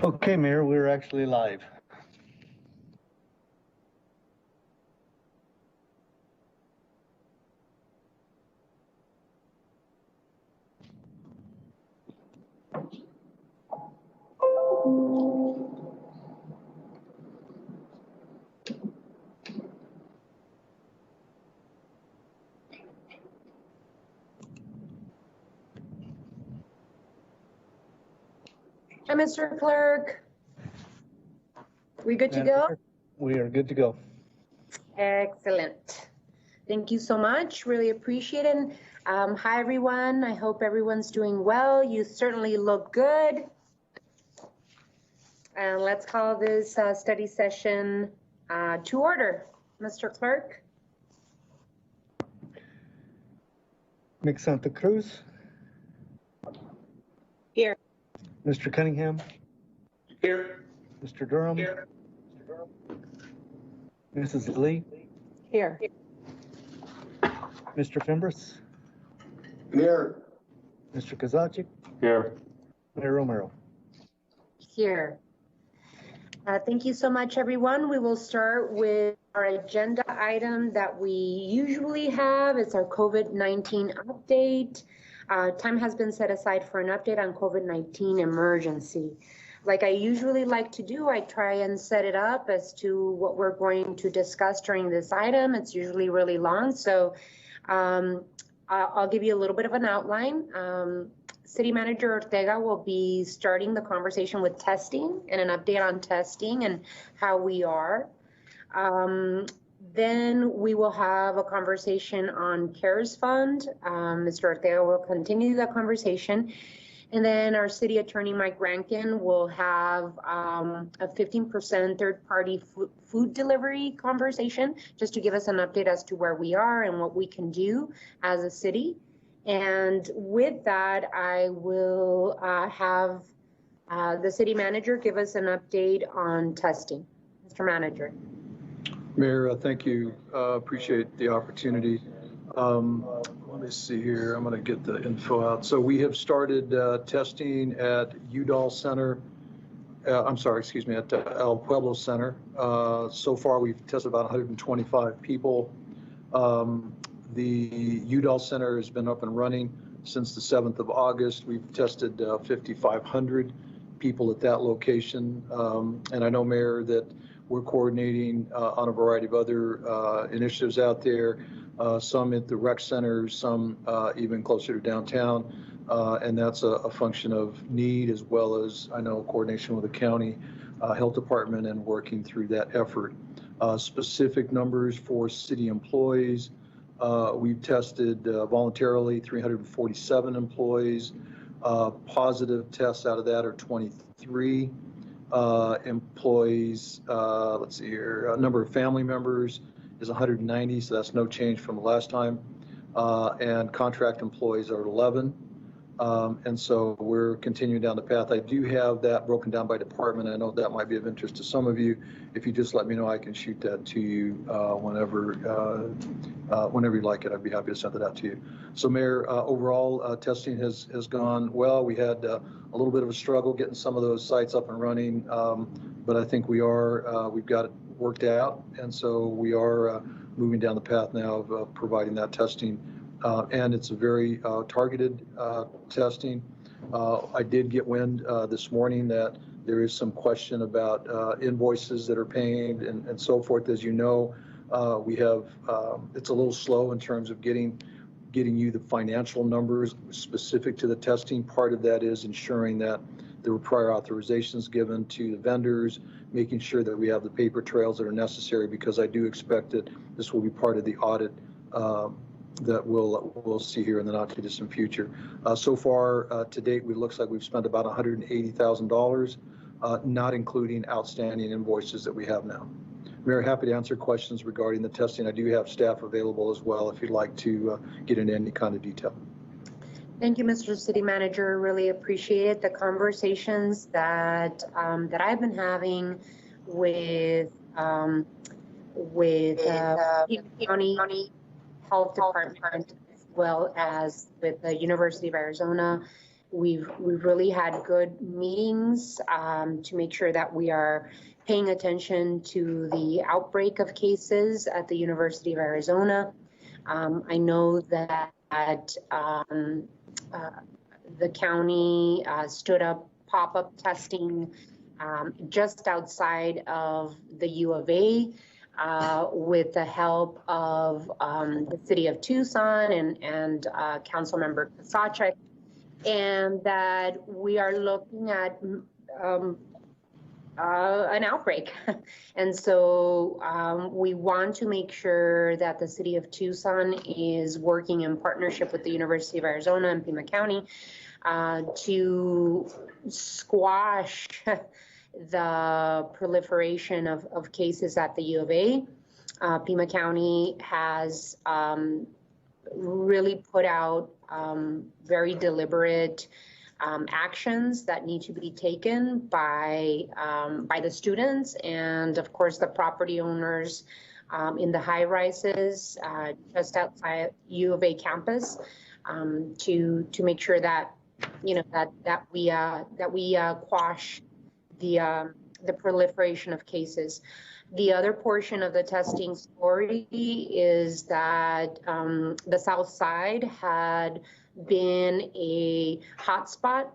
Okay, Mayor, we're actually live. Hi, Mr. Clerk. We good to go? We are good to go. Excellent. Thank you so much. Really appreciate it. Hi, everyone. I hope everyone's doing well. You certainly look good. And let's call this study session to order. Mr. Clerk. Nick Santa Cruz. Here. Mr. Cunningham. Here. Mr. Durham. Here. Mrs. Lee. Here. Mr. Fimbres. Here. Mr. Kozaczyk. Here. Mayor Romero. Here. Thank you so much, everyone. We will start with our agenda item that we usually have. It's our COVID-19 update. Time has been set aside for an update on COVID-19 emergency. Like I usually like to do, I try and set it up as to what we're going to discuss during this item. It's usually really long, so I'll give you a little bit of an outline. City Manager Ortega will be starting the conversation with testing and an update on testing and how we are. Then we will have a conversation on CARES Fund. Mr. Ortega will continue the conversation. And then our City Attorney, Mike Rankin, will have a 15% third-party food delivery conversation, just to give us an update as to where we are and what we can do as a city. And with that, I will have the City Manager give us an update on testing. Mr. Manager. Mayor, thank you. Appreciate the opportunity. Let me see here. I'm going to get the info out. So we have started testing at Udall Center. At El Pueblo Center. So far, we've tested about 125 people. The Udall Center has been up and running since the 7th of August. We've tested 5,500 people at that location. And I know, Mayor, that we're coordinating on a variety of other initiatives out there, some at the rec centers, some even closer to downtown. And that's a function of need, as well as, I know, coordination with the county health department and working through that effort. Specific numbers for city employees. We've tested voluntarily 347 employees. Positive tests out of that are 23 employees. Let's see here. Number of family members is 190, so that's no change from the last time. And contract employees are 11. And so we're continuing down the path. I do have that broken down by department. I know that might be of interest to some of you. If you just let me know, I can shoot that to you whenever you like it. I'd be happy to send it out to you. So, Mayor, overall testing has gone well. We had a little bit of a struggle getting some of those sites up and running, but I think we've got it worked out, and so we are moving down the path now of providing that testing. And it's a very targeted testing. I did get wind this morning that there is some question about invoices that are paid and so forth. As you know, we have, it's a little slow in terms of getting you the financial numbers specific to the testing. Part of that is ensuring that there were prior authorizations given to the vendors, making sure that we have the paper trails that are necessary, because I do expect that this will be part of the audit that we'll see here in the not too distant future. So far to date, it looks like we've spent about $180,000, not including outstanding invoices that we have now. Mayor, happy to answer questions regarding the testing. I do have staff available as well if you'd like to get into any kind of detail. Thank you, Mr. City Manager. Really appreciate the conversations that that I've been having with County Health Department, as well as with the University of Arizona We've really had good meetings to make sure that we are paying attention to the outbreak of cases at the University of Arizona. I know that the county stood up pop-up testing just outside of the U of A with the help of the city of Tucson and Councilmember Kasachek, and that we are looking at an outbreak. And so we want to make sure that the city of Tucson is working in partnership with the University of Arizona and Pima County to squash the proliferation of cases at the U of A. Pima County has really put out very deliberate actions that need to be taken by the students and, of course, the property owners in the high rises just outside U of A campus to make sure that that we quash the proliferation of cases. The other portion of the testing story is that the South Side had been a hotspot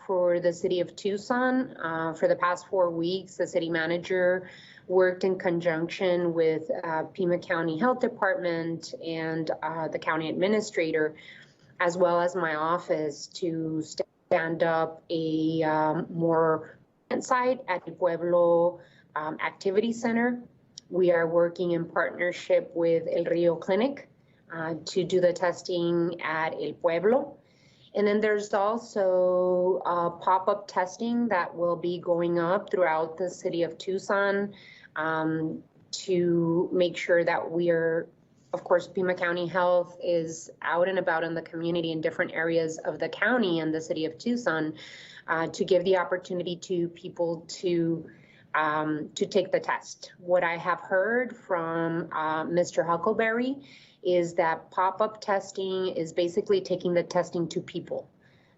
for the city of Tucson. For the past 4 weeks, the city manager worked in conjunction with Pima County Health Department and the county administrator, as well as my office, to stand up a more site at the Pueblo Activity Center. We are working in partnership with El Rio Clinic to do the testing at El Pueblo. And then there's also pop-up testing that will be going up throughout the city of Tucson to make sure that we are, of course, Pima County Health is out and about in the community in different areas of the county and the city of Tucson to give the opportunity to people to take the test. What I have heard from Mr. Huckleberry is that pop-up testing is basically taking the testing to people,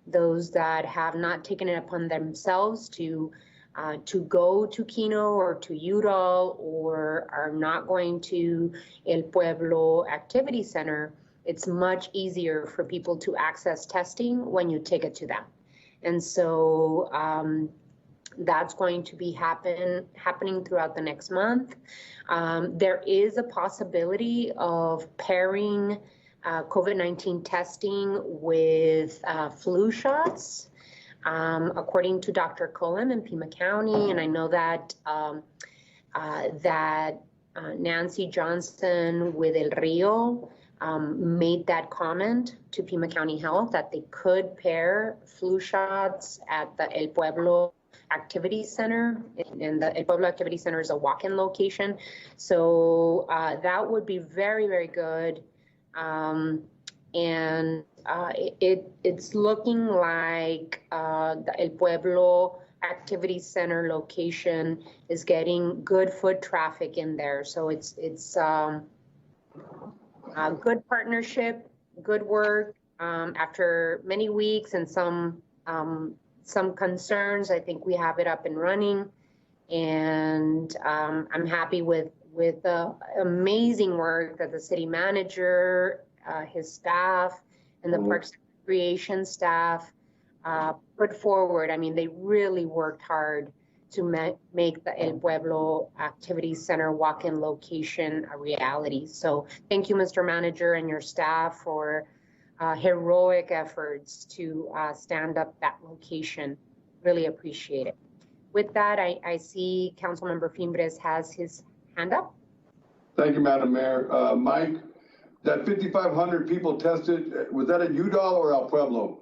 those that have not taken it upon themselves to go to Kino or to Udall or are not going to El Pueblo Activity Center. It's much easier for people to access testing when you take it to them. And so that's going to be happening throughout the next month. There is a possibility of pairing COVID-19 testing with flu shots, according to Dr. Cullum in Pima County. And I know that Nancy Johnson with El Rio made that comment to Pima County Health that they could pair flu shots at the El Pueblo Activity Center, and the El Pueblo Activity Center is a walk-in location. So that would be very, very good. And it's looking like the El Pueblo Activity Center location is getting good foot traffic in there. So it's a good partnership, good work. After many weeks and some concerns, I think we have it up and running, and I'm happy with the amazing work that the city manager, his staff, and the Parks and Recreation staff put forward. I mean, they really worked hard to make the El Pueblo Activity Center walk-in location a reality. So thank you, Mr. Manager, and your staff for heroic efforts to stand up that location. Really appreciate it. With that, I see Councilmember Fimbres has his hand up. Thank you, Madam Mayor. Mike, that 5,500 people tested, was that at Udall or El Pueblo?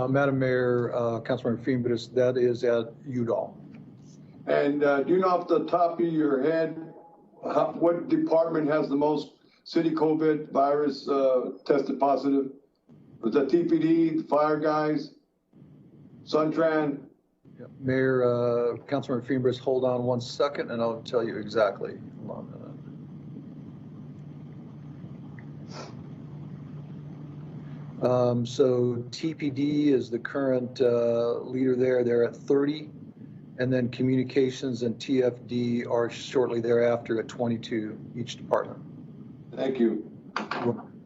Madam Mayor, Councilmember Fimbres, that is at Udall. And do you know off the top of your head, what department has the most city COVID virus tested positive? Was that TPD, the fire guys, Suntran? Yeah. Mayor, Councilmember Fimbres, hold on 1 second and I'll tell you exactly. Hold on a minute. So TPD is the current leader there. They're at 30. And then communications and TFD are shortly thereafter at 22 each department. Thank you.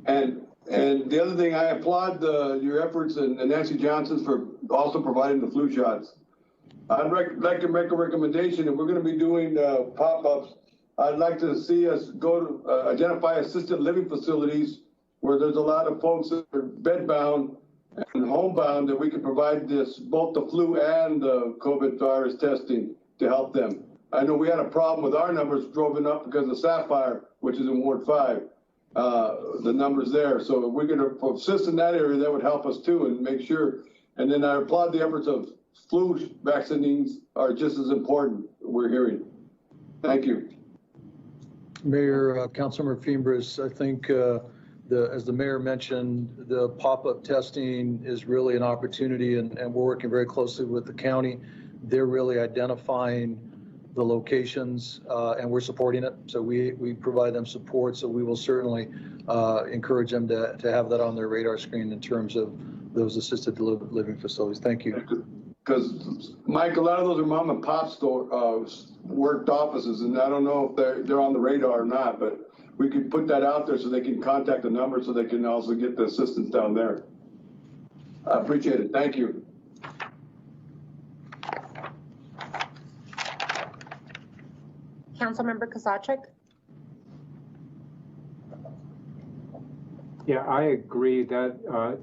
And the other thing, I applaud your efforts and Nancy Johnson's for also providing the flu shots. I'd like to make a recommendation. If we're going to be doing pop-ups, I'd like to see us go to identify assisted living facilities where there's a lot of folks that are bed-bound and homebound, that we can provide both the flu and the COVID virus testing to help them. I know we had a problem with our numbers driven up because of Sapphire, which is in Ward 5, the numbers there. So if we're going to assist in that area, that would help us too and make sure. And then I applaud the efforts of flu vaccines are just as important, we're hearing. Thank you. Mayor, Councilmember Fimbres, I think as the mayor mentioned, the pop-up testing is really an opportunity, and we're working very closely with the county. They're really identifying the locations, and we're supporting it. So we provide them support. So we will certainly encourage them to have that on their radar screen in terms of those assisted living facilities. Thank you. Because, Mike, a lot of those are mom and pop worked offices, and I don't know if they're on the radar or not, but we could put that out there so they can contact the number so they can also get the assistance down there. I appreciate it. Thank you. Councilmember Kozachik? Yeah, I agree that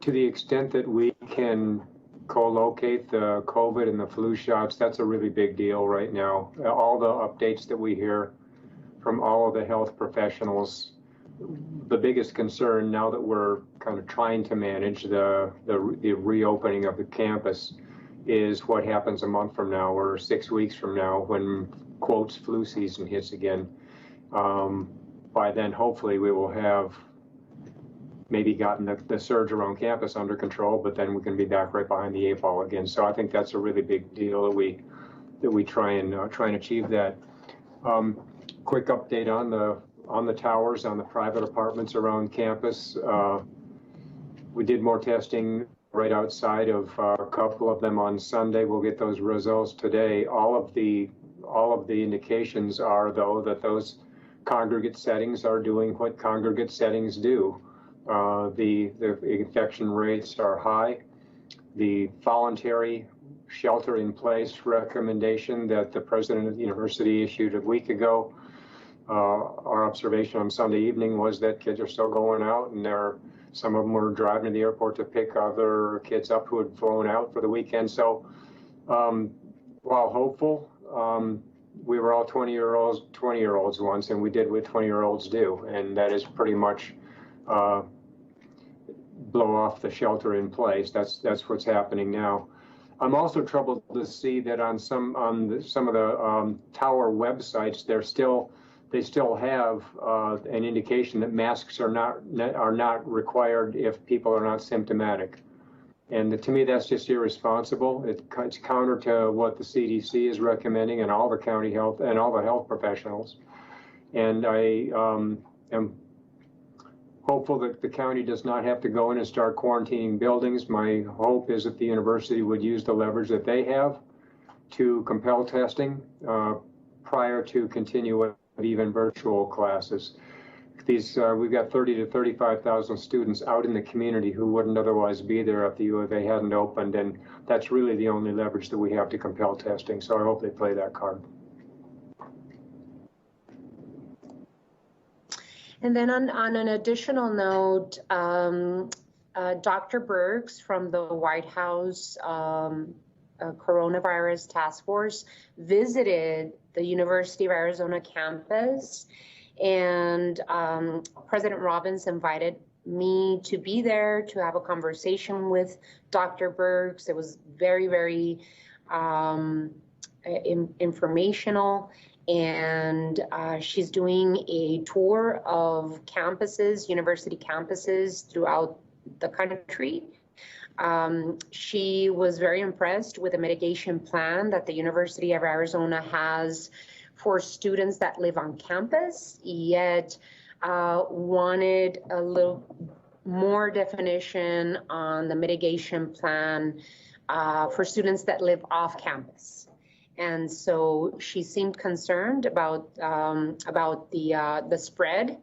to the extent that we can co-locate the COVID and the flu shots, that's a really big deal right now. All the updates that we hear from all of the health professionals, the biggest concern now that we're kind of trying to manage the reopening of the campus is what happens a month from now or 6 weeks from now when, quotes, flu season hits again. By then, hopefully, we will have maybe gotten the surge around campus under control, but then we can be back right behind the 8 ball again. So I think that's a really big deal that we try and achieve that. Quick update on the towers, on the private apartments around campus. We did more testing right outside of a couple of them on Sunday. We'll get those results today. All of the indications are, though, that those congregate settings are doing what congregate settings do. The infection rates are high. The voluntary shelter-in-place recommendation that the president of the university issued a week ago, our observation on Sunday evening was that kids are still going out, and some of them were driving to the airport to pick other kids up who had flown out for the weekend. So while hopeful, we were all 20-year-olds once, and we did what 20-year-olds do, and that is pretty much blow off the shelter in place. That's what's happening now. I'm also troubled to see that on some of the tower websites, they still have an indication that masks are not required if people are not symptomatic. And to me, that's just irresponsible. It's counter to what the CDC is recommending and all the county health and all the health professionals. And I am hopeful that the county does not have to go in and start quarantining buildings. My hope is that the university would use the leverage that they have to compel testing prior to continuing even virtual classes. We've got 30 to 35,000 students out in the community who wouldn't otherwise be there if the U of A hadn't opened, and that's really the only leverage that we have to compel testing. So I hope they play that card. And then on an additional note, Dr. Birx from the White House Coronavirus Task Force visited the University of Arizona campus, and President Robbins invited me to be there to have a conversation with Dr. Birx. It was very, very informational. And she's doing a tour of campuses, university campuses throughout the country. She was very impressed with the mitigation plan that the University of Arizona has for students that live on campus, yet wanted a little more definition on the mitigation plan for students that live off campus. And so she seemed concerned about the spread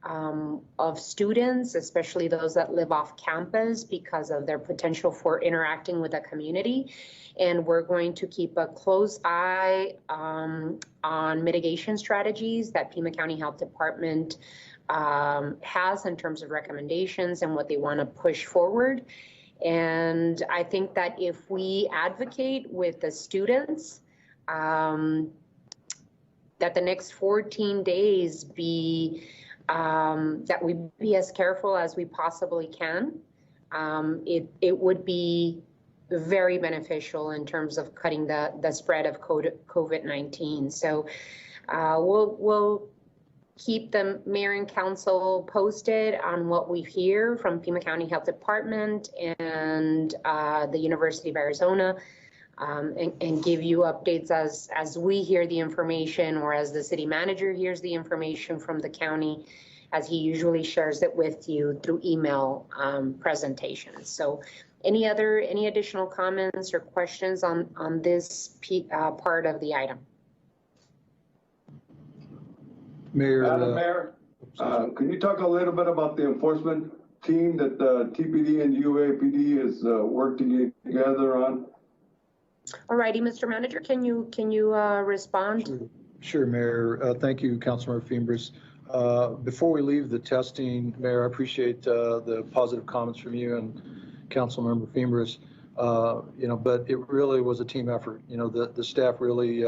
of students, especially those that live off campus, because of their potential for interacting with the community. And we're going to keep a close eye on mitigation strategies that Pima County Health Department has in terms of recommendations and what they want to push forward. And I think that if we advocate with the students, that the next 14 days be, that we be as careful as we possibly can, it would be very beneficial in terms of cutting the spread of COVID-19. So we'll keep the mayor and council posted on what we hear from Pima County Health Department and the University of Arizona, and give you updates as we hear the information, or as the city manager hears the information from the county, as he usually shares it with you through email presentations. So any additional comments or questions on this part of the item? Mayor. Madam Mayor, can you talk a little bit about the enforcement team that the TPD and UAPD is working together on? All righty, Mr. Manager, can you respond? Sure, Mayor. Thank you, Councilmember Fimbres. Before we leave the testing, Mayor, I appreciate the positive comments from you and Councilmember Fimbres. But it really was a team effort. The staff really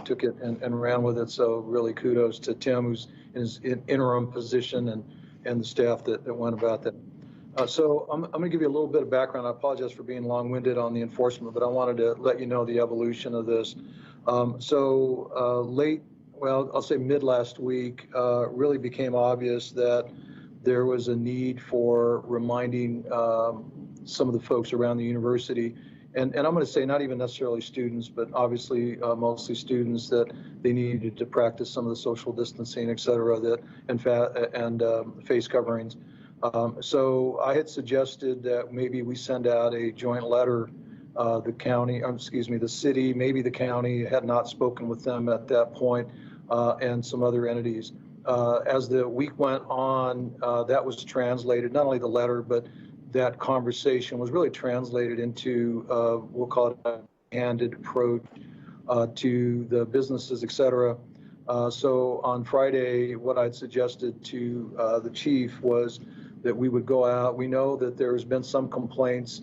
took it and ran with it. So really kudos to Tim, who's in his interim position, and the staff that went about that. So I'm going to give you a little bit of background. I apologize for being long-winded on the enforcement, but I wanted to let you know the evolution of this. I'll say mid last week, really became obvious that there was a need for reminding some of the folks around the university, and I'm going to say not even necessarily students, but obviously mostly students, that they needed to practice some of the social distancing, et cetera, and face coverings. So I had suggested that maybe we send out a joint letter. The city, maybe the county had not spoken with them at that point, and some other entities. As the week went on, that was translated, not only the letter, but that conversation was really translated into, we'll call it a handed approach to the businesses, et cetera. So on Friday, what I'd suggested to the chief was that we would go out. We know that there's been some complaints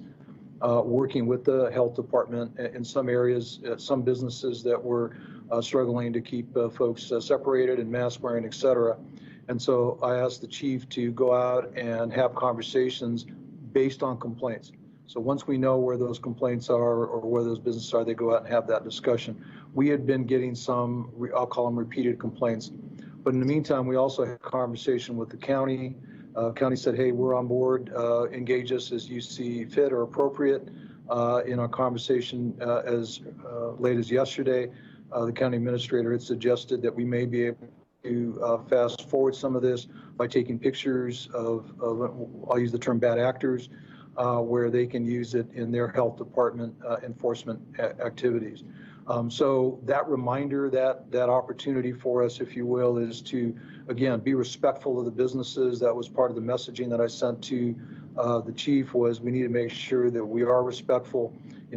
working with the health department in some areas, some businesses that were struggling to keep folks separated and mask wearing, et cetera. And so I asked the chief to go out and have conversations based on complaints. So once we know where those complaints are or where those businesses are, they go out and have that discussion. We had been getting some, I'll call them repeated complaints. But in the meantime, we also had a conversation with the county. County said, hey, we're on board, engage us as you see fit or appropriate. In our conversation as late as yesterday, the county administrator had suggested that we may be able to fast forward some of this by taking pictures of I'll use the term bad actors, where they can use it in their health department enforcement activities. So that reminder, that opportunity for us, if you will, is to, again, be respectful of the businesses. That was part of the messaging that I sent to the chief, was we need to make sure that we are respectful.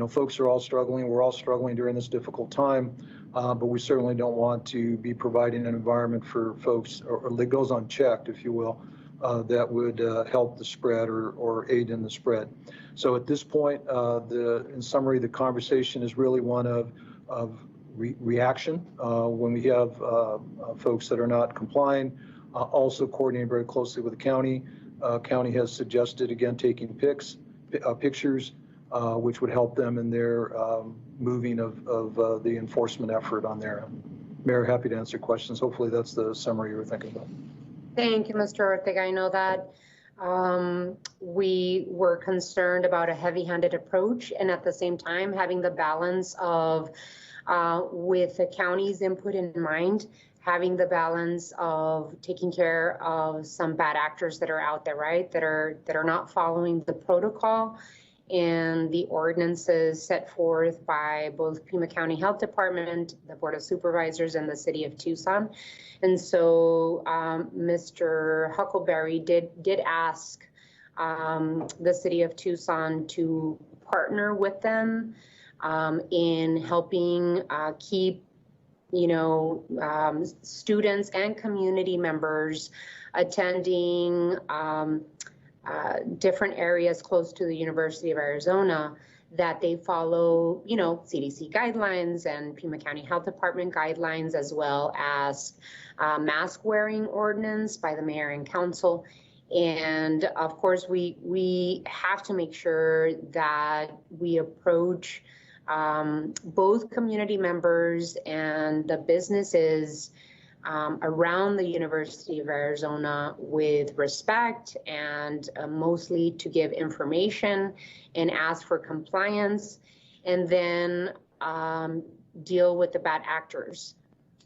Folks are all struggling. We're all struggling during this difficult time, but we certainly don't want to be providing an environment for folks, or that goes unchecked, if you will, that would help the spread or aid in the spread. So at this point, in summary, the conversation is really one of reaction when we have folks that are not complying, also coordinating very closely with the county. County has suggested, again, taking pictures, which would help them in their moving of the enforcement effort on their end. Mayor, happy to answer questions. Hopefully that's the summary you were thinking about. Thank you, Mr. Ortega. I know that we were concerned about a heavy-handed approach, and at the same time having the balance of, with the county's input in mind, having the balance of taking care of some bad actors that are out there, right? That are not following the protocol and the ordinances set forth by both Pima County Health Department, the Board of Supervisors, and the City of Tucson. And so Mr. Huckleberry did ask the City of Tucson to partner with them in helping keep, students and community members attending different areas close to the University of Arizona, that they follow, CDC guidelines and Pima County Health Department guidelines, as well as mask wearing ordinance by the mayor and council. And of course, we have to make sure that we approach both community members and the businesses around the University of Arizona with respect, and mostly to give information and ask for compliance, and then deal with the bad actors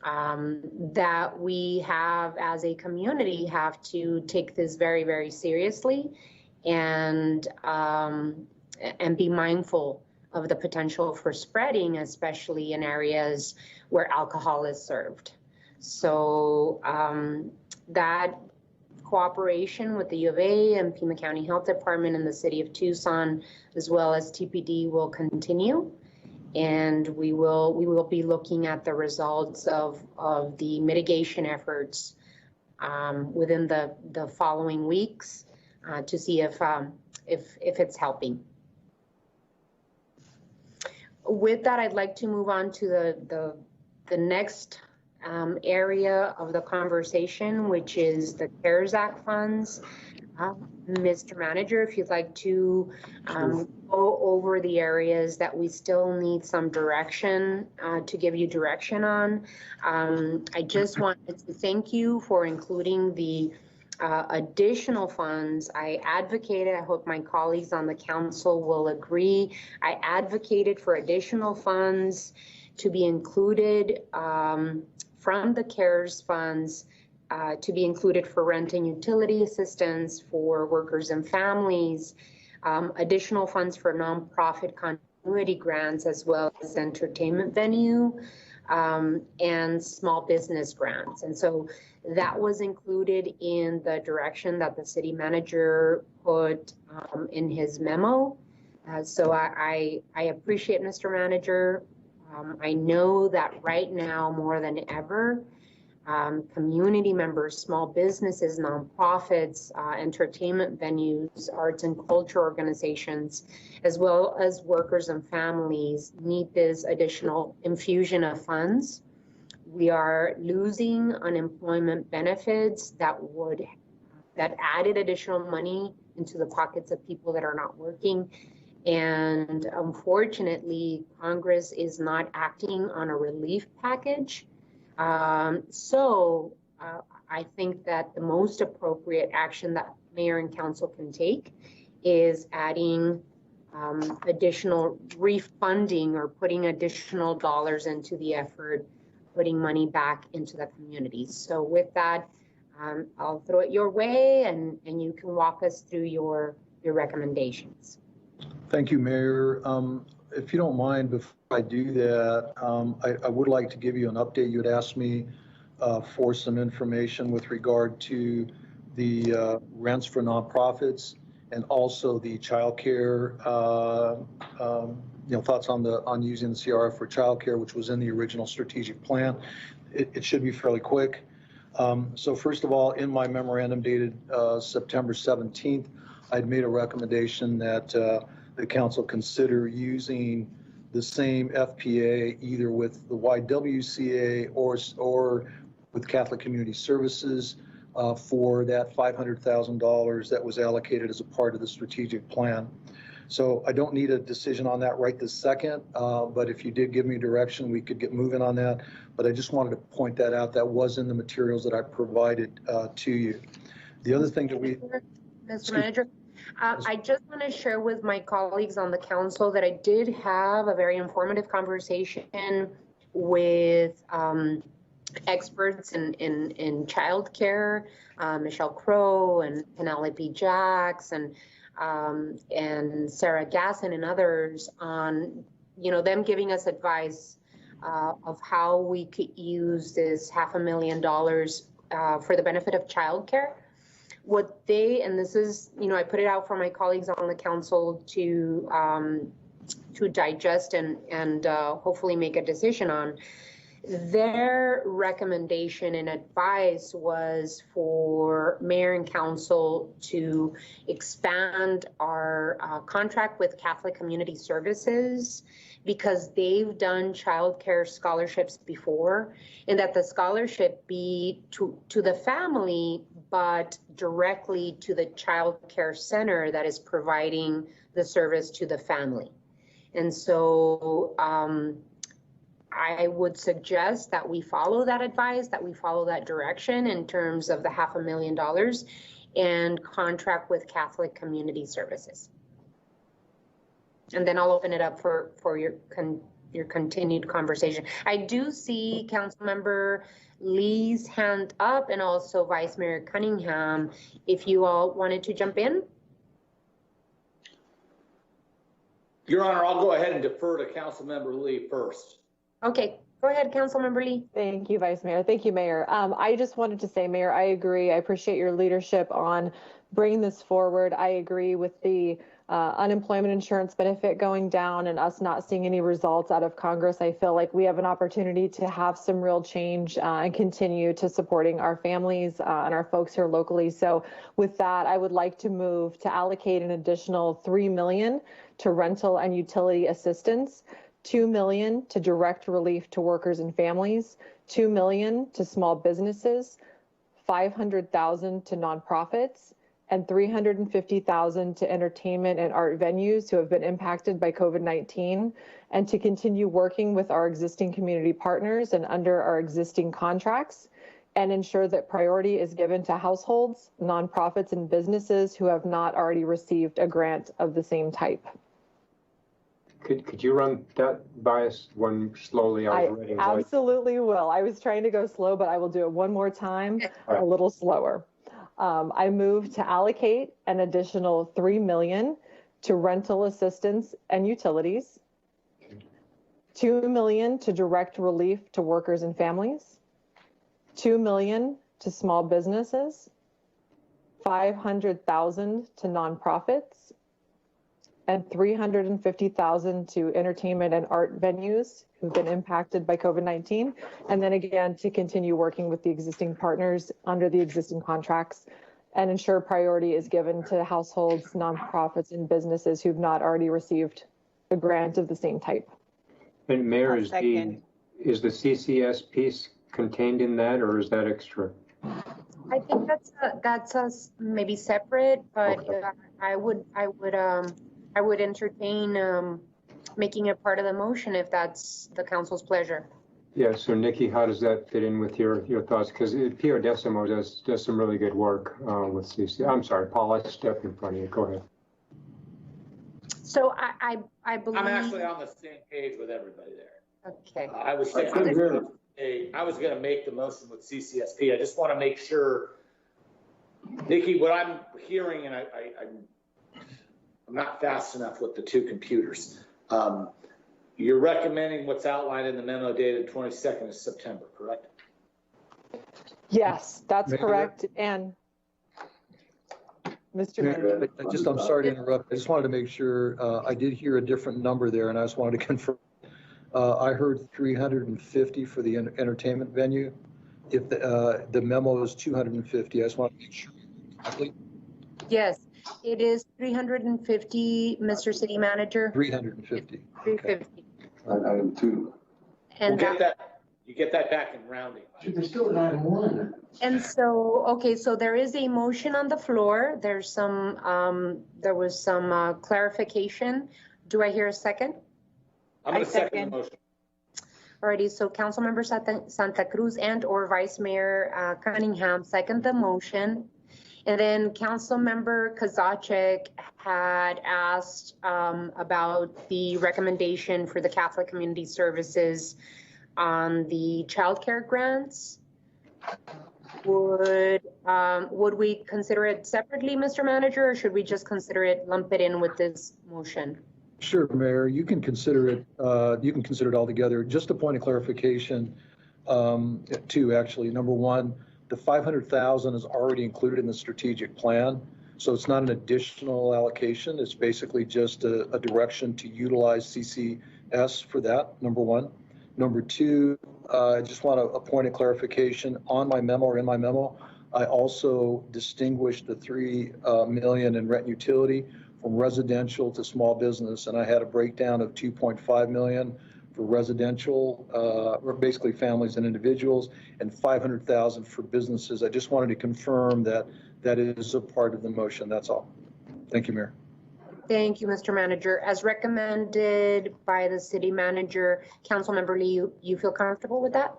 that we have as a community have to take this very, very seriously, and be mindful of the potential for spreading, especially in areas where alcohol is served. So that cooperation with the U of A and Pima County Health Department and the City of Tucson, as well as TPD, will continue. And we will be looking at the results of the mitigation efforts within the following weeks to see if it's helping. With that, I'd like to move on to the next area of the conversation, which is the CARES Act funds. Mr. Manager, if you'd like to go over the areas that we still need some direction to give you direction on. I just wanted to thank you for including the additional funds. I advocated, I hope my colleagues on the council will agree, I advocated for additional funds to be included from the CARES funds to be included for rent and utility assistance for workers and families, additional funds for nonprofit continuity grants, as well as entertainment venue and small business grants. And so that was included in the direction that the city manager put in his memo. So I appreciate, Mr. Manager. I know that right now, more than ever, community members, small businesses, nonprofits, entertainment venues, arts and culture organizations, as well as workers and families need this additional infusion of funds. We are losing unemployment benefits that added additional money into the pockets of people that are not working. And unfortunately, Congress is not acting on a relief package. So I think that the most appropriate action that mayor and council can take is adding additional refunding or putting additional dollars into the effort, putting money back into the communities. So with that, I'll throw it your way, and you can walk us through your recommendations. Thank you, Mayor. If you don't mind, before I do that, I would like to give you an update. You had asked me for some information with regard to the rents for nonprofits and also the childcare, thoughts on using the CRF for childcare, which was in the original strategic plan. It should be fairly quick. So first of all, in my memorandum dated September 17th, I'd made a recommendation that the council consider using the same FPA either with the YWCA or with Catholic Community Services for that $500,000 that was allocated as a part of the strategic plan. So I don't need a decision on that right this second, but if you did give me direction, we could get moving on that. But I just wanted to point that out. That was in the materials that I provided to you. The other thing that Mr. Manager, I just want to share with my colleagues on the council that I did have a very informative conversation with experts in childcare, Michelle Crow and Penelope Jacks and Sarah Gasson and others on, them giving us advice of how we could use this $500,000 for the benefit of childcare. What they, and this is, I put it out for my colleagues on the council to digest and hopefully make a decision on. Their recommendation and advice was for mayor and council to expand our contract with Catholic Community Services because they've done childcare scholarships before, and that the scholarship be to the family, but directly to the child care center that is providing the service to the family. And so I would suggest that we follow that advice, that we follow that direction in terms of the $500,000 and contract with Catholic Community Services. And then I'll open it up for your continued conversation. I do see Councilmember Lee's hand up and also Vice Mayor Cunningham, if you all wanted to jump in. Your Honor, I'll go ahead and defer to Councilmember Lee first. Okay, go ahead, Councilmember Lee. Thank you, Vice Mayor. Thank you, Mayor. I just wanted to say, Mayor, I agree. I appreciate your leadership on bringing this forward. I agree with the unemployment insurance benefit going down and us not seeing any results out of Congress. I feel like we have an opportunity to have some real change and continue to supporting our families and our folks here locally. So with that, I would like to move to allocate an additional $3 million to rental and utility assistance, $2 million to direct relief to workers and families, $2 million to small businesses, $500,000 to nonprofits, and $350,000 to entertainment and art venues who have been impacted by COVID-19, and to continue working with our existing community partners and under our existing contracts, and ensure that priority is given to households, nonprofits, and businesses who have not already received a grant of the same type. Could you run that by us one slowly? I absolutely will. I was trying to go slow, but I will do it one more time, a little slower. I move to allocate an additional $3 million to rental assistance and utilities, $2 million to direct relief to workers and families, $2 million to small businesses, $500,000 to nonprofits, and $350,000 to entertainment and art venues who've been impacted by COVID-19. And then again, to continue working with the existing partners under the existing contracts and ensure priority is given to households, nonprofits, and businesses who've not already received a grant of the same type. And Mayor, is the CCS piece contained in that, or is that extra? I think that's maybe separate, but okay. I would entertain making it part of the motion if that's the council's pleasure. Yeah, so Nikki, how does that fit in with your thoughts? Because Pio Decimo does some really good work with CC. I'm sorry, Paul, I stepped in front of you. Go ahead. So I believe... I'm actually on the same page with everybody there. Okay. I was going to make the motion with CCSP. I just want to make sure, Nikki, what I'm hearing, and I'm not fast enough with the two computers. You're recommending what's outlined in the memo dated 22nd of September, correct? Yes, that's correct. And Mr. Mayor. I'm sorry to interrupt. I just wanted to make sure I did hear a different number there, and I just wanted to confirm. I heard 350 for the entertainment venue. If the memo is 250, I just want to make sure. Yes. It is 350, Mr. City Manager. 350. 350. Item 2. And you get that back in rounding. There's still an item 1. And so, okay, so there is a motion on the floor. There's some, there was some clarification. Do I hear a second? I'm going to second the motion. Alrighty, so Councilmember Santa Cruz and or Vice Mayor Cunningham second the motion. And then Councilmember Kozaczek had asked about the recommendation for the Catholic Community Services on the childcare grants. Would we consider it separately, Mr. Manager, or should we just consider it, lump it in with this motion? Sure, Mayor, you can consider it all together. Just a point of clarification, two, actually. Number one, the 500,000 is already included in the strategic plan. So it's not an additional allocation. It's basically just a direction to utilize CCS for that, number one. Number two, I just want a point of clarification on my memo or in my memo. I also distinguished the 3 million in rent and utility from residential to small business, and I had a breakdown of 2.5 million for residential, or basically families and individuals, and 500,000 for businesses. I just wanted to confirm that that is a part of the motion. That's all. Thank you, Mayor. Thank you, Mr. Manager. As recommended by the city manager, Councilmember Lee, you feel comfortable with that?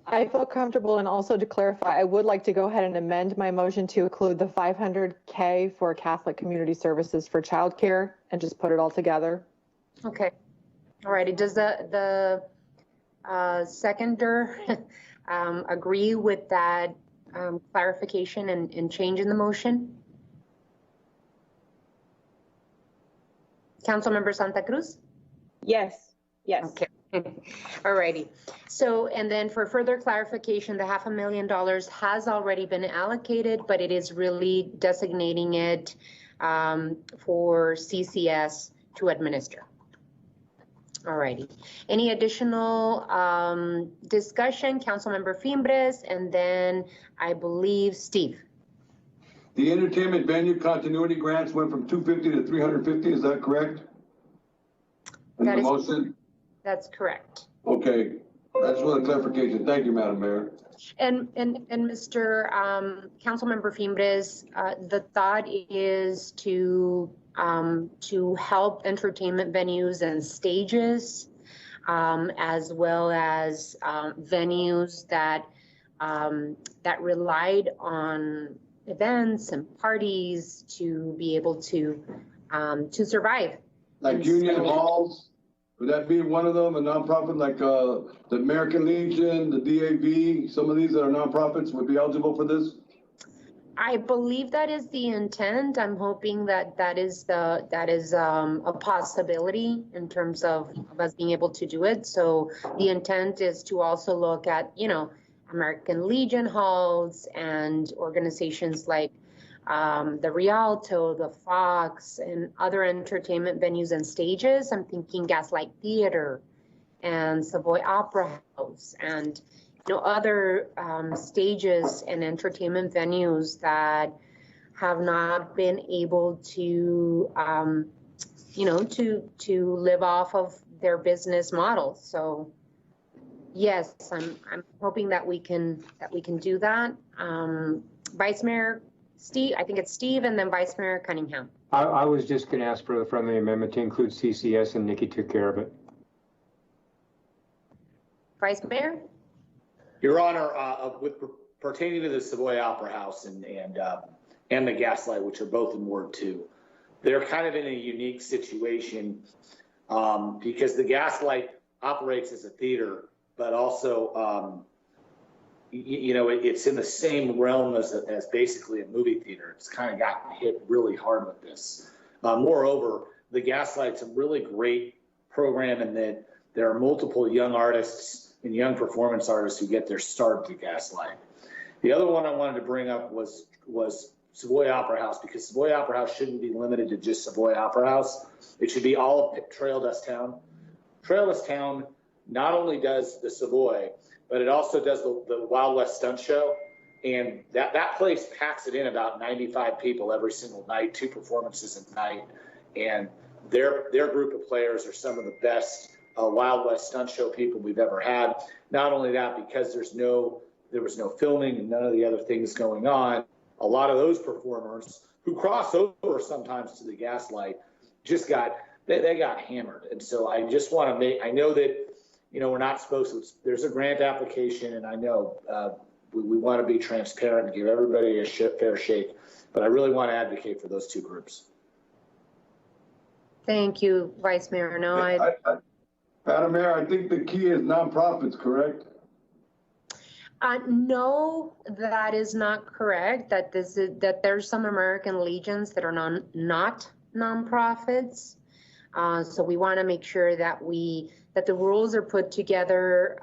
I feel comfortable, and also to clarify, I would like to go ahead and amend my motion to include the 500K for Catholic Community Services for childcare and just put it all together. Okay. All righty. Does the seconder agree with that clarification and change in the motion? Councilmember Santa Cruz? Yes, yes. Okay. All righty. So, and then for further clarification, the $500,000 has already been allocated, but it is really designating it for CCS to administer. All righty. Any additional discussion? Councilmember Fimbres, and then I believe Steve. The entertainment venue continuity grants went from 250 to 350, is that correct? In the motion? That's correct. Okay, that's one clarification. Thank you, Madam Mayor. And Mr. Councilmember Fimbres, the thought is to help entertainment venues and stages, as well as venues that relied on events and parties to be able to survive. Like Union Halls, would that be one of them, a nonprofit like the American Legion, the DAV, some of these that are nonprofits would be eligible for this? I believe that is the intent. I'm hoping that is a possibility in terms of us being able to do it. So the intent is to also look at, American Legion halls and organizations like the Rialto, the Fox, and other entertainment venues and stages. I'm thinking Gaslight Theater and Savoy Opera House and other stages and entertainment venues that have not been able to to live off of their business model. So yes, I'm hoping that we can do that. Vice Mayor Steve, I think it's Steve, and then Vice Mayor Cunningham. I was just going to ask for the friendly amendment to include CCS, and Nikki took care of it. Vice Mayor? Your Honor, with pertaining to the Savoy Opera House and the Gaslight, which are both in Ward 2, they're kind of in a unique situation because the Gaslight operates as a theater, but also, it's in the same realm as basically a movie theater. It's kind of gotten hit really hard with this. Moreover, the Gaslight's a really great program in that there are multiple young artists and young performance artists who get their start at the Gaslight. The other one I wanted to bring up was Savoy Opera House, because Savoy Opera House shouldn't be limited to just Savoy Opera House. It should be all of Trail Dust Town. Trail Dust Town not only does the Savoy, but it also does the Wild West Stunt Show. And that place packs it in about 95 people every single night, 2 performances a night. And their group of players are some of the best Wild West Stunt Show people we've ever had. Not only that, because there was no filming and none of the other things going on, a lot of those performers who cross over sometimes to the Gaslight just got hammered. And so I just want to I know that, we're not supposed to, there's a grant application, and I know we want to be transparent and give everybody a fair shake, but I really want to advocate for those 2 groups. Thank you, Vice Mayor. No, Madam Mayor, I think the key is nonprofits, correct? No, that is not correct. That there's some American Legions that are not nonprofits. So we want to make sure that the rules are put together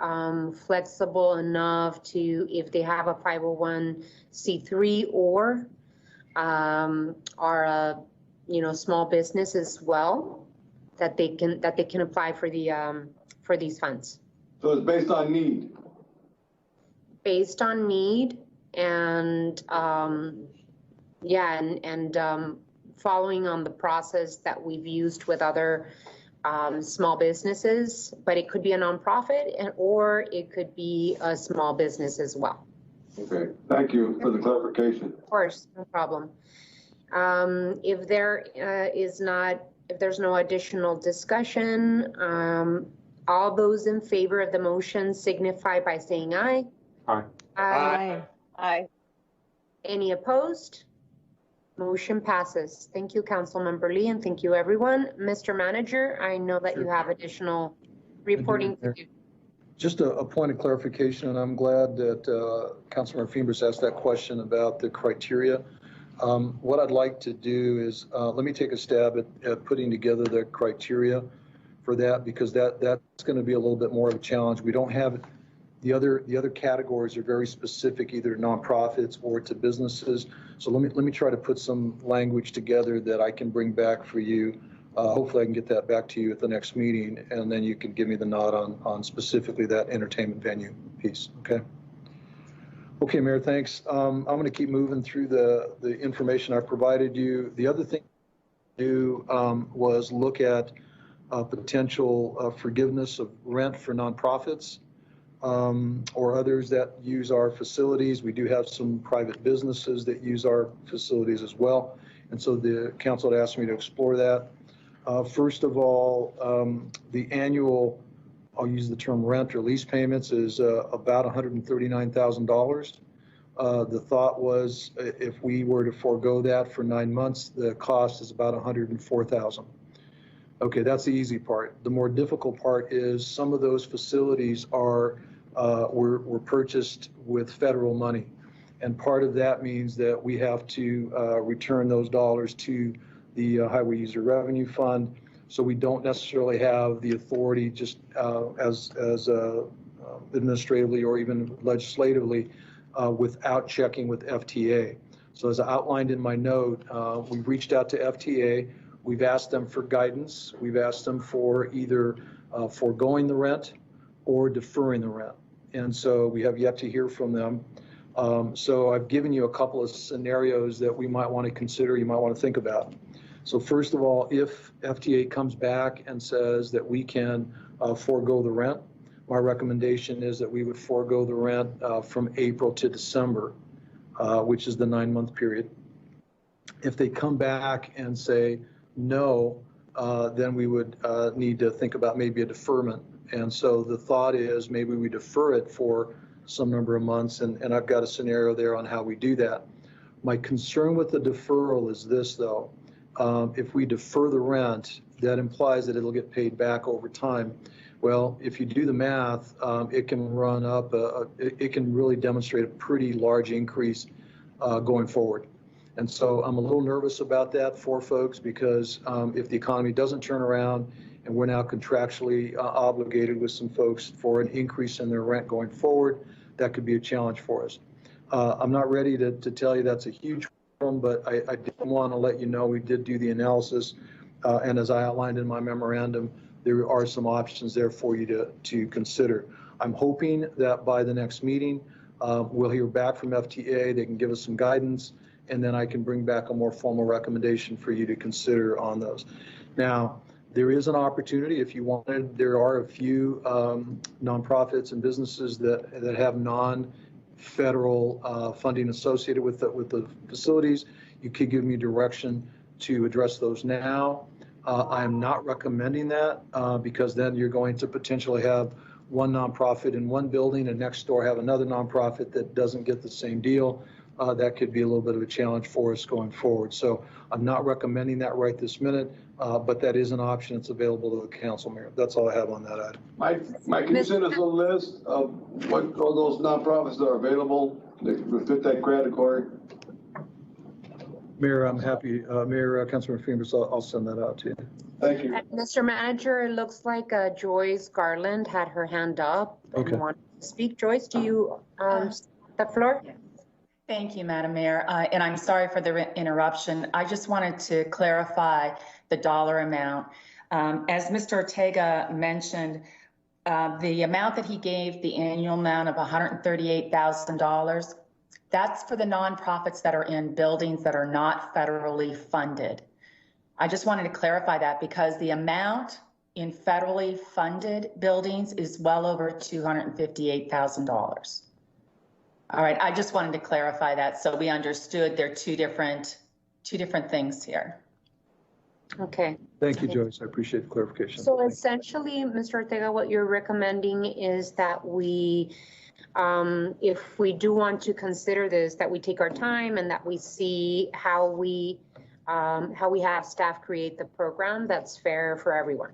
flexible enough to, if they have a 501c3 or are a small business as well, that they can apply for these funds. So it's based on need. Based on need and following on the process that we've used with other small businesses, but it could be a nonprofit or it could be a small business as well. Okay, thank you for the clarification. Of course, no problem. If there's no additional discussion, all those in favor of the motion signify by saying aye. Aye. Aye. Aye. Any opposed? Motion passes. Thank you, Councilmember Lee, and thank you, everyone. Mr. Manager, I know that you have additional reporting to do. Just a point of clarification, and I'm glad that Councilmember Fiembres asked that question about the criteria. What I'd like to do is let me take a stab at putting together the criteria for that, because that's going to be a little bit more of a challenge. We don't have the other categories are very specific, either to nonprofits or to businesses. So let me try to put some language together that I can bring back for you. Hopefully I can get that back to you at the next meeting, and then you can give me the nod on specifically that entertainment venue piece, okay? Okay, Mayor, thanks. I'm going to keep moving through the information I've provided you. The other thing to do was look at potential forgiveness of rent for nonprofits or others that use our facilities. We do have some private businesses that use our facilities as well. And so the council had asked me to explore that. First of all, the annual, I'll use the term rent or lease payments, is about $139,000. The thought was if we were to forego that for 9 months, the cost is about $104,000. Okay, that's the easy part. The more difficult part is some of those facilities were purchased with federal money. And part of that means that we have to return those dollars to the Highway User Revenue Fund. So we don't necessarily have the authority just as administratively or even legislatively without checking with FTA. So as I outlined in my note, we've reached out to FTA. We've asked them for guidance. We've asked them for either foregoing the rent or deferring the rent. And so we have yet to hear from them. So I've given you a couple of scenarios that we might want to consider, you might want to think about. So first of all, if FTA comes back and says that we can forego the rent, my recommendation is that we would forego the rent from April to December, which is the 9-month period. If they come back and say no, then we would need to think about maybe a deferment. And so the thought is maybe we defer it for some number of months, and I've got a scenario there on how we do that. My concern with the deferral is this, though. If we defer the rent, that implies that it'll get paid back over time. Well, if you do the math, it can run up, it can really demonstrate a pretty large increase going forward. And so I'm a little nervous about that for folks, because if the economy doesn't turn around and we're now contractually obligated with some folks for an increase in their rent going forward, that could be a challenge for us. I'm not ready to tell you that's a huge problem, but I did want to let you know we did do the analysis. And as I outlined in my memorandum, there are some options there for you to consider. I'm hoping that by the next meeting, we'll hear back from FTA. They can give us some guidance, and then I can bring back a more formal recommendation for you to consider on those. Now, there is an opportunity if you wanted. There are a few nonprofits and businesses that have non-federal funding associated with the facilities. You could give me direction to address those now. I'm not recommending that because then you're going to potentially have one nonprofit in one building and next door have another nonprofit that doesn't get the same deal. that could be a little bit of a challenge for us going forward. So I'm not recommending that right this minute, but that is an option that's available to the council, Mayor. That's all I have on that item. Mike, can you send us a list of what all those nonprofits that are available that would fit that category? Mayor, I'm happy, Mayor, Councilman Fingers, I'll send that out to you. Thank you. Mr. Manager, it looks like Joyce Garland had her hand up and Okay. wanted to speak. Joyce, do you the floor? Thank you, Madam Mayor. And I'm sorry for the interruption. I just wanted to clarify the dollar amount. As Mr. Ortega mentioned, the amount that he gave, the annual amount of $138,000, that's for the nonprofits that are in buildings that are not federally funded. I just wanted to clarify that because the amount in federally funded buildings is well over $258,000. All right, I just wanted to clarify that so we understood there are two different things here. Okay. Thank you, Joyce. I appreciate the clarification. So essentially, Mr. Ortega, what you're recommending is that we, if we do want to consider this, that we take our time and that we see how we have staff create the program that's fair for everyone.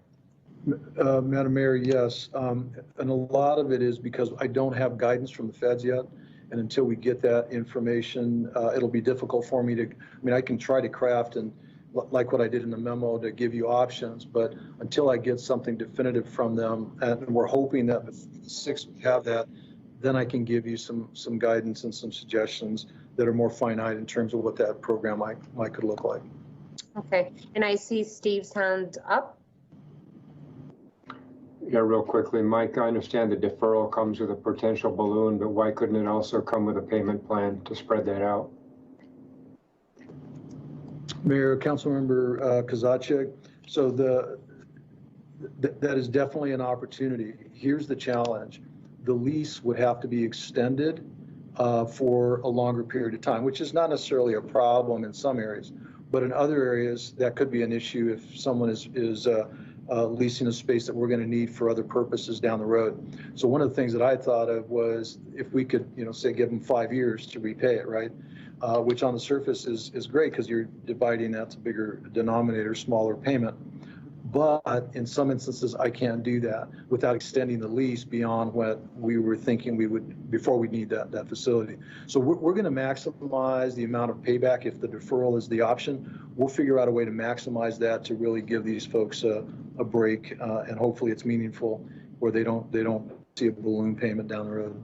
Madam Mayor, yes. And a lot of it is because I don't have guidance from the feds yet. And until we get that information, it'll be difficult for me to, I mean, I can try to craft and like what I did in the memo to give you options, but until I get something definitive from them, and we're hoping that the 6th we have that, then I can give you some guidance and some suggestions that are more finite in terms of what that program might could look like. Okay, and I see Steve's hand up. Yeah, real quickly, Mike, I understand the deferral comes with a potential balloon, but why couldn't it also come with a payment plan to spread that out? Mayor, Councilmember Kozaczek, so that is definitely an opportunity. Here's the challenge. The lease would have to be extended for a longer period of time, which is not necessarily a problem in some areas, but in other areas that could be an issue if someone is leasing a space that we're going to need for other purposes down the road. So one of the things that I thought of was if we could, say, give them 5 years to repay it, right? Which on the surface is great because you're dividing that to bigger denominator, smaller payment. But in some instances, I can't do that without extending the lease beyond what we were thinking we would before we need that facility. So we're going to maximize the amount of payback if the deferral is the option. We'll figure out a way to maximize that to really give these folks a break, and hopefully it's meaningful where they don't see a balloon payment down the road.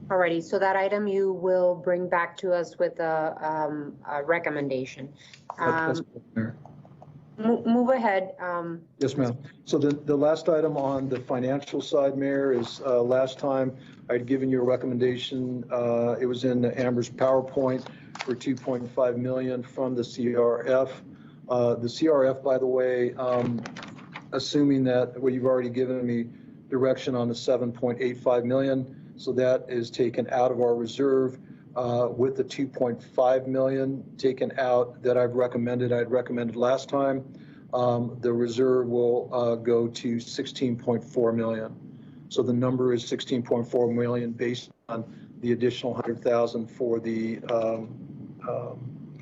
Alrighty, so that item you will bring back to us with a recommendation. Move ahead. Yes, ma'am. So the last item on the financial side, Mayor, is last time I'd given you a recommendation. It was in Amber's PowerPoint for $2.5 million from the CRF. The CRF, by the way, assuming that, well, you've already given me direction on the $7.85 million. So that is taken out of our reserve with the $2.5 million taken out that I'd recommended last time. The reserve will go to $16.4 million. So the number is $16.4 million based on the additional $100,000 for the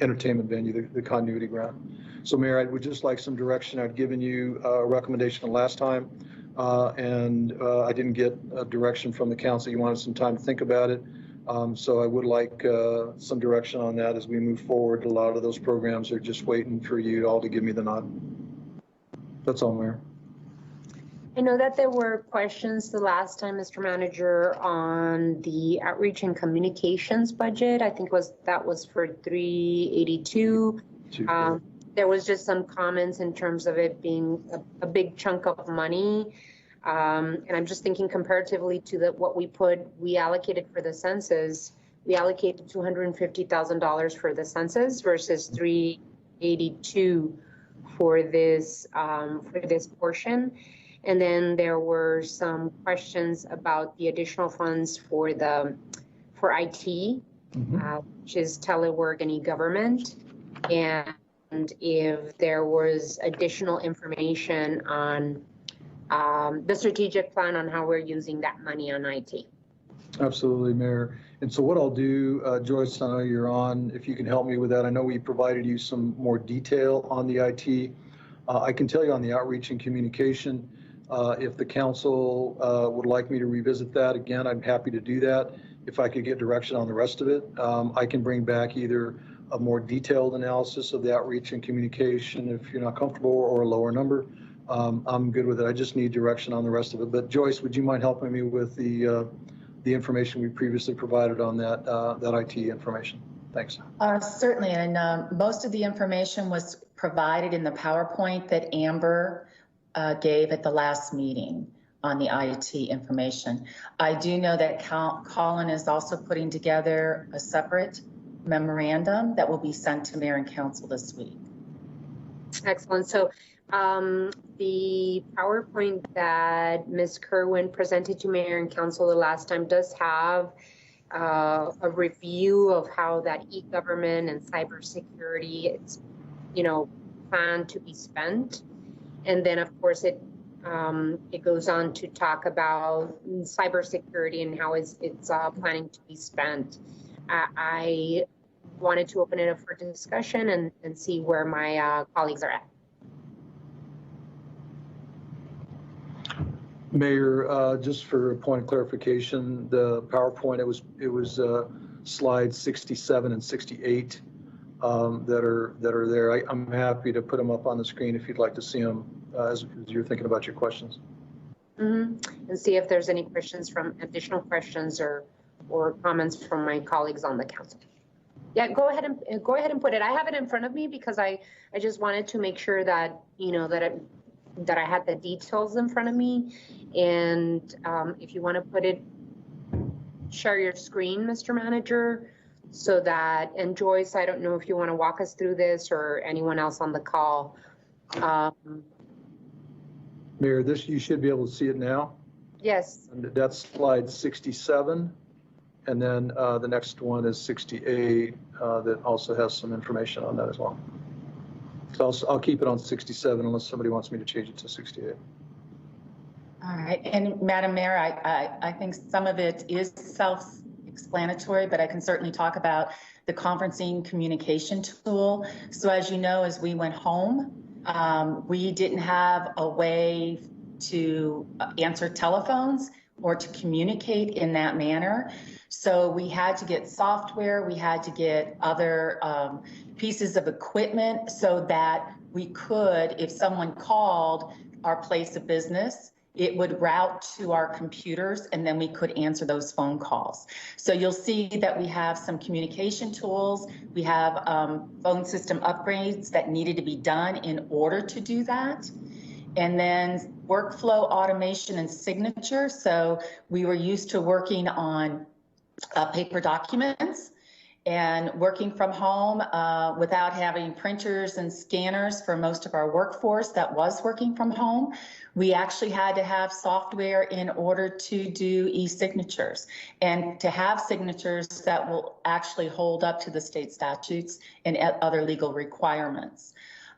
entertainment venue, the continuity grant. So Mayor, I would just like some direction. I'd given you a recommendation last time. And I didn't get a direction from the council. You wanted some time to think about it. So I would like some direction on that as we move forward. A lot of those programs are just waiting for you all to give me the nod. That's all, Mayor. I know that there were questions the last time, Mr. Manager, on the outreach and communications budget. I think that was for 382. There was just some comments in terms of it being a big chunk of money. And I'm just thinking comparatively to what we allocated for the census, we allocated $250,000 for the census versus 382 for this portion. And then there were some questions about the additional funds for IT, which is telework and e-government. And if there was additional information on the strategic plan on how we're using that money on IT. Absolutely, Mayor. And so what I'll do, Joyce, I know you're on, if you can help me with that. I know we provided you some more detail on the IT. I can tell you on the outreach and communication, if the council would like me to revisit that again, I'm happy to do that. If I could get direction on the rest of it, I can bring back either a more detailed analysis of the outreach and communication if you're not comfortable, or a lower number. I'm good with it. I just need direction on the rest of it. But Joyce, would you mind helping me with the information we previously provided on that IT information? Thanks. Certainly, and most of the information was provided in the PowerPoint that Amber gave at the last meeting on the IT information. I do know that Colin is also putting together a separate memorandum that will be sent to Mayor and Council this week. Excellent. So the PowerPoint that Ms. Kerwin presented to Mayor and Council the last time does have a review of how that e-government and cybersecurity is, planned to be spent. And then, of course, it goes on to talk about cybersecurity and how it's planning to be spent. I wanted to open it up for discussion and see where my colleagues are at. Mayor, just for a point of clarification, the PowerPoint, it was slides 67 and 68 that are there. I'm happy to put them up on the screen if you'd like to see them as you're thinking about your questions. Mm-hmm. And see if there's any additional questions or comments from my colleagues on the council. Yeah, go ahead and put it. I have it in front of me because I just wanted to make sure that that I had the details in front of me. And if you want to put it, share your screen, Mr. Manager, so that, and Joyce, I don't know if you want to walk us through this or anyone else on the call. Mayor, you should be able to see it now. Yes. And that's slide 67. And then the next one is 68 that also has some information on that as well. So I'll keep it on 67 unless somebody wants me to change it to 68. All right, and Madam Mayor, I think some of it is self-explanatory, but I can certainly talk about the conferencing communication tool. So as you know, as we went home, we didn't have a way to answer telephones or to communicate in that manner. So we had to get software, we had to get other pieces of equipment so that we could, if someone called our place of business, it would route to our computers and then we could answer those phone calls. So you'll see that we have some communication tools. We have phone system upgrades that needed to be done in order to do that. And then workflow automation and signature. So we were used to working on paper documents and working from home without having printers and scanners for most of our workforce that was working from home. We actually had to have software in order to do e-signatures and to have signatures that will actually hold up to the state statutes and other legal requirements.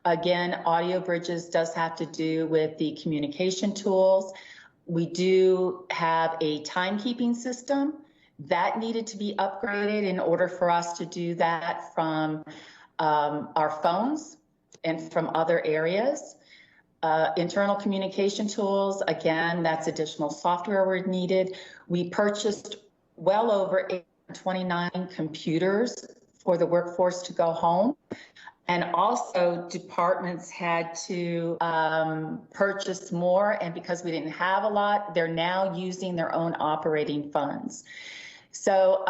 Again, Audio Bridges does have to do with the communication tools. We do have a timekeeping system that needed to be upgraded in order for us to do that from our phones and from other areas. Internal communication tools, again, that's additional software we needed. We purchased well over 29 computers for the workforce to go home. And also departments had to purchase more, and because we didn't have a lot, they're now using their own operating funds. So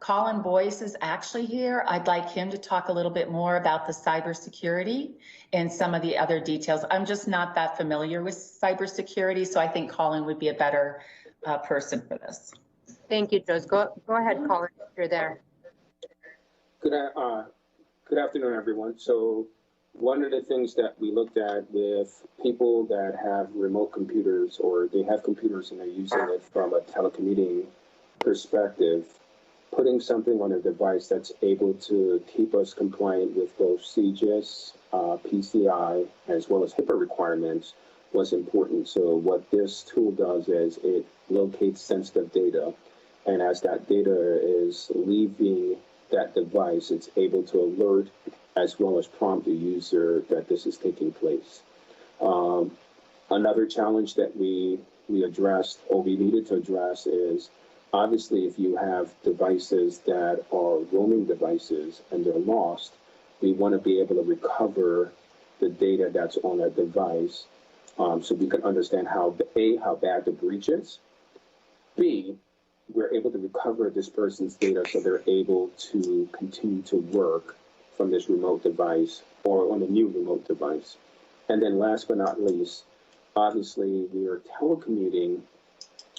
Colin Boyce is actually here. I'd like him to talk a little bit more about the cybersecurity and some of the other details. I'm just not that familiar with cybersecurity, so I think Colin would be a better person for this. Thank you, Joyce. Go ahead, Colin, if you're there. Good afternoon, everyone. So one of the things that we looked at with people that have remote computers, or they have computers and they're using it from a telecommuting perspective, putting something on a device that's able to keep us compliant with both CGIS, PCI, as well as HIPAA requirements was important. So what this tool does is it locates sensitive data And as that data is leaving that device, it's able to alert as well as prompt the user that this is taking place. Another challenge that we addressed, or we needed to address, is obviously if you have devices that are roaming devices and they're lost, we want to be able to recover the data that's on that device, so we can understand how bad the breach is. B, we're able to recover this person's data so they're able to continue to work from this remote device or on a new remote device. And then last but not least, obviously we are telecommuting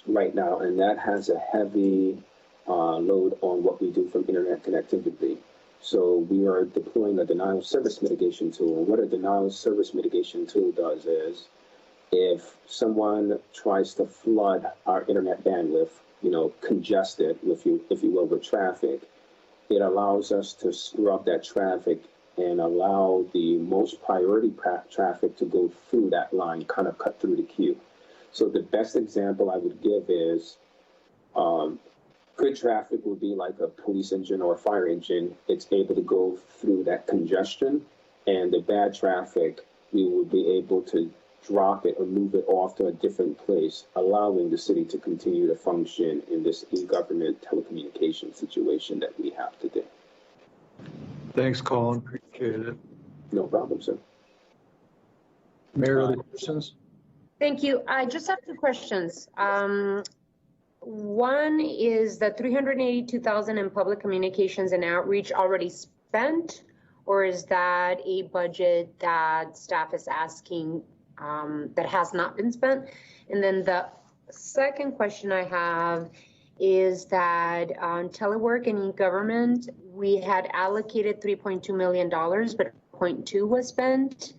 right now, and that has a heavy load on what we do from internet connectivity. So we are deploying a denial of service mitigation tool. And what a denial of service mitigation tool does is, if someone tries to flood our internet bandwidth, congest it, if you will, with traffic, it allows us to scrub that traffic and allow the most priority traffic to go through that line, kind of cut through the queue. So the best example I would give is, good traffic would be like a police engine or a fire engine. It's able to go through that congestion, and the bad traffic, we would be able to drop it or move it off to a different place, allowing the city to continue to function in this e-government telecommunication situation that we have today. Thanks, Colin. Appreciate it. No problem, sir. Mayor, other questions? Thank you. I just have two questions. One is the $382,000 in public communications and outreach already spent, or is that a budget that staff is asking that has not been spent? And then the second question I have is that on telework and e-government, we had allocated $3.2 million, but 0.2 was spent.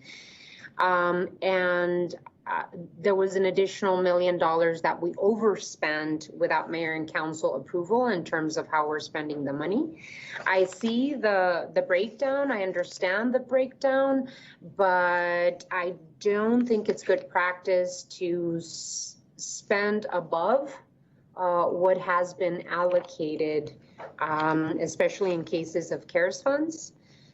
There was an additional $1 million that we overspent without mayor and council approval in terms of how we're spending the money. I see the breakdown, I understand the breakdown, but I don't think it's good practice to spend above what has been allocated, especially in cases of CARES funds.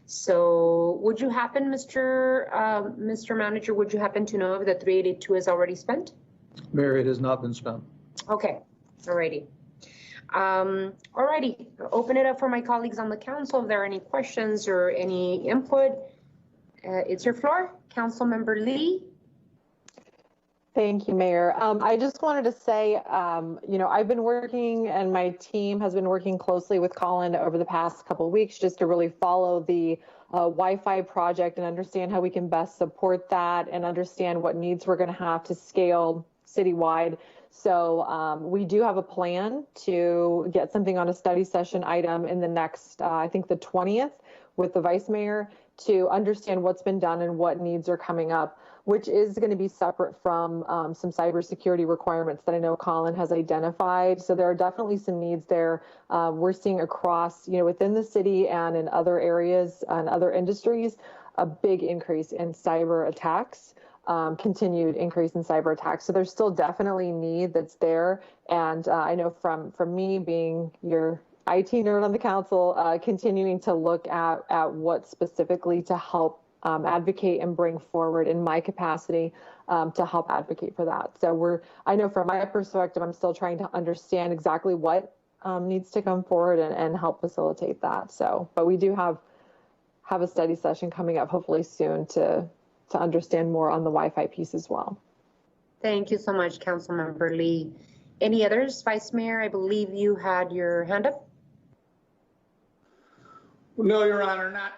So would you happen, Mr. Manager, would you happen to know if the 382 is already spent? Mayor, it has not been spent. Okay, alrighty. Alrighty, open it up for my colleagues on the council. If there are any questions or any input, it's your floor. Councilmember Lee. Thank you, Mayor. I just wanted to say, I've been working and my team has been working closely with Colin over the past couple of weeks just to really follow the Wi-Fi project and understand how we can best support that and understand what needs we're going to have to scale citywide. So we do have a plan to get something on a study session item in the next, I think the 20th with the Vice Mayor to understand what's been done and what needs are coming up, which is going to be separate from some cybersecurity requirements that I know Colin has identified. So there are definitely some needs there. We're seeing across, within the city and in other areas and other industries, a big increase in cyber attacks, continued increase in cyber attacks. So there's still definitely need that's there. And I know from me being your IT nerd on the council, continuing to look at what specifically to help advocate and bring forward in my capacity to help advocate for that. So I know from my perspective, I'm still trying to understand exactly what needs to come forward and help facilitate that. So, but we do have a study session coming up hopefully soon to understand more on the Wi-Fi piece as well. Thank you so much, Councilmember Lee. Any others? Vice Mayor, I believe you had your hand up. No, Your Honor, not.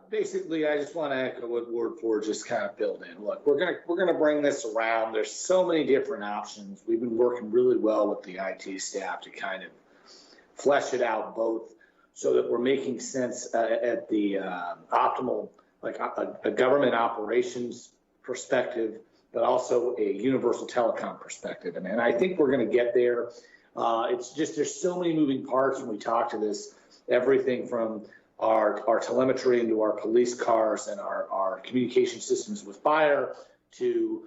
Basically, I just want to echo what Ward 4 just kind of filled in. Look, we're gonna bring this around. There's so many different options. We've been working really well with the IT staff to kind of flesh it out, both so that we're making sense at the optimal, like a government operations perspective, but also a universal telecom perspective. And I think we're going to get there. It's just there's so many moving parts when we talk to this. Everything from our telemetry into our police cars and our communication systems with fire to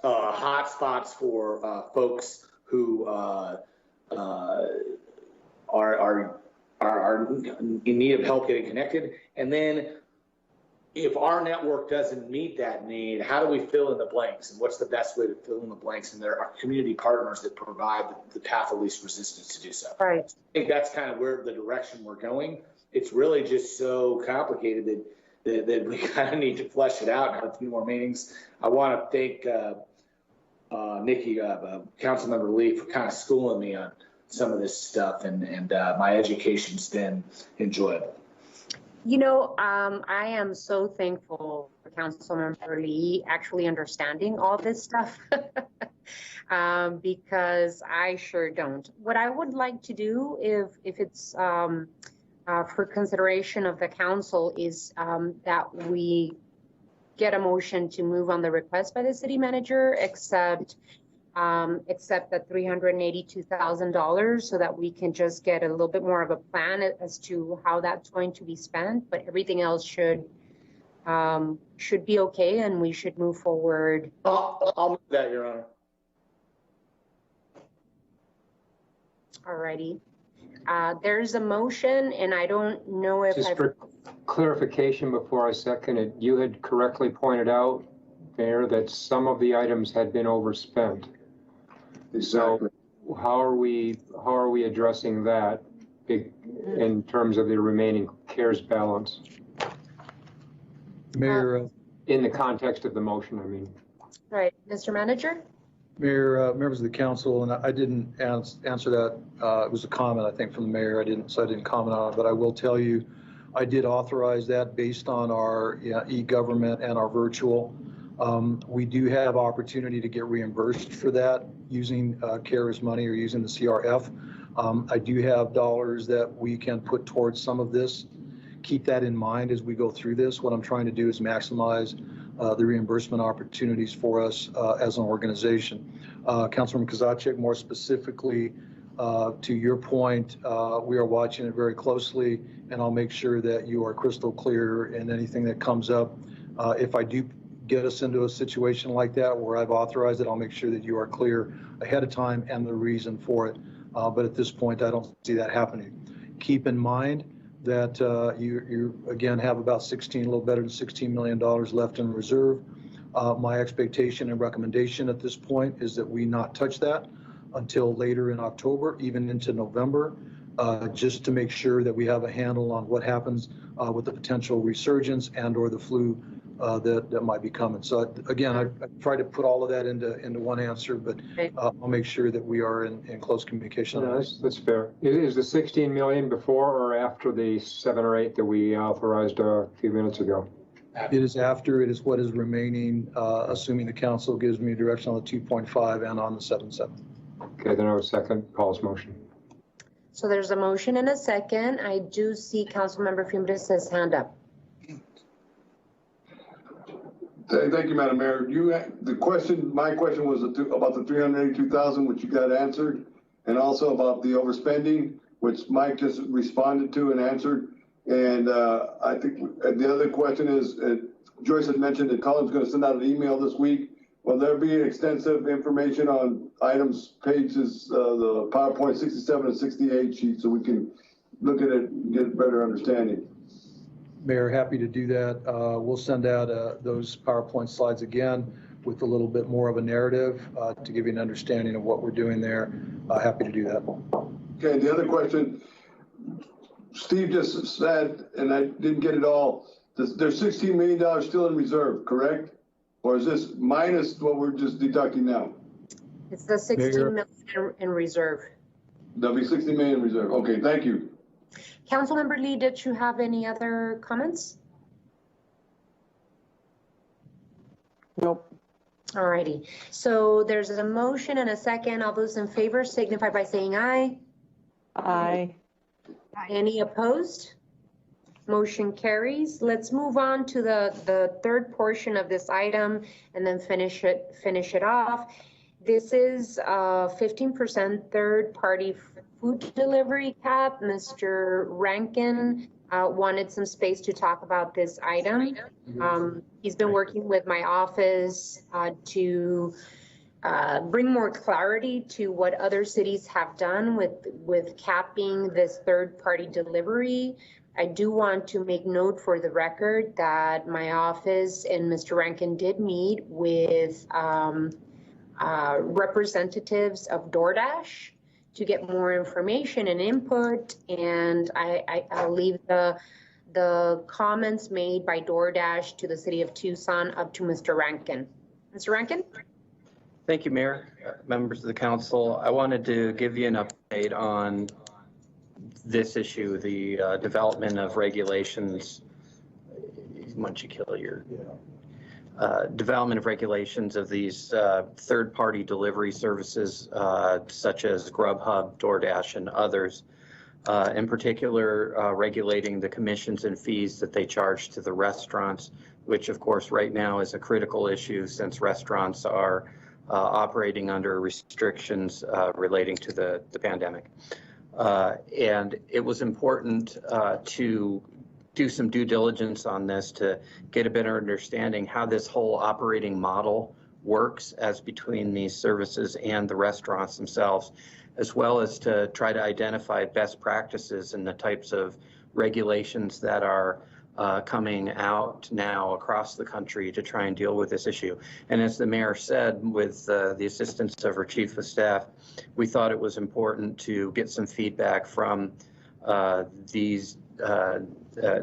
hotspots for folks who are in need of help getting connected? And then if our network doesn't meet that need, how do we fill in the blanks? And what's the best way to fill in the blanks? And there are community partners that provide the path of least resistance to do so. Right. I think that's kind of where the direction we're going. It's really just so complicated that we kind of need to flesh it out and have a few more meetings. I want to thank Nikki, Councilmember Lee, for kind of schooling me on some of this stuff, and my education's been enjoyable. You know, I am so thankful for Councilmember Lee actually understanding all this stuff because I sure don't. What I would like to do, if it's for consideration of the council, is that we get a motion to move on the request by the city manager, except that $382,000, so that we can just get a little bit more of a plan as to how that's going to be spent. But everything else should be okay, and we should move forward. I'll move that, Your Honor. Alrighty. There's a motion, and I don't know if Just for clarification before I second it, you had correctly pointed out, Mayor, that some of the items had been overspent. Exactly. So how are we addressing that in terms of the remaining CARES balance? Mayor, In the context of the motion, I mean. Right, Mr. Manager? Mayor, members of the council, and I didn't answer that. It was a comment, I think, from the mayor. I didn't comment on it, but I will tell you, I did authorize that based on our e-government and our virtual. We do have opportunity to get reimbursed for that using CARES money or using the CRF. I do have dollars that we can put towards some of this. Keep that in mind as we go through this. What I'm trying to do is maximize the reimbursement opportunities for us as an organization. Councilman Kozaczek, more specifically, to your point, we are watching it very closely, and I'll make sure that you are crystal clear in anything that comes up. If I do get us into a situation like that where I've authorized it, I'll make sure that you are clear ahead of time and the reason for it. But at this point, I don't see that happening. Keep in mind that you again have about a little better than $16 million left in reserve. My expectation and recommendation at this point is that we not touch that until later in October, even into November, just to make sure that we have a handle on what happens with the potential resurgence and or the flu that might be coming. So again, I try to put all of that into one answer, but I'll make sure that we are in close communication. No, that's fair. Is the 16 million before or after the 7 or 8 that we authorized a few minutes ago? It is after. It is what is remaining, assuming the council gives me direction on the 2.5 and on the 7.7. Okay, then I would second Paul's motion. So there's a motion and a second. I do see Councilmember Fimbres' hand up. Thank you, Madam Mayor. My question was about the 382,000, which you got answered, and also about the overspending, which Mike just responded to and answered. And I think the other question is, Joyce had mentioned that Colin's going to send out an email this week. Will there be extensive information on items, pages, the PowerPoint 67 and 68 sheet, so we can look at it and get a better understanding? Mayor, happy to do that. We'll send out those PowerPoint slides again with a little bit more of a narrative to give you an understanding of what we're doing there. Happy to do that. Okay, the other question, Steve just said, and I didn't get it all, there's $16 million still in reserve, correct? Or is this minus what we're just deducting now? It's the 16 million in reserve. There'll be 60 million in reserve. Okay, thank you. Councilmember Lee, did you have any other comments? Nope. All righty. So there's a motion and a second. All those in favor signify by saying aye. Aye. Any opposed? Motion carries. Let's move on to the third portion of this item and then finish it off. This is 15% third-party food delivery cap. Mr. Rankin wanted some space to talk about this item. He's been working with my office to bring more clarity to what other cities have done with capping this third-party delivery. I do want to make note for the record that my office and Mr. Rankin did meet with representatives of DoorDash to get more information and input, and I'll leave the comments made by DoorDash to the city of Tucson up to Mr. Rankin. Mr. Rankin? Thank you, Mayor, members of the council. I wanted to give you an update on this issue, the development of regulations. Once you kill your development of regulations of these third-party delivery services, such as Grubhub, DoorDash, and others. In particular, regulating the commissions and fees that they charge to the restaurants, which of course right now is a critical issue since restaurants are operating under restrictions relating to the pandemic. And it was important to do some due diligence on this to get a better understanding how this whole operating model works as between these services and the restaurants themselves, as well as to try to identify best practices and the types of regulations that are coming out now across the country to try and deal with this issue. And as the mayor said, with the assistance of her chief of staff, we thought it was important to get some feedback from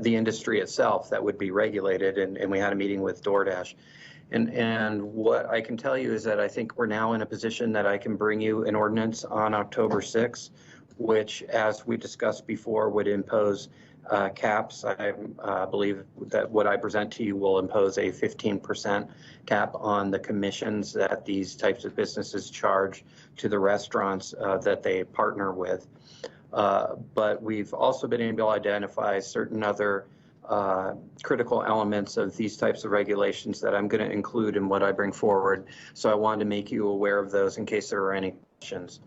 the industry itself that would be regulated, and we had a meeting with DoorDash. And what I can tell you is that I think we're now in a position that I can bring you an ordinance on October 6th, which, as we discussed before, would impose caps. I believe that what I present to you will impose a 15% cap on the commissions that these types of businesses charge to the restaurants that they partner with. But we've also been able to identify certain other critical elements of these types of regulations that I'm going to include in what I bring forward. So I wanted to make you aware of those in case there are any questions.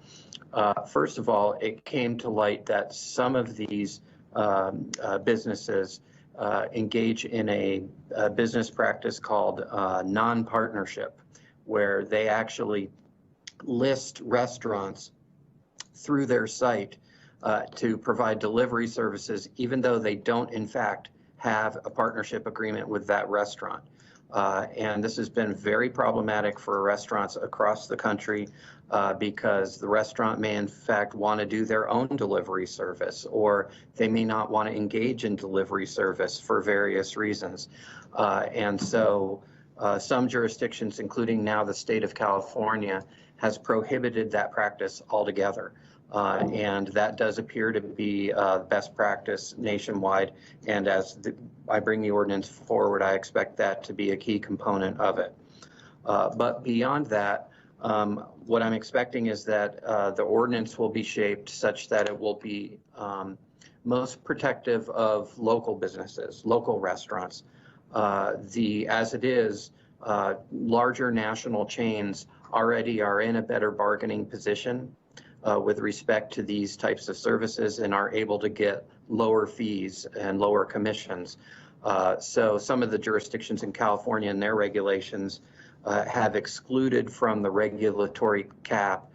First of all, it came to light that some of these businesses engage in a business practice called non-partnership, where they actually list restaurants through their site to provide delivery services, even though they don't in fact have a partnership agreement with that restaurant. And this has been very problematic for restaurants across the country because the restaurant may in fact want to do their own delivery service, or they may not want to engage in delivery service for various reasons. And so some jurisdictions, including now the state of California, has prohibited that practice altogether. And that does appear to be best practice nationwide. And as I bring the ordinance forward, I expect that to be a key component of it. But beyond that, what I'm expecting is that the ordinance will be shaped such that it will be most protective of local businesses, local restaurants. As it is, larger national chains already are in a better bargaining position with respect to these types of services and are able to get lower fees and lower commissions. So some of the jurisdictions in California and their regulations have excluded from the regulatory cap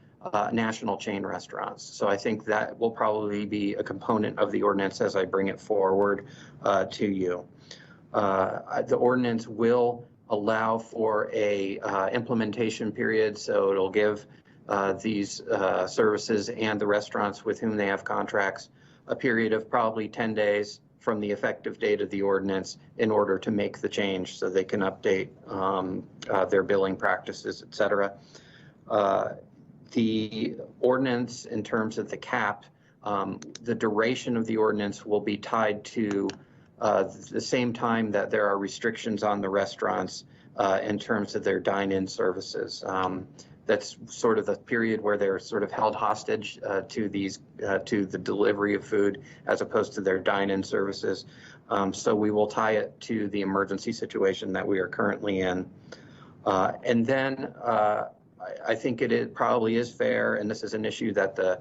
national chain restaurants. So I think that will probably be a component of the ordinance as I bring it forward to you. The ordinance will allow for a implementation period, so it'll give these services and the restaurants with whom they have contracts a period of probably 10 days from the effective date of the ordinance in order to make the change so they can update their billing practices, et cetera. The ordinance, in terms of the cap, the duration of the ordinance will be tied to the same time that there are restrictions on the restaurants in terms of their dine-in services. That's sort of the period where they're sort of held hostage to the delivery of food as opposed to their dine-in services. So we will tie it to the emergency situation that we are currently in. And then I think it probably is fair, and this is an issue that the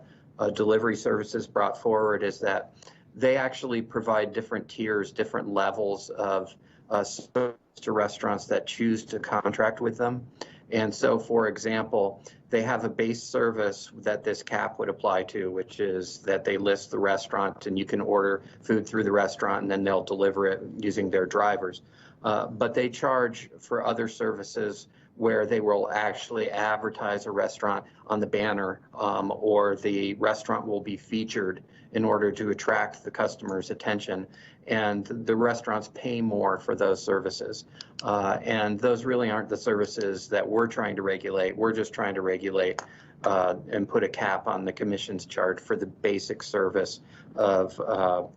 delivery services brought forward, is that they actually provide different tiers, different levels of service to restaurants that choose to contract with them. And so, for example, they have a base service that this cap would apply to, which is that they list the restaurant and you can order food through the restaurant and then they'll deliver it using their drivers. But they charge for other services where they will actually advertise a restaurant on the banner, or the restaurant will be featured in order to attract the customer's attention. And the restaurants pay more for those services. And those really aren't the services that we're trying to regulate. We're just trying to regulate and put a cap on the commission's charge for the basic service of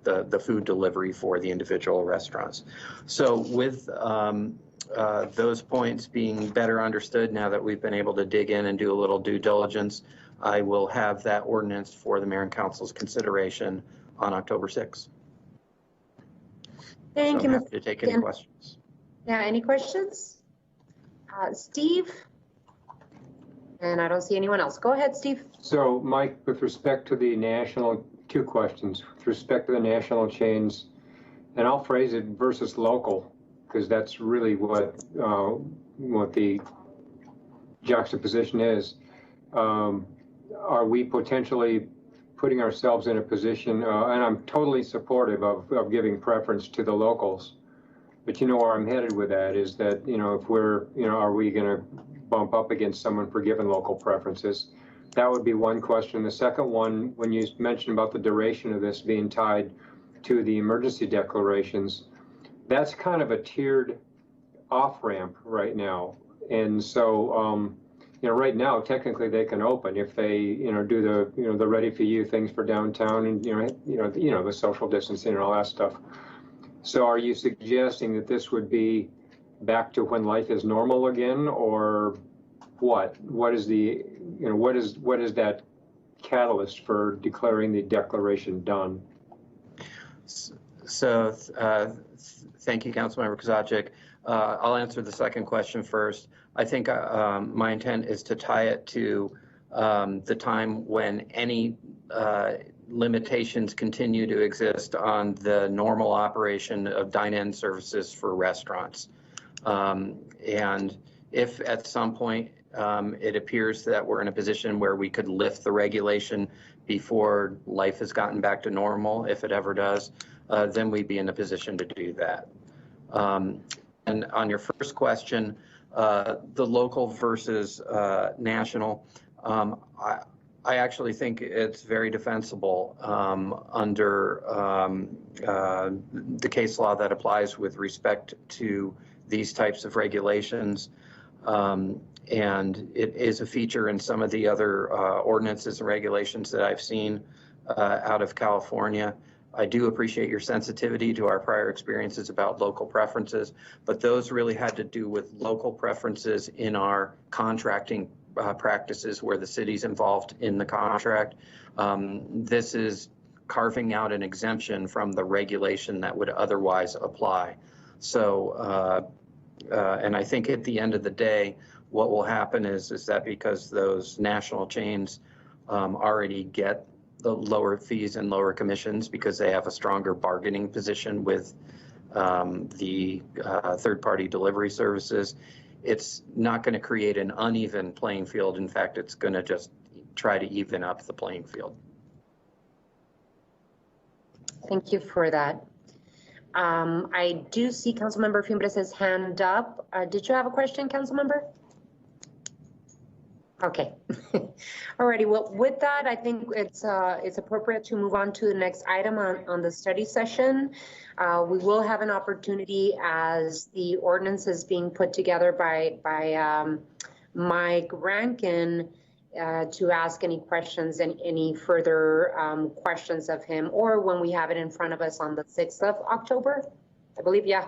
the food delivery for the individual restaurants. So with those points being better understood now that we've been able to dig in and do a little due diligence, I will have that ordinance for the mayor and council's consideration on October 6th. Thank you, I'm Ms. happy to take any questions. Yeah, any questions? Steve? And I don't see anyone else. Go ahead, Steve. So, Mike, with respect to the national, 2 questions. With respect to the national chains, and I'll phrase it versus local, because that's really what the juxtaposition is. Are we potentially putting ourselves in a position, and I'm totally supportive of giving preference to the locals, but you know where I'm headed with that is that, if we're, are we going to bump up against someone for giving local preferences? That would be one question. The second one, when you mentioned about the duration of this being tied to the emergency declarations, that's kind of a tiered off-ramp right now. And so, right now, technically they can open if they, do the, the ready for you things for downtown and, the social distancing and all that stuff. So are you suggesting that this would be back to when life is normal again, or what? What is the, what is that catalyst for declaring the declaration done? So thank you, Councilmember Kozaczek. I'll answer the second question first. I think my intent is to tie it to the time when any limitations continue to exist on the normal operation of dine-in services for restaurants. And if at some point it appears that we're in a position where we could lift the regulation before life has gotten back to normal, if it ever does, then we'd be in a position to do that. And on your first question, the local versus national, I actually think it's very defensible under the case law that applies with respect to these types of regulations. And it is a feature in some of the other ordinances and regulations that I've seen out of California. I do appreciate your sensitivity to our prior experiences about local preferences, but those really had to do with local preferences in our contracting practices where the city's involved in the contract. This is carving out an exemption from the regulation that would otherwise apply. So, and I think at the end of the day, what will happen is that because those national chains already get the lower fees and lower commissions because they have a stronger bargaining position with the third-party delivery services, it's not going to create an uneven playing field. In fact, it's going to just try to even up the playing field. Thank you for that. I do see Councilmember Fimbres' hand up. Did you have a question, Councilmember? Okay. Alrighty. Well, with that, I think it's appropriate to move on to the next item on the study session. We will have an opportunity as the ordinance is being put together by Mike Rankin to ask any questions and any further questions of him, or when we have it in front of us on the 6th of October, I believe, yeah.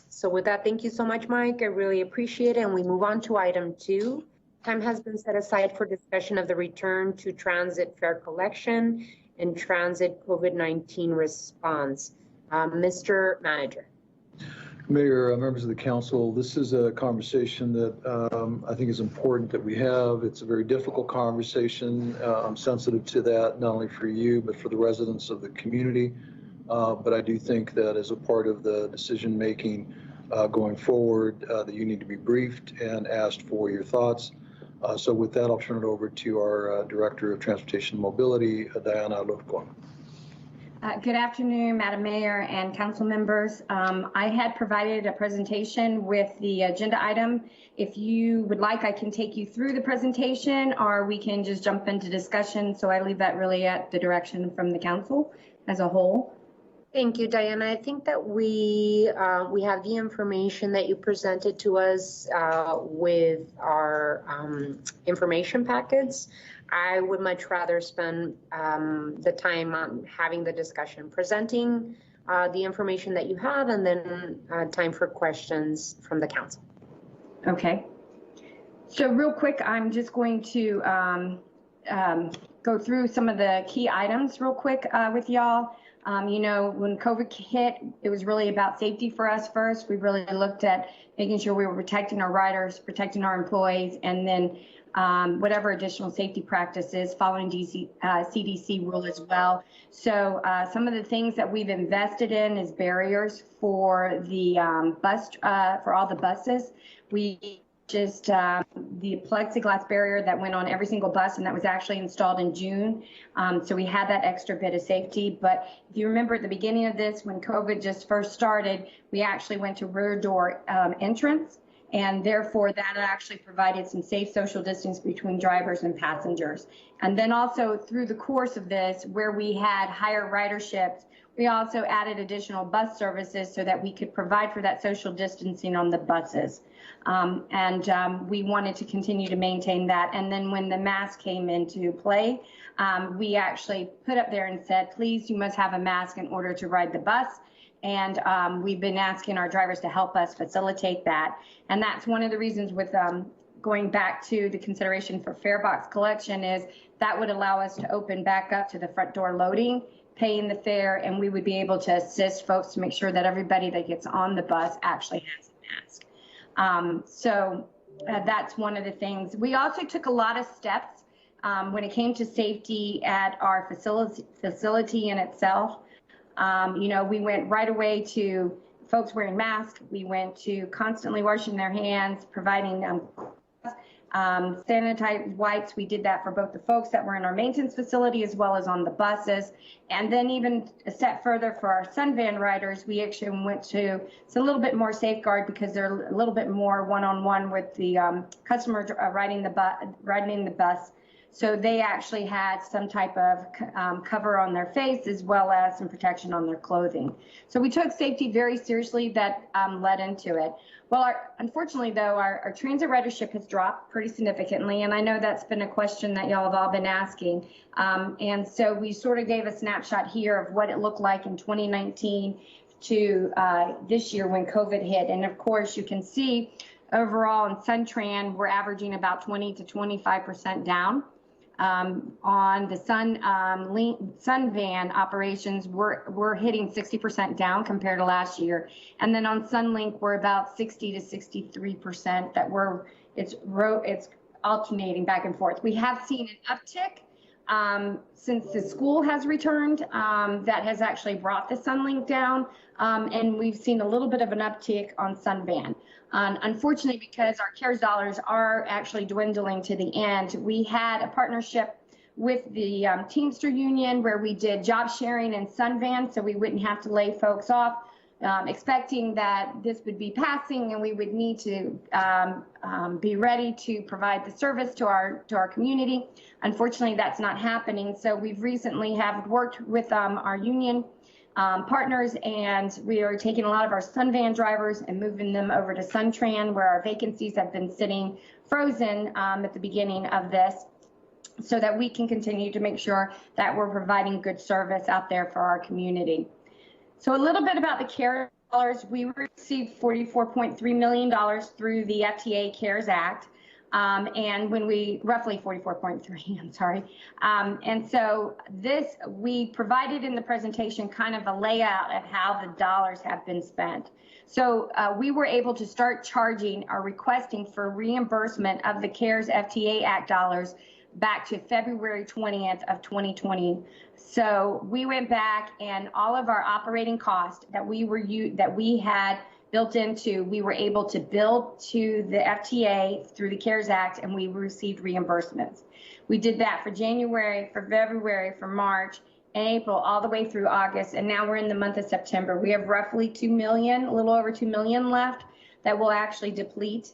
So with that, thank you so much, Mike. I really appreciate it. And we move on to item 2. Time has been set aside for discussion of the return to transit fare collection and transit COVID-19 response. Mr. Manager. Mayor, members of the council, this is a conversation that I think is important that we have. It's a very difficult conversation. I'm sensitive to that, not only for you, but for the residents of the community. But I do think that as a part of the decision-making, going forward, that you need to be briefed and asked for your thoughts. So with that, I'll turn it over to our Director of Transportation and Mobility, Diana Lufko. Good afternoon, Madam Mayor and council members. I had provided a presentation with the agenda item. If you would like, I can take you through the presentation, or we can just jump into discussion. So I leave that really at the direction from the council as a whole. Thank you, Diana. I think that we have the information that you presented to us with our information packets. I would much rather spend the time on having the discussion, presenting the information that you have, and then time for questions from the council. Okay. So real quick, I'm just going to go through some of the key items real quick with y'all. You know, when COVID hit, it was really about safety for us first. We really looked at making sure we were protecting our riders, protecting our employees, and then whatever additional safety practices, following CDC rule as well. So some of the things that we've invested in is barriers for the for all the buses. We just the plexiglass barrier that went on every single bus, and that was actually installed in June. So we had that extra bit of safety. But if you remember at the beginning of this, when COVID just first started, we actually went to rear door entrance. And therefore, that actually provided some safe social distance between drivers and passengers. And then also through the course of this, where we had higher riderships, we also added additional bus services so that we could provide for that social distancing on the buses. We wanted to continue to maintain that. And then when the mask came into play, we actually put up there and said, please, you must have a mask in order to ride the bus. And we've been asking our drivers to help us facilitate that. And that's one of the reasons with going back to the consideration for fare box collection is that would allow us to open back up to the front door loading, paying the fare, and we would be able to assist folks to make sure that everybody that gets on the bus actually has a mask. That's one of the things. We also took a lot of steps when it came to safety at our facility in itself. You know, we went right away to folks wearing masks. We went to constantly washing their hands, providing sanitized wipes. We did that for both the folks that were in our maintenance facility as well as on the buses. And then even a step further for our Sun Van riders, we actually went to, it's a little bit more safeguard because they're a little bit more one-on-one with the customer riding the bus. So they actually had some type of cover on their face as well as some protection on their clothing. So we took safety very seriously. That led into it. Well, unfortunately, though, our transit ridership has dropped pretty significantly. And I know that's been a question that y'all have all been asking. And so we sort of gave a snapshot here of what it looked like in 2019 to this year when COVID hit. And of course, you can see overall in SunTran, we're averaging about 20 to 25% down. On the Sun Van operations, we're hitting 60% down compared to last year. And then on Sunlink, we're about 60 to 63% that it's alternating back and forth. We have seen an uptick since the school has returned that has actually brought the Sunlink down. And we've seen a little bit of an uptick on Sun Van. Unfortunately, because our CARES dollars are actually dwindling to the end, we had a partnership with the Teamster Union where we did job sharing in Sun Van so we wouldn't have to lay folks off, expecting that this would be passing and we would need to be ready to provide the service to our community. Unfortunately, that's not happening. So we've recently have worked with our union partners, and we are taking a lot of our Sun Van drivers and moving them over to SunTran, where our vacancies have been sitting frozen at the beginning of this, so that we can continue to make sure that we're providing good service out there for our community. So a little bit about the CARES dollars. We received $44.3 million through the FTA CARES Act. And when we, roughly 44.3, I'm sorry. And so this, we provided in the presentation kind of a layout of how the dollars have been spent. So we were able to start charging or requesting for reimbursement of the CARES FTA Act dollars back to February 20th of 2020. So we went back and all of our operating costs that we had built into, we were able to bill to the FTA through the CARES Act, and we received reimbursements. We did that for January, for February, for March, and April, all the way through August, and now we're in the month of September. We have roughly 2 million, a little over 2 million left that will actually deplete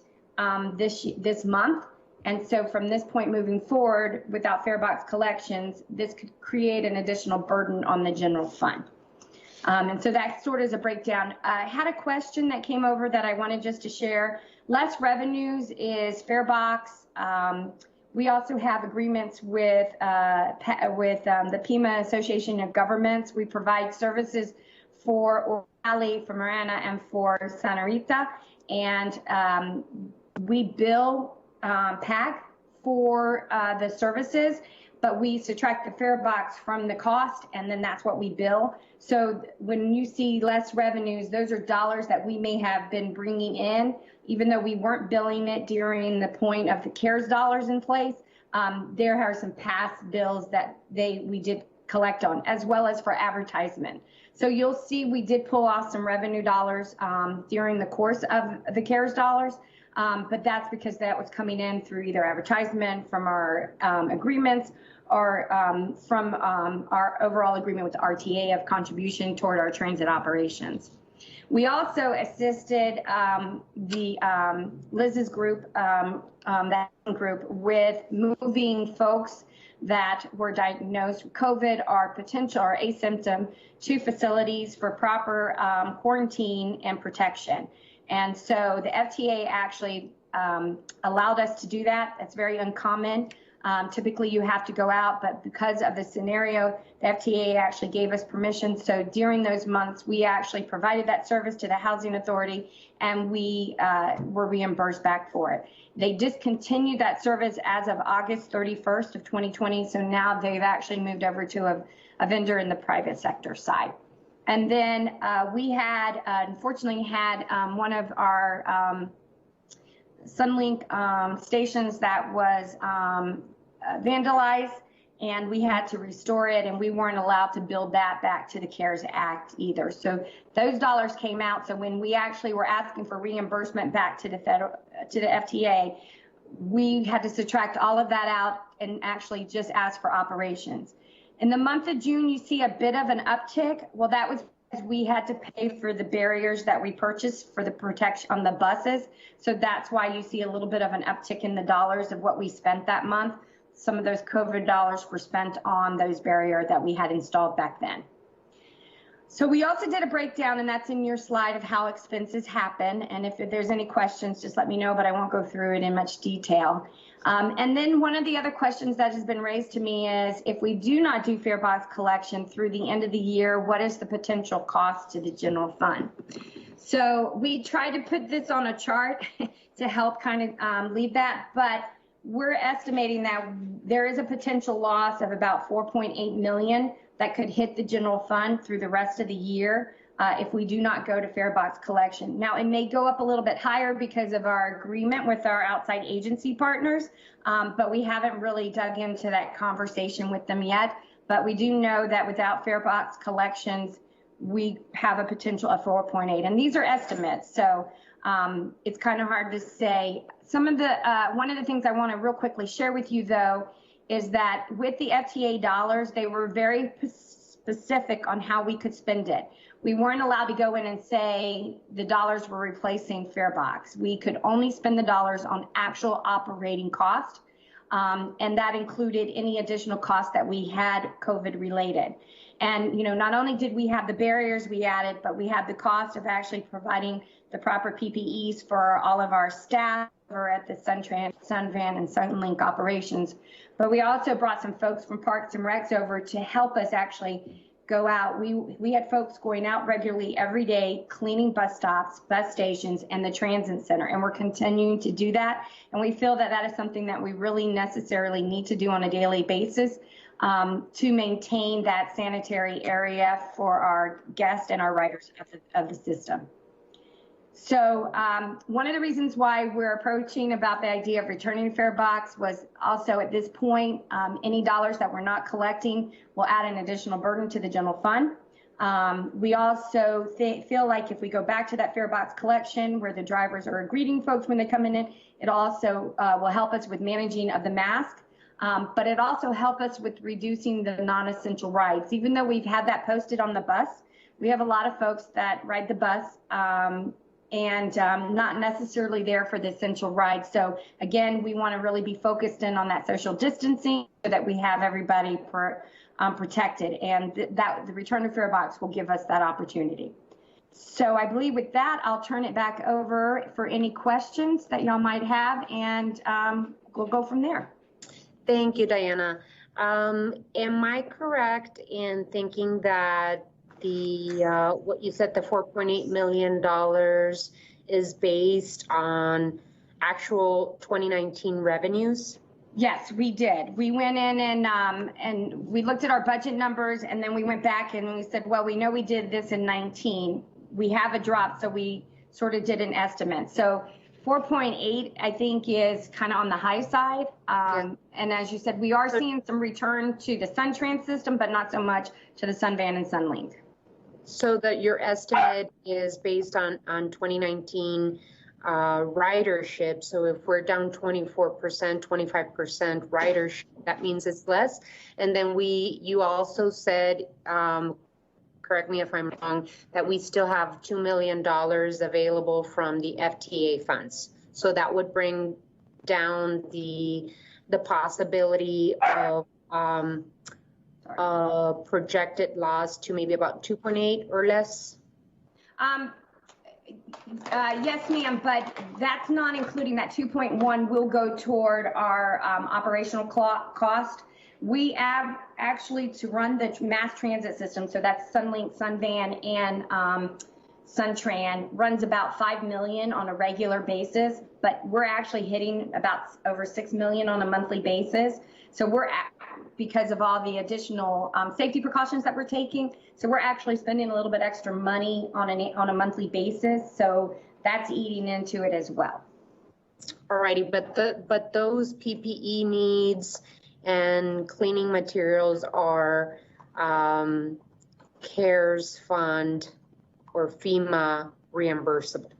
this month. And so from this point moving forward, without fare box collections, this could create an additional burden on the general fund. And so that sort of is a breakdown. I had a question that came over that I wanted just to share. Less revenues is fare box. We also have agreements with the PEMA Association of Governments. We provide services for Orally, for Marana, and for Santa Rita. And we bill PAG for the services, but we subtract the fare box from the cost, and then that's what we bill. So when you see less revenues, those are dollars that we may have been bringing in, even though we weren't billing it during the point of the CARES dollars in place. There are some past bills that we did collect on, as well as for advertisement. So you'll see we did pull off some revenue dollars during the course of the CARES dollars. But that's because that was coming in through either advertisement from our agreements or from our overall agreement with the RTA of contribution toward our transit operations. We also assisted Liz's group, that group, with moving folks that were diagnosed with COVID or potential or asymptom to facilities for proper quarantine and protection. And so the FTA actually allowed us to do that. That's very uncommon. Typically you have to go out, but because of the scenario, the FTA actually gave us permission. So during those months, we actually provided that service to the Housing Authority, and we were reimbursed back for it. They discontinued that service as of August 31st of 2020. So now they've actually moved over to a vendor in the private sector side. And then we had, unfortunately, had one of our Sunlink stations that was vandalized, and we had to restore it, and we weren't allowed to build that back to the CARES Act either. So those dollars came out. So when we actually were asking for reimbursement back to the FTA, we had to subtract all of that out and actually just ask for operations. In the month of June, you see a bit of an uptick. Well, that was because we had to pay for the barriers that we purchased for the protection on the buses. So that's why you see a little bit of an uptick in the dollars of what we spent that month. Some of those COVID dollars were spent on those barriers that we had installed back then. So we also did a breakdown, and that's in your slide, of how expenses happen. And if there's any questions, just let me know, but I won't go through it in much detail. And then one of the other questions that has been raised to me is, if we do not do fare box collection through the end of the year, what is the potential cost to the general fund? So we tried to put this on a chart to help kind of lead that, but we're estimating that there is a potential loss of about 4.8 million that could hit the general fund through the rest of the year if we do not go to fare box collection. Now, it may go up a little bit higher because of our agreement with our outside agency partners, but we haven't really dug into that conversation with them yet. But we do know that without fare box collections, we have a potential of 4.8, and these are estimates. So it's kind of hard to say. Some of the, one of the things I want to real quickly share with you, though, is that with the FTA dollars, they were very specific on how we could spend it. We weren't allowed to go in and say the dollars were replacing fare box. We could only spend the dollars on actual operating cost, and that included any additional costs that we had COVID related. And, you know, not only did we have the barriers we added, but we had the cost of actually providing the proper PPEs for all of our staff over at the Sunvan and Sunlink operations. But we also brought some folks from Parks and Recs over to help us actually go out. We had folks going out regularly every day, cleaning bus stops, bus stations, and the transit center. And we're continuing to do that. And we feel that that is something that we really necessarily need to do on a daily basis to maintain that sanitary area for our guests and our riders of the system. So one of the reasons why we're approaching about the idea of returning fare box was also, at this point, any dollars that we're not collecting will add an additional burden to the general fund. We also feel like if we go back to that fare box collection where the drivers are greeting folks when they come in, it also will help us with managing of the mask. But it also helps us with reducing the non-essential rides. Even though we've had that posted on the bus, we have a lot of folks that ride the bus and not necessarily there for the essential rides. So again, we want to really be focused in on that social distancing so that we have everybody protected, and that the return to fare box will give us that opportunity. So I believe with that, I'll turn it back over for any questions that y'all might have, and we'll go from there. Thank you, Diana. Am I correct in thinking that the what you said, the $4.8 million is based on actual 2019 revenues? Yes, we did. We went in and we looked at our budget numbers, and then we went back and we said, well, we know we did this in 19. We have a drop, so we sort of did an estimate. So 4.8, I think, is kind of on the high side. And as you said, we are seeing some return to the SunTrans system, but not so much to the SunVan and SunLink. So that your estimate is based on 2019 ridership. So if we're down 24%, 25% ridership, that means it's less. And then you also said, correct me if I'm wrong, that we still have $2 million available from the FTA funds. So that would bring down the possibility of projected loss to maybe about 2.8 or less. Yes, ma'am, but that's not including that 2.1 will go toward our operational cost. We have actually to run the mass transit system, so that's SunLink, SunVan, and SunTran, runs about $5 million on a regular basis, but we're actually hitting about over $6 million on a monthly basis. So because of all the additional safety precautions that we're taking, so we're actually spending a little bit extra money on a monthly basis. So that's eating into it as well. Alrighty, but those PPE needs and cleaning materials are CARES fund or FEMA reimbursable?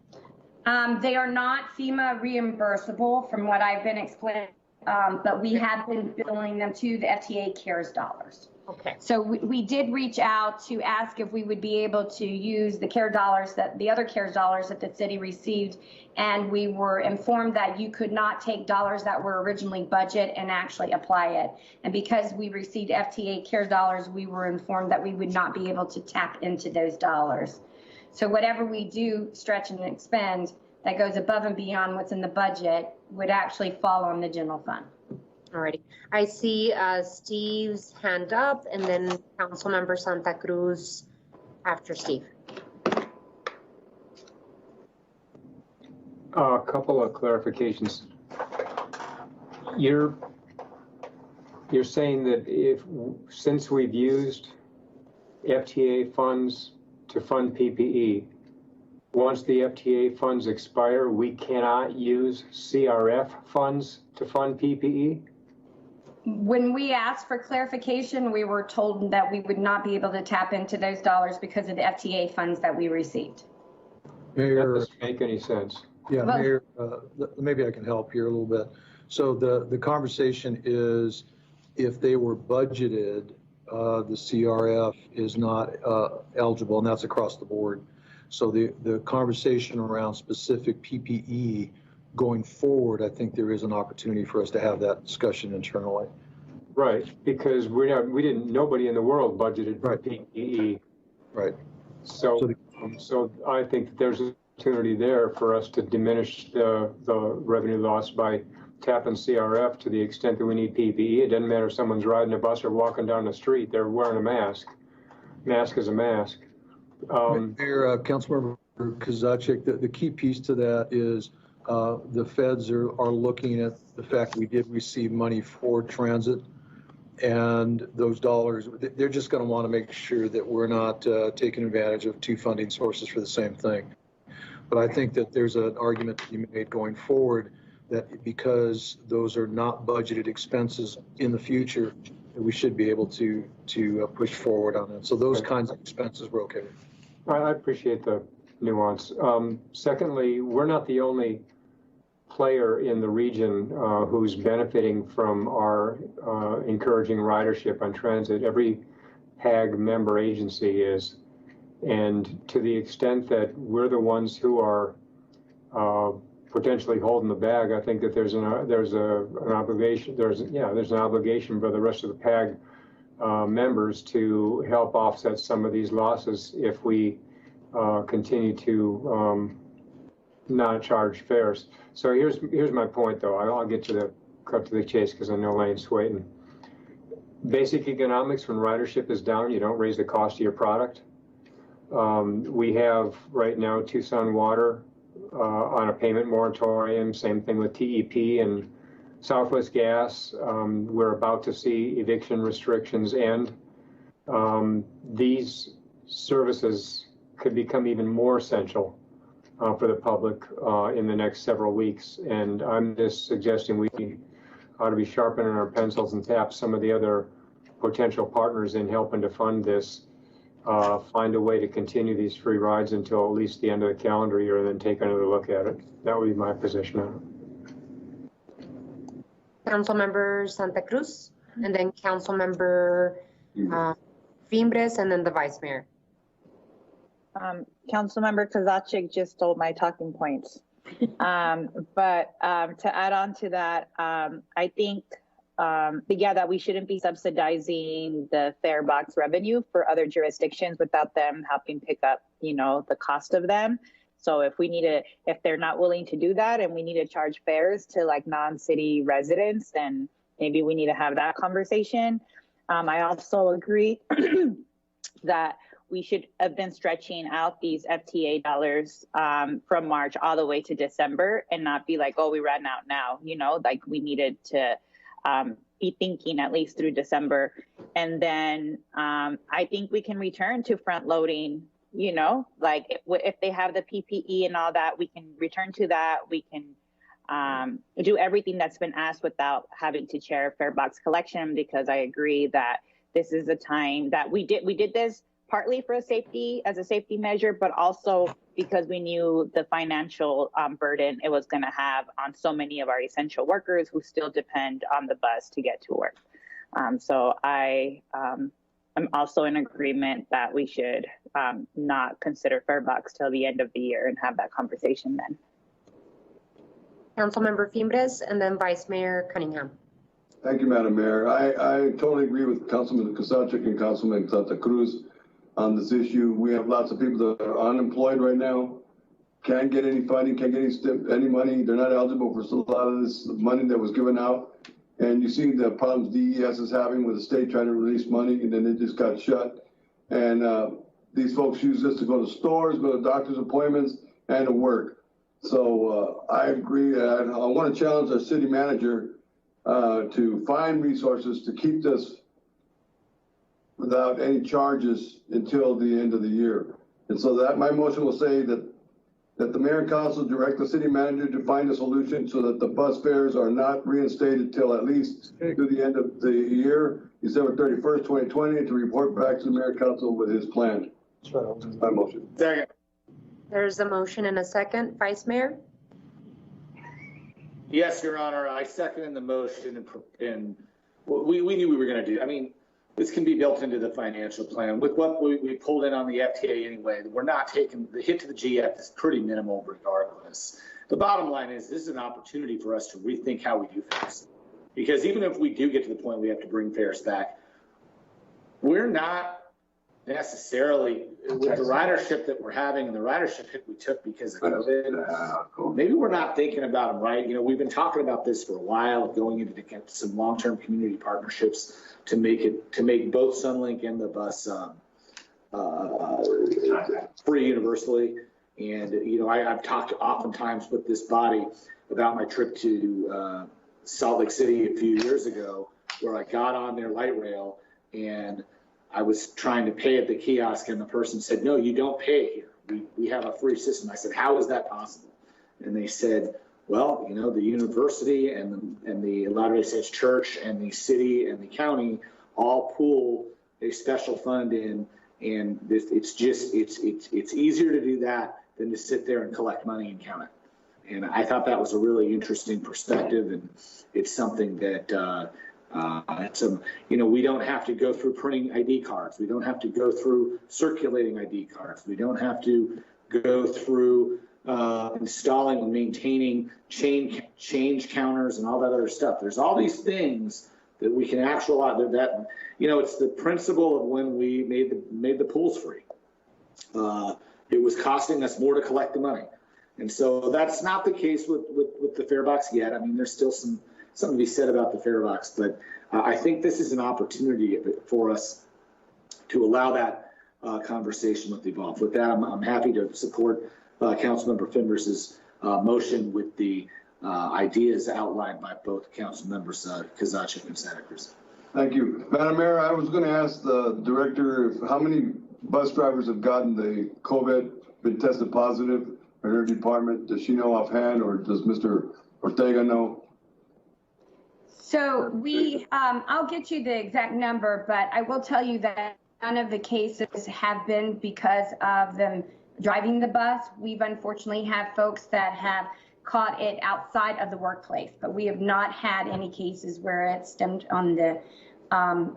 They are not FEMA reimbursable from what I've been explaining, but we have been billing them to the FTA CARES dollars. Okay. So we did reach out to ask if we would be able to use the CARES dollars, the other CARES dollars that the city received, and we were informed that you could not take dollars that were originally budget and actually apply it. And because we received FTA CARES dollars, we were informed that we would not be able to tap into those dollars. So whatever we do stretch and expend that goes above and beyond what's in the budget would actually fall on the general fund. Alrighty. I see Steve's hand up, and then Councilmember Santa Cruz after Steve. A couple of clarifications. You're saying that since we've used FTA funds to fund PPE, once the FTA funds expire, we cannot use CRF funds to fund PPE? When we asked for clarification, we were told that we would not be able to tap into those dollars because of the FTA funds that we received. Mayor, That doesn't make any sense. Yeah, Mayor, maybe I can help here a little bit. So the conversation is if they were budgeted, the CRF is not eligible, and that's across the board. So the conversation around specific PPE going forward, I think there is an opportunity for us to have that discussion internally. Right, because nobody in the world budgeted for PPE. Right. So I think that there's an opportunity there for us to diminish the revenue loss by tapping CRF to the extent that we need PPE. It doesn't matter if someone's riding a bus or walking down the street, they're wearing a mask. Mask is a mask. Mayor, Councilmember Kozaczek, the key piece to that is the feds are looking at the fact we did receive money for transit, and those dollars, they're just going to want to make sure that we're not taking advantage of two funding sources for the same thing. But I think that there's an argument to be made going forward that because those are not budgeted expenses in the future, that we should be able to push forward on that. So those kinds of expenses we're okay with. I appreciate the nuance. Secondly, we're not the only player in the region who's benefiting from our encouraging ridership on transit. Every PAG member agency is. And to the extent that we're the ones who are potentially holding the bag, I think that there's an obligation. There's an obligation for the rest of the PAG members to help offset some of these losses if we continue to not charge fares. So here's my point, though. I'll get to the cut to the chase because I know Lane's waiting. Basic economics, when ridership is down, you don't raise the cost of your product. We have right now Tucson Water on a payment moratorium, same thing with TEP and Southwest Gas. We're about to see eviction restrictions end. These services could become even more essential for the public in the next several weeks. And I'm just suggesting we ought to be sharpening our pencils and tap some of the other potential partners in helping to fund this. Find a way to continue these free rides until at least the end of the calendar year and then take another look at it. That would be my position on it. Councilmember Santa Cruz, and then Councilmember Fimbres, and then the Vice Mayor. Councilmember Kozaczek just stole my talking points. But to add on to that, I think that we shouldn't be subsidizing the fare box revenue for other jurisdictions without them helping pick up, the cost of them. So if they're not willing to do that and we need to charge fares to like non-city residents, then maybe we need to have that conversation. I also agree that we should have been stretching out these FTA dollars from March all the way to December and not be like, oh, we ran out now, like we needed to be thinking at least through December. And then I think we can return to front loading, like if they have the PPE and all that, we can return to that. We can do everything that's been asked without having to chair fare box collection, because I agree that this is a time that we did this partly for as a safety measure, but also because we knew the financial burden it was going to have on so many of our essential workers who still depend on the bus to get to work. So I'm also in agreement that we should not consider fare box till the end of the year and have that conversation then. Councilmember Fimbres, and then Vice Mayor Cunningham. Thank you, Madam Mayor. I totally agree with Councilman Kozaczek and Councilman Santa Cruz on this issue. We have lots of people that are unemployed right now, can't get any funding, can't get any money. They're not eligible for a lot of this money that was given out. And you see the problems DES is having with the state trying to release money, and then it just got shut. And these folks use this to go to stores, go to doctor's appointments, and to work. So I agree. I want to challenge our city manager to find resources to keep this without any charges until the end of the year. And so that my motion will say that the mayor and council direct the city manager to find a solution so that the bus fares are not reinstated till at least through the end of the year, December 31st, 2020, to report back to the mayor and council with his plan. My motion. Second. There's a motion and a second. Vice Mayor? Yes, Your Honor, I second the motion, and we knew we were going to do. I mean, this can be built into the financial plan. With what we pulled in on the FTA anyway, we're not taking the hit to the GF is pretty minimal regardless. The bottom line is this is an opportunity for us to rethink how we do things. Because even if we do get to the point we have to bring fares back, we're not necessarily, with the ridership that we're having and the ridership hit we took because of COVID, maybe we're not thinking about them right. We've been talking about this for a while, going into some long-term community partnerships to make both Sunlink and the bus free universally. And I've talked oftentimes with this body about my trip to Salt Lake City a few years ago, where I got on their light rail and I was trying to pay at the kiosk, and the person said, "No, you don't pay here. We have a free system." I said, "How is that possible?" And they said, Well, you know, the university and the Latter-day Saints Church and the city and the county all pool a special fund in, and it's easier to do that than to sit there and collect money and count it. And I thought that was a really interesting perspective, and it's something that you know, we don't have to go through printing ID cards. We don't have to go through circulating ID cards. We don't have to go through installing and maintaining change counters and all that other stuff. There's all these things that we can actualize. That, you know, it's the principle of when we made the pools free. It was costing us more to collect the money, and so that's not the case with the fare box yet. I mean, there's still something to be said about the fare box, but I think this is an opportunity for us to allow that conversation with evolve. With that, I'm happy to support Councilmember Finvers's motion with the ideas outlined by both council members, Kozachik and Santa Cruz. Thank you. Madam Mayor, I was going to ask the director how many bus drivers have gotten the COVID, been tested positive in her department. Does she know offhand, or does Mr. Ortega know? So we, I'll get you the exact number, but I will tell you that none of the cases have been because of them driving the bus. We've unfortunately had folks that have caught it outside of the workplace, but we have not had any cases where it stemmed on the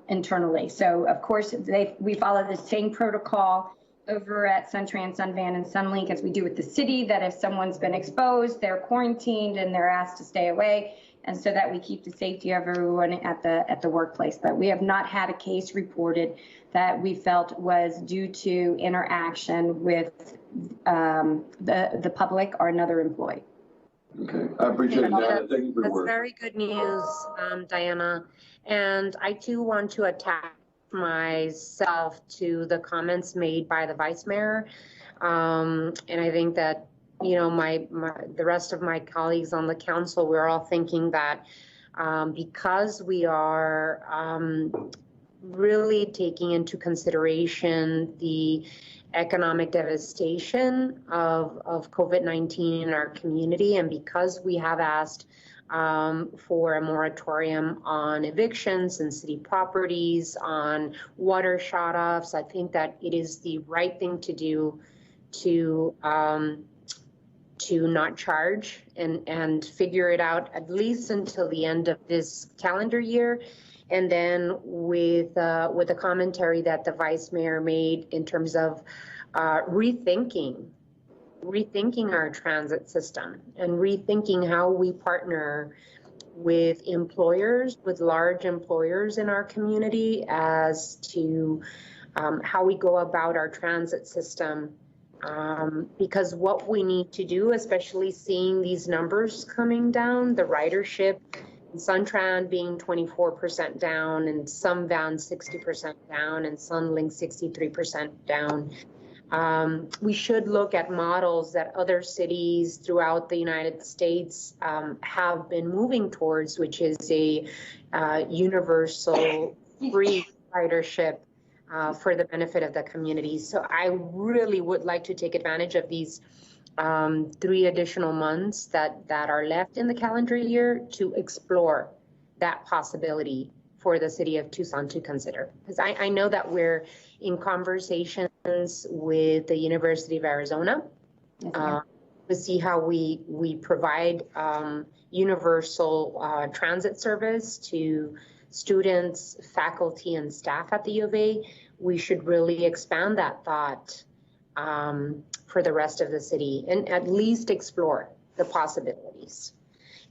internally. So of course we follow the same protocol over at SunTrans, SunVan, and SunLink as we do with the city, that if someone's been exposed, they're quarantined and they're asked to stay away, and so that we keep the safety of everyone at the workplace. But we have not had a case reported that we felt was due to interaction with the public or another employee. Okay, I appreciate that. Thank you for your That's work. very good news, Diana. And I too want to attach myself to the comments made by the vice mayor. And I think that, you know, the rest of my colleagues on the council, we're all thinking that because we are really taking into consideration the economic devastation of COVID-19 in our community, and because we have asked for a moratorium on evictions and city properties, on water shutoffs, I think that it is the right thing to do to not charge and figure it out at least until the end of this calendar year. And then with the commentary that the vice mayor made in terms of rethinking our transit system and rethinking how we partner with employers, with large employers in our community as to how we go about our transit system. Because what we need to do, especially seeing these numbers coming down, the ridership, SunTran being 24% down, and some vans 60% down, and SunLink 63% down. We should look at models that other cities throughout the United States have been moving towards, which is a universal free ridership for the benefit of the community. So I really would like to take advantage of these 3 additional months that are left in the calendar year to explore that possibility for the city of Tucson to consider. Because I know that we're in conversations with the University of Arizona to see how we provide universal transit service to students, faculty, and staff at the U of A. We should really expand that thought for the rest of the city and at least explore the possibilities.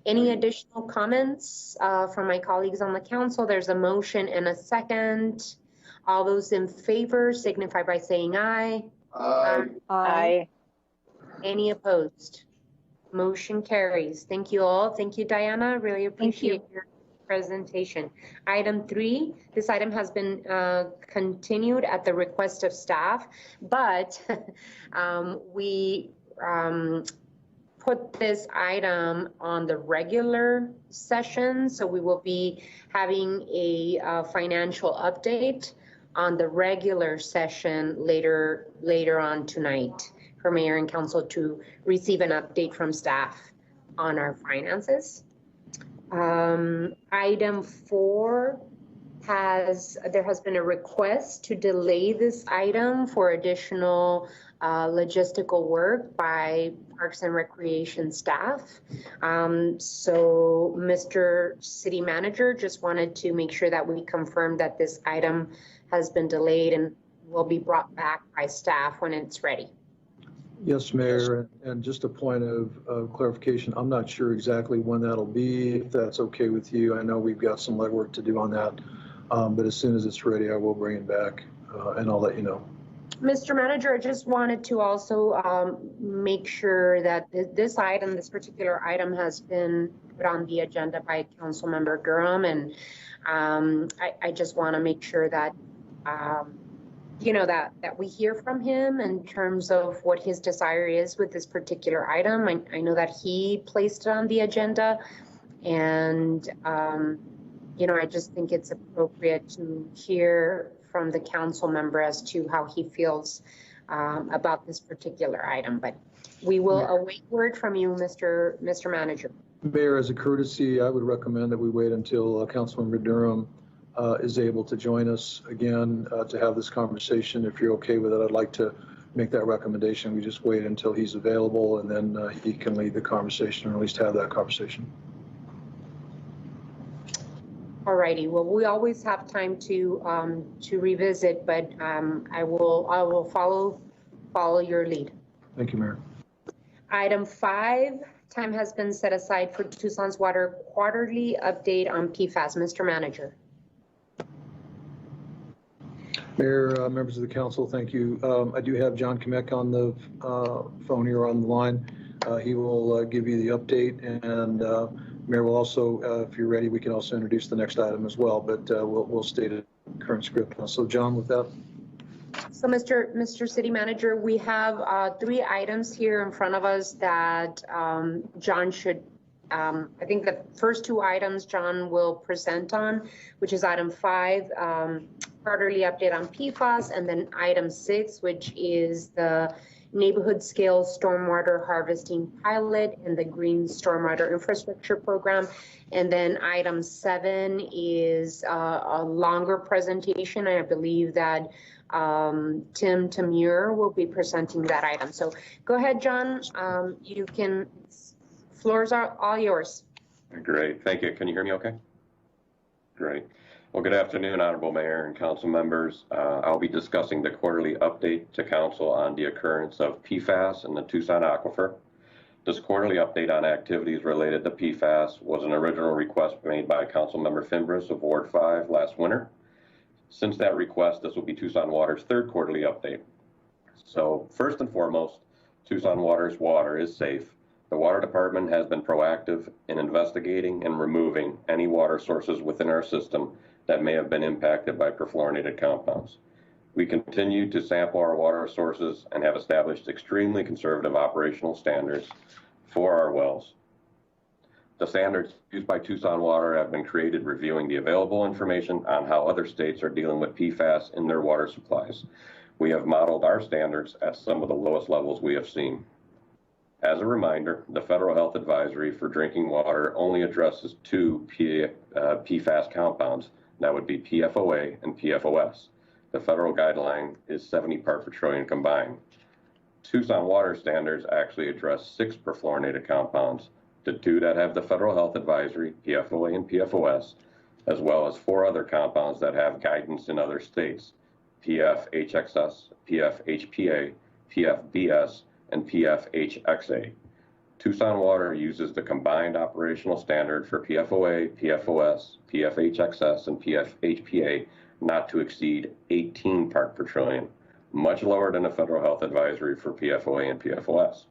Any additional comments from my colleagues on the council? There's a motion and a second. All those in favor signify by saying aye. Aye. Aye. Any opposed? Motion carries. Thank you all. Thank you, Diana. Really appreciate your presentation. Item 3, this item has been continued at the request of staff, but we put this item on the regular session, so we will be having a financial update on the regular session later on tonight for mayor and council to receive an update from staff on our finances. Item 4 there has been a request to delay this item for additional logistical work by Parks and Recreation staff. So Mr. City Manager just wanted to make sure that we confirm that this item has been delayed and will be brought back by staff when it's ready. Yes, Mayor, and just a point of clarification, I'm not sure exactly when that'll be, if that's okay with you. I know we've got some legwork to do on that, but as soon as it's ready, I will bring it back and I'll let you know. Mr. Manager, I just wanted to also make sure that this particular item has been put on the agenda by Councilmember Durham, and I just want to make sure that that we hear from him in terms of what his desire is with this particular item. I know that he placed it on the agenda, and I just think it's appropriate to hear from the council member as to how he feels about this particular item. But we will await word from you, Mr. Manager. Mayor, as a courtesy, I would recommend that we wait until Councilmember Durham is able to join us again to have this conversation. If you're okay with it, I'd like to make that recommendation. We just wait until he's available, and then he can lead the conversation, or at least have that conversation. All righty. Well, we always have time to revisit, but I will follow your lead. Thank you, Mayor. Item 5, time has been set aside for Tucson's Water quarterly update on PFAS. Mr. Manager. Mayor, members of the council, thank you. I do have John Kamek on the phone here on the line. He will give you the update, and Mayor will also, if you're ready, we can also introduce the next item as well, but we'll state it in current script. So John, with that. So Mr. City Manager, we have 3 items here in front of us that John should, I think the first 2 items John will present on, which is item 5, quarterly update on PFAS, and then item 6, which is the neighborhood scale stormwater harvesting pilot and the green stormwater infrastructure program. And then item 7 is a longer presentation. I believe that Tim Tamur will be presenting that item. So go ahead, John. You can, floors are all yours. Great, thank you. Can you hear me okay? Great. Well, good afternoon, Honorable Mayor and council members. I'll be discussing the quarterly update to council on the occurrence of PFAS in the Tucson aquifer. This quarterly update on activities related to PFAS was an original request made by Councilmember Fimbres of Ward 5 last winter. Since that request, this will be Tucson Water's 3rd quarterly update. So first and foremost, Tucson Water's water is safe. The water department has been proactive in investigating and removing any water sources within our system that may have been impacted by perfluorinated compounds. We continue to sample our water sources and have established extremely conservative operational standards for our wells. The standards used by Tucson Water have been created reviewing the available information on how other states are dealing with PFAS in their water supplies. We have modeled our standards at some of the lowest levels we have seen. As a reminder, the Federal Health Advisory for drinking water only addresses 2 PFAS compounds. That would be PFOA and PFOS. The federal guideline is 70 part per trillion combined. Tucson Water standards actually address 6 perfluorinated compounds, the 2 that have the Federal Health Advisory, PFOA and PFOS, as well as 4 other compounds that have guidance in other states, PFHXS, PFHPA, PFBS, and PFHXA. Tucson Water uses the combined operational standard for PFOA, PFOS, PFHXS, and PFHPA not to exceed 18 part per trillion, much lower than the Federal Health Advisory for PFOA and PFOS.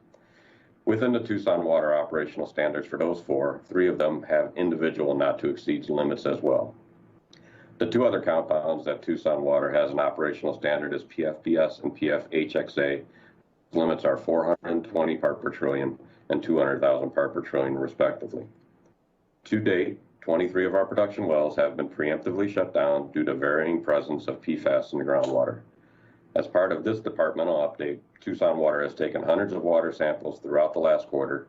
Within the Tucson Water operational standards for those 4, 3 of them have individual not to exceed limits as well. The 2 other compounds that Tucson Water has an operational standard is PFBS and PFHXA. Limits are 420 part per trillion and 200,000 part per trillion respectively. To date, 23 of our production wells have been preemptively shut down due to varying presence of PFAS in the groundwater. As part of this departmental update, Tucson Water has taken hundreds of water samples throughout the last quarter,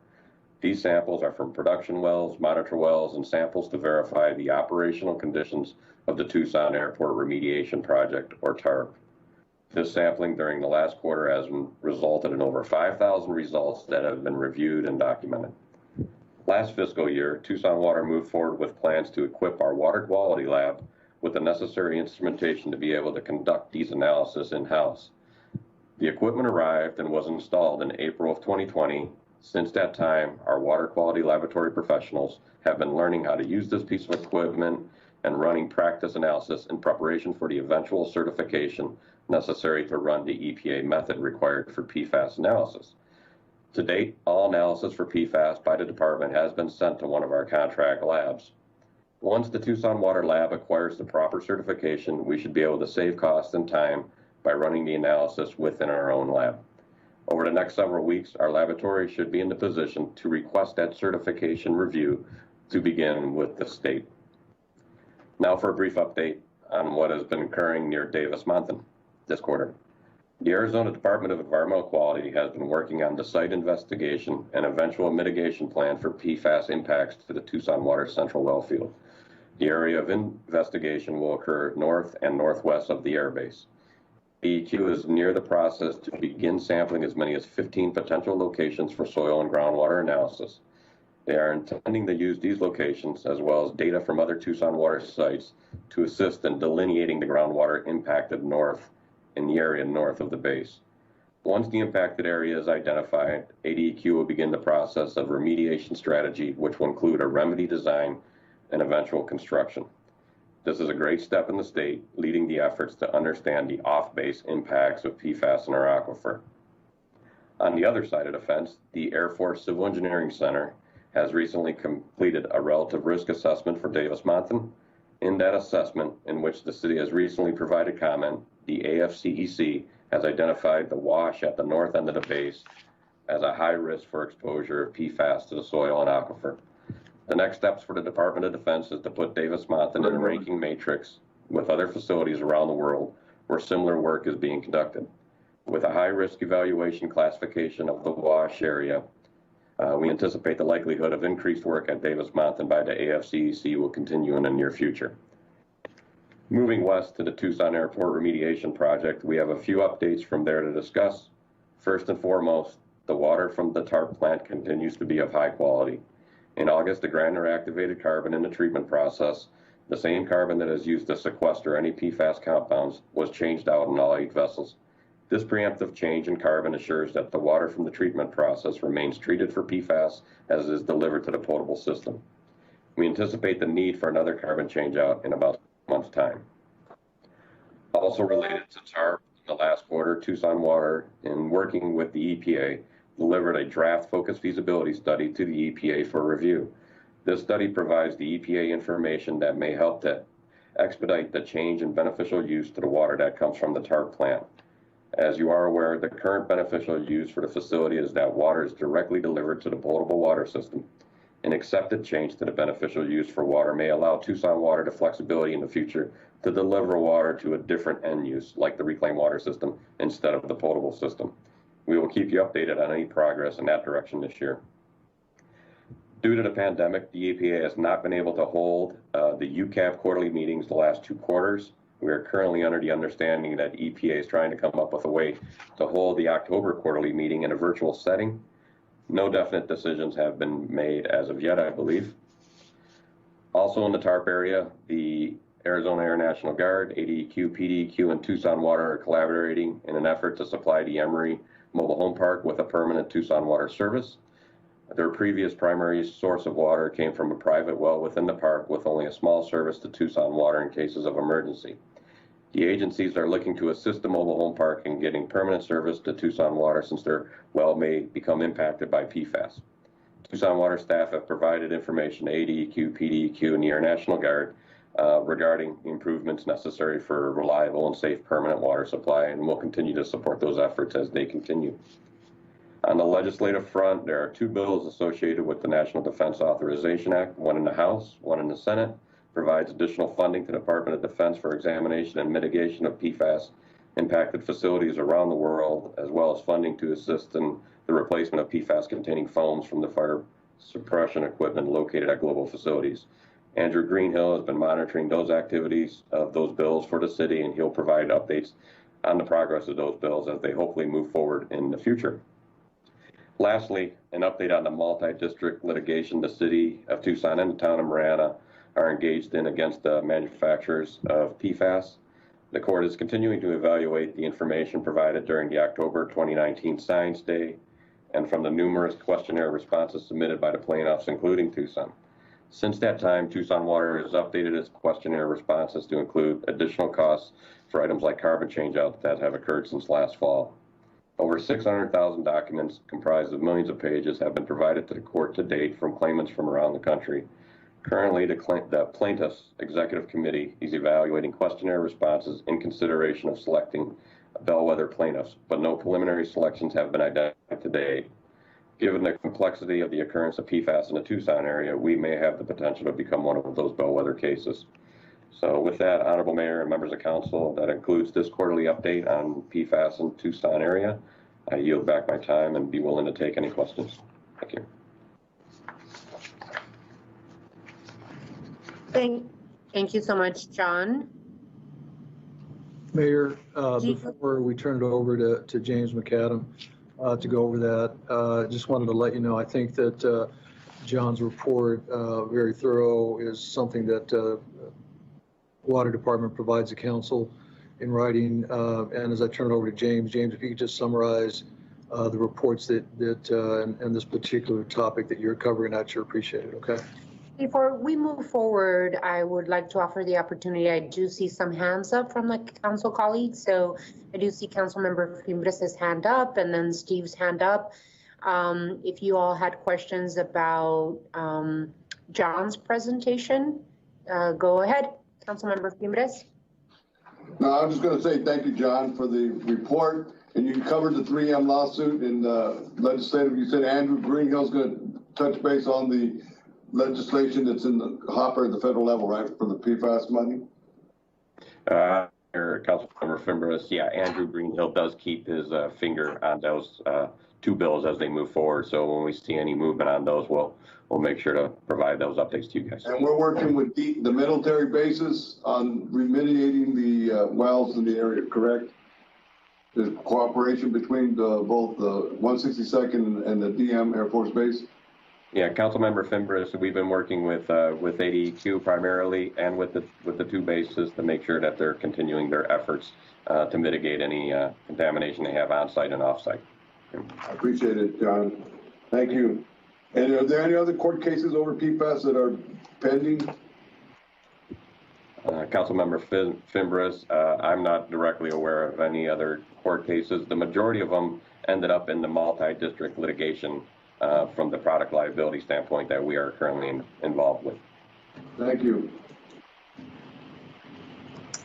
These samples are from production wells, monitor wells, and samples to verify the operational conditions of the Tucson Airport Remediation Project, or TARP. This sampling during the last quarter has resulted in over 5,000 results that have been reviewed and documented. Last fiscal year, Tucson Water moved forward with plans to equip our water quality lab with the necessary instrumentation to be able to conduct these analyses in-house. The equipment arrived and was installed in April of 2020. Since that time, our water quality laboratory professionals have been learning how to use this piece of equipment and running practice analysis in preparation for the eventual certification necessary to run the EPA method required for PFAS analysis. To date, all analysis for PFAS by the department has been sent to one of our contract labs. Once the Tucson Water Lab acquires the proper certification, we should be able to save cost and time by running the analysis within our own lab. Over the next several weeks, our laboratory should be in the position to request that certification review to begin with the state. Now for a brief update on what has been occurring near Davis-Monthan this quarter. The Arizona Department of Environmental Quality has been working on the site investigation and eventual mitigation plan for PFAS impacts to the Tucson Water Central well field. The area of investigation will occur north and northwest of the airbase. AEQ is near the process to begin sampling as many as 15 potential locations for soil and groundwater analysis. They are intending to use these locations as well as data from other Tucson water sites to assist in delineating the groundwater impacted north in the area north of the base. Once the impacted area is identified, ADEQ will begin the process of remediation strategy, which will include a remedy design and eventual construction. This is a great step in the state, leading the efforts to understand the off-base impacts of PFAS in our aquifer. On the other side of the fence, the Air Force Civil Engineering Center has recently completed a relative risk assessment for Davis-Monthan. In that assessment, in which the city has recently provided comment, the AFCEC has identified the wash at the north end of the base as a high risk for exposure of PFAS to the soil and aquifer. The next steps for the Department of Defense is to put Davis-Monthan in a ranking matrix with other facilities around the world where similar work is being conducted. With a high-risk evaluation classification of the wash area, we anticipate the likelihood of increased work at Davis-Monthan by the AFCEC will continue in the near future. Moving west to the Tucson Airport Remediation Project, we have a few updates from there to discuss. First and foremost, the water from the TARP plant continues to be of high quality. In August, the granular activated carbon in the treatment process, the same carbon that is used to sequester any PFAS compounds, was changed out in all 8 vessels. This preemptive change in carbon assures that the water from the treatment process remains treated for PFAS as it is delivered to the potable system. We anticipate the need for another carbon changeout in about a month's time. Also related to TARP, in the last quarter, Tucson Water, in working with the EPA, delivered a draft focus feasibility study to the EPA for review. This study provides the EPA information that may help to expedite the change in beneficial use to the water that comes from the TARP plant. As you are aware, the current beneficial use for the facility is that water is directly delivered to the potable water system. An accepted change to the beneficial use for water may allow Tucson Water the flexibility in the future to deliver water to a different end use, like the reclaimed water system, instead of the potable system. We will keep you updated on any progress in that direction this year. Due to the pandemic, the EPA has not been able to hold the UCAP quarterly meetings the last 2 quarters. We are currently under the understanding that EPA is trying to come up with a way to hold the October quarterly meeting in a virtual setting. No definite decisions have been made as of yet, I believe. Also in the TARP area, the Arizona Air National Guard, ADEQ, PDEQ, and Tucson Water are collaborating in an effort to supply the Emory Mobile Home Park with a permanent Tucson Water service. Their previous primary source of water came from a private well within the park with only a small service to Tucson Water in cases of emergency. The agencies are looking to assist the mobile home park in getting permanent service to Tucson Water since their well may become impacted by PFAS. Tucson Water staff have provided information to ADEQ, PDEQ, and the Air National Guard regarding improvements necessary for a reliable and safe permanent water supply, and we'll continue to support those efforts as they continue. On the legislative front, there are 2 bills associated with the National Defense Authorization Act, one in the House, one in the Senate. Provides additional funding to the Department of Defense for examination and mitigation of PFAS impacted facilities around the world, as well as funding to assist in the replacement of PFAS containing foams from the fire suppression equipment located at global facilities. Andrew Greenhill has been monitoring those activities of those bills for the city, and he'll provide updates on the progress of those bills as they hopefully move forward in the future. Lastly, an update on the multi-district litigation the city of Tucson and the town of Marana are engaged in against the manufacturers of PFAS. The court is continuing to evaluate the information provided during the October 2019 Science Day and from the numerous questionnaire responses submitted by the plaintiffs, including Tucson. Since that time, Tucson Water has updated its questionnaire responses to include additional costs for items like carbon changeouts that have occurred since last fall. Over 600,000 documents comprised of millions of pages have been provided to the court to date from claimants from around the country. Currently, the plaintiff's executive committee is evaluating questionnaire responses in consideration of selecting bellwether plaintiffs, but no preliminary selections have been identified to date. Given the complexity of the occurrence of PFAS in the Tucson area, we may have the potential to become one of those bellwether cases. So with that, Honorable Mayor and members of council, that includes this quarterly update on PFAS in Tucson area. I yield back my time and be willing to take any questions. Thank you. Thank you so much, John. Mayor, before we turn it over to James McAdam to go over that, just wanted to let you know, I think that John's report, very thorough, is something that Water Department provides the council in writing. And as I turn it over to James, if you could just summarize the reports that and this particular topic that you're covering, I'd sure appreciate it, okay? Before we move forward, I would like to offer the opportunity. I do see some hands up from the council colleagues. So I do see Councilmember Fimbres' hand up and then Steve's hand up. If you all had questions about John's presentation, go ahead, Councilmember Fimbres. No, I'm just going to say thank you, John, for the report. And you covered the 3M lawsuit in legislative. You said Andrew Greenhill's going to touch base on the legislation that's in the hopper at the federal level, right, for the PFAS money? Councilmember Fimbres, yeah, Andrew Greenhill does keep his finger on those two bills as they move forward. So when we see any movement on those, we'll make sure to provide those updates to you guys. And we're working with the military bases on remediating the wells in the area, correct? There's cooperation between both the 162nd and the DM Air Force Base? Yeah, Councilmember Fimbres, we've been working with ADEQ primarily and with the two bases to make sure that they're continuing their efforts to mitigate any contamination they have on site and off site. I appreciate it, John. Thank you. And are there any other court cases over PFAS that are pending? Councilmember Fimbres, I'm not directly aware of any other court cases. The majority of them ended up in the multi-district litigation from the product liability standpoint that we are currently involved with. Thank you.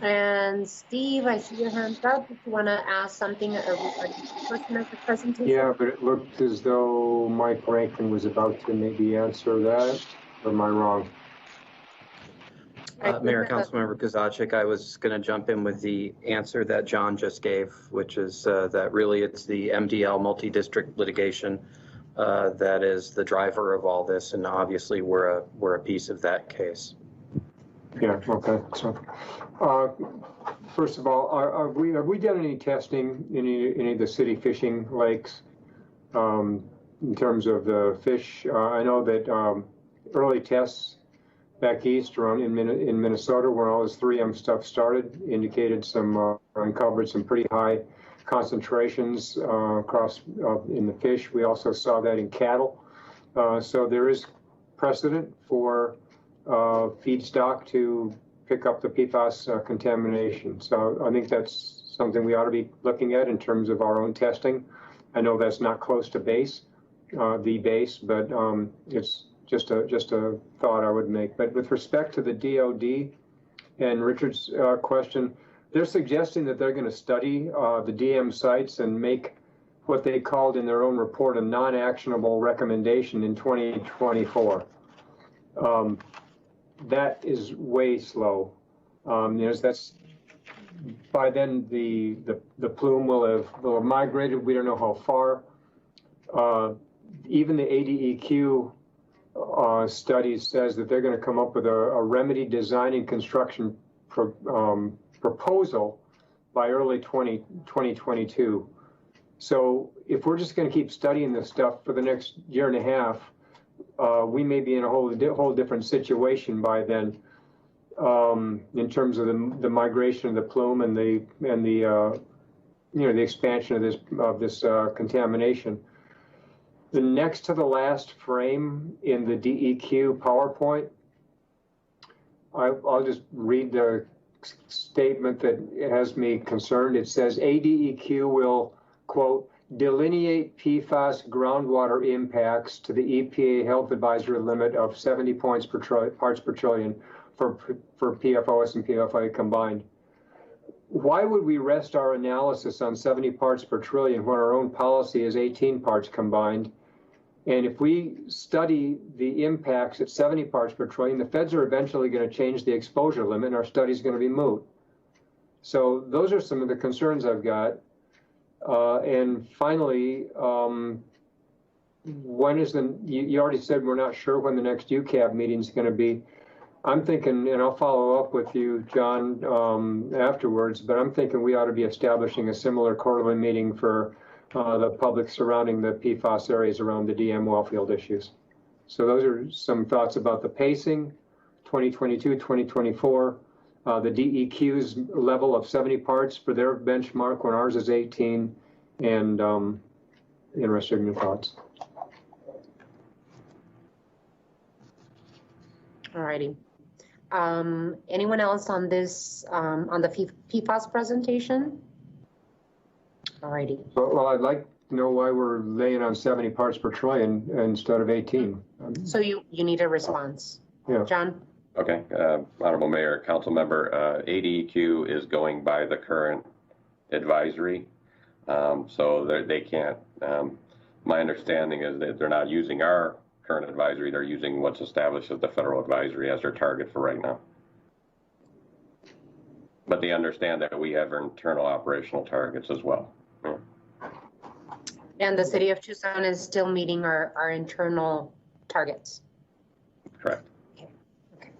And Steve, I see your hands up. If you want to ask something regarding the portion of the presentation. Yeah, but it looked as though Mike Rankin was about to maybe answer that, or am I wrong? Mayor, Councilmember Kozaczek, I was going to jump in with the answer that John just gave, which is that really it's the MDL multi-district litigation that is the driver of all this, and obviously we're a piece of that case. Yeah. Okay. So, first of all, have we done any testing in any of the city fishing lakes in terms of the fish? I know that early tests back east around in Minnesota, where all this 3M stuff started, indicated uncovered some pretty high concentrations across in the fish. We also saw that in cattle. So there is precedent for feedstock to pick up the PFAS contamination. So I think that's something we ought to be looking at in terms of our own testing. I know that's not close to the base, but it's just a thought I would make. But with respect to the DOD and Richard's question, they're suggesting that they're going to study the DM sites and make what they called in their own report a non-actionable recommendation in 2024. That is way slow. That's by then the plume will have migrated. We don't know how far. Even the ADEQ study says that they're going to come up with a remedy design and construction proposal by early 2022. So if we're just going to keep studying this stuff for the next year and a half, we may be in a whole different situation by then, in terms of the migration of the plume and the the expansion of this contamination. The next to the last frame in the DEQ PowerPoint, I'll just read the statement that has me concerned. It says ADEQ will, quote, delineate PFAS groundwater impacts to the EPA health advisory limit of 70 parts per trillion for PFOS and PFA combined. Why would we rest our analysis on 70 parts per trillion when our own policy is 18 parts combined? And if we study the impacts at 70 parts per trillion, the feds are eventually going to change the exposure limit and our study is going to be moot. So those are some of the concerns I've got. And finally, when is you already said we're not sure when the next UCAB meeting is going to be. I'm thinking, and I'll follow up with you, John, afterwards, but I'm thinking we ought to be establishing a similar quarterly meeting for the public surrounding the PFAS areas around the DM wellfield issues. So those are some thoughts about the pacing, 2022, 2024, the DEQ's level of 70 parts for their benchmark when ours is 18, and interested in your thoughts. All righty. Anyone else on this, on the PFAS presentation? All righty. Well, I'd like to know why we're laying on 70 parts per trillion instead of 18. So you need a response. Yeah. John? Okay, Honorable Mayor, Council Member, ADEQ is going by the current advisory. So they can't, my understanding is that they're not using our current advisory, they're using what's established as the federal advisory as their target for right now. But they understand that we have internal operational targets as well. Yeah. And the city of Tucson is still meeting our internal targets. Correct. Okay.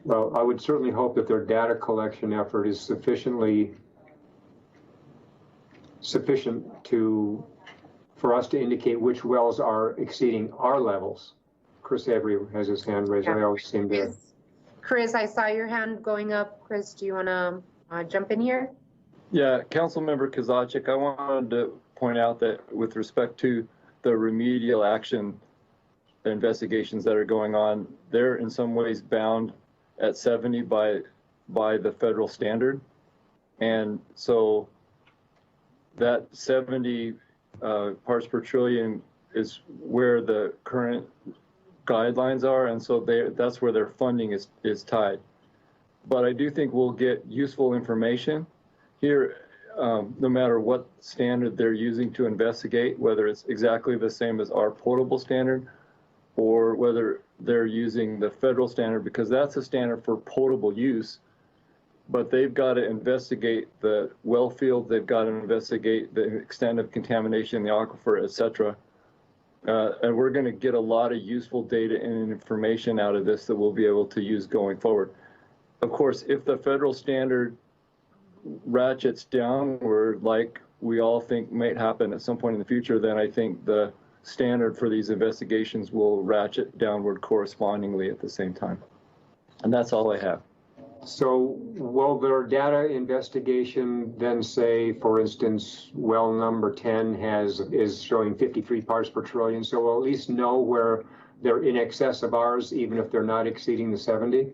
Well, I would certainly hope that their data collection effort is sufficient for us to indicate which wells are exceeding our levels. Chris Avery has his hand raised. Yeah. I always seem to. Chris, I saw your hand going up. Chris, do you want to jump in here? Yeah, Councilmember Kozaczek, I wanted to point out that with respect to the remedial action investigations that are going on, they're in some ways bound at 70 by the federal standard. And so that 70 parts per trillion is where the current guidelines are, and so that's where their funding is tied. But I do think we'll get useful information here, no matter what standard they're using to investigate, whether it's exactly the same as our potable standard or whether they're using the federal standard, because that's a standard for potable use. But they've got to investigate the well field, they've got to investigate the extent of contamination in the aquifer, et cetera. And we're going to get a lot of useful data and information out of this that we'll be able to use going forward. Of course, if the federal standard ratchets downward, like we all think might happen at some point in the future, then I think the standard for these investigations will ratchet downward correspondingly at the same time. And that's all I have. So will their data investigation then say, for instance, well number 10 is showing 53 parts per trillion, so we'll at least know where they're in excess of ours, even if they're not exceeding the 70?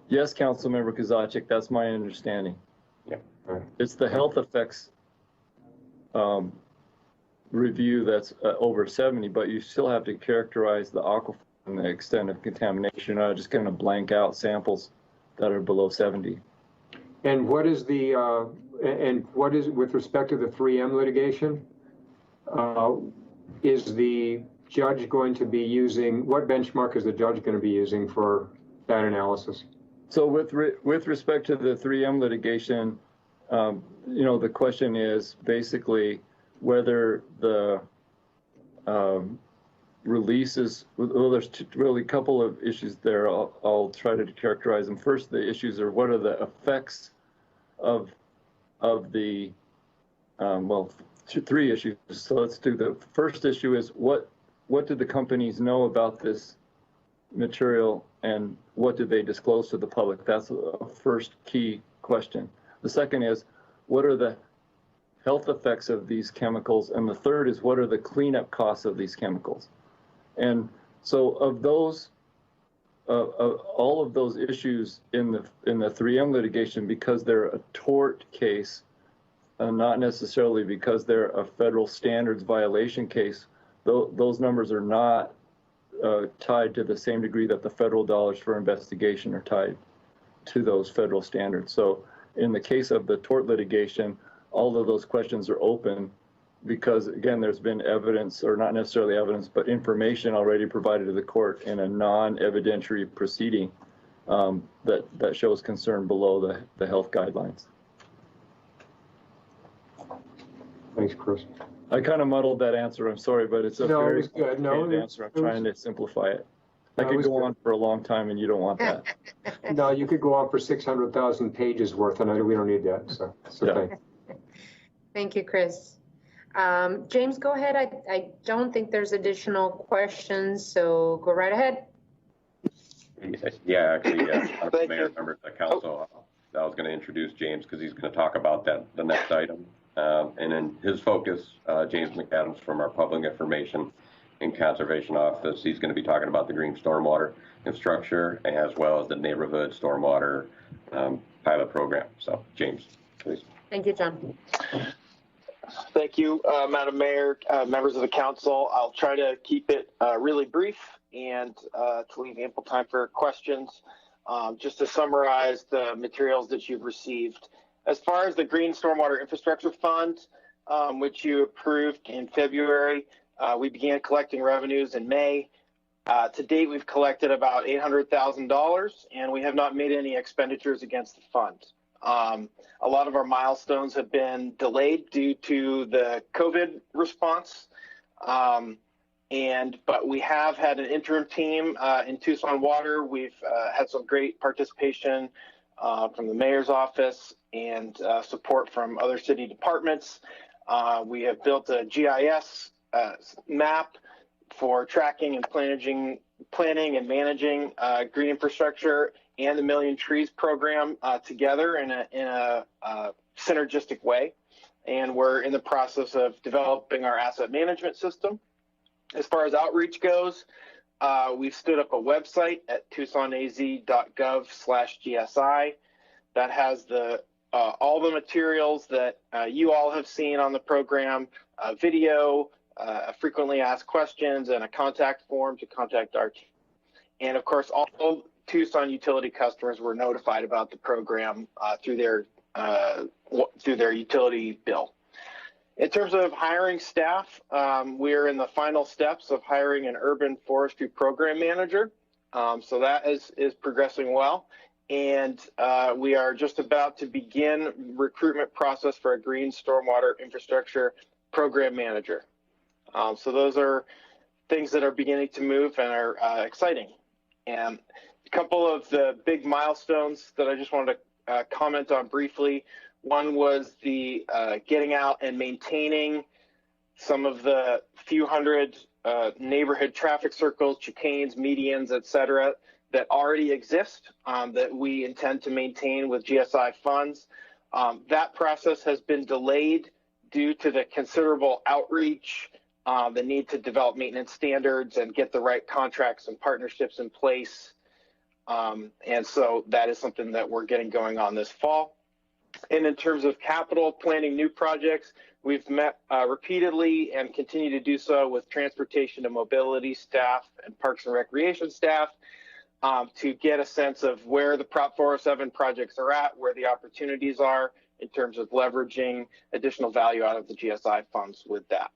Yes, Councilmember Kozaczek, that's my understanding. Yeah. Right. It's the health effects review that's over 70, but you still have to characterize the aquifer and the extent of contamination. I'm just going to blank out samples that are below 70. And what is with respect to the 3M litigation? Is the judge going to be using, what benchmark is the judge going to be using for that analysis? So with respect to the 3M litigation, the question is basically whether the releases, well, there's really a couple of issues there. I'll try to characterize them. First, the issues are what are the effects of the, three issues. So let's do the first issue is what did the companies know about this material and what did they disclose to the public? That's a first key question. The second is what are the health effects of these chemicals? And the third is what are the cleanup costs of these chemicals? And so of those, all of those issues in the 3M litigation, because they're a tort case, not necessarily because they're a federal standards violation case, those numbers are not tied to the same degree that the federal dollars for investigation are tied to those federal standards. So in the case of the tort litigation, all of those questions are open because, again, there's been evidence, or not necessarily evidence, but information already provided to the court in a non-evidentiary proceeding that shows concern below the health guidelines. Thanks, Chris. I kind of muddled that answer. I'm sorry, but it's a very good. No, answer. I'm trying to simplify it. I could go on for a long time, and you don't want that. No, you could go on for 600,000 pages worth, and we don't need that. So Yeah. thanks. Thank you, Chris. James, go ahead. I don't think there's additional questions, so go right ahead. Yeah, actually, Mayor, members of the council, I was going to introduce James because he's going to talk about the next item. And in his focus, James McAdams from our Public Information and Conservation Office, he's going to be talking about the green stormwater infrastructure as well as the neighborhood stormwater pilot program. So, James, please. Thank you, John. Thank you, Madam Mayor, members of the council. I'll try to keep it really brief and to leave ample time for questions. Just to summarize the materials that you've received. As far as the Green Stormwater Infrastructure Fund, which you approved in February, we began collecting revenues in May. To date, we've collected about $800,000, and we have not made any expenditures against the fund. A lot of our milestones have been delayed due to the COVID response. But we have had an interim team in Tucson Water. We've had some great participation from the mayor's office and support from other city departments. We have built a GIS map for tracking and planning and managing green infrastructure and the Million Trees program together in a synergistic way. And we're in the process of developing our asset management system. As far as outreach goes, we've stood up a website at tucsonaz.gov/GSI that has all the materials that you all have seen on the program, video, frequently asked questions, and a contact form to contact our team. And of course, all Tucson utility customers were notified about the program through their utility bill. In terms of hiring staff, we're in the final steps of hiring an urban forestry program manager. So that is progressing well. And we are just about to begin recruitment process for a green stormwater infrastructure program manager. So those are things that are beginning to move and are exciting. And a couple of the big milestones that I just wanted to comment on briefly. One was the getting out and maintaining some of the few hundred neighborhood traffic circles, chicanes, medians, et cetera, that already exist that we intend to maintain with GSI funds. That process has been delayed due to the considerable outreach, the need to develop maintenance standards and get the right contracts and partnerships in place. And so that is something that we're getting going on this fall. And in terms of capital planning new projects, we've met repeatedly and continue to do so with transportation and mobility staff and parks and recreation staff to get a sense of where the Prop 407 projects are at, where the opportunities are in terms of leveraging additional value out of the GSI funds with that.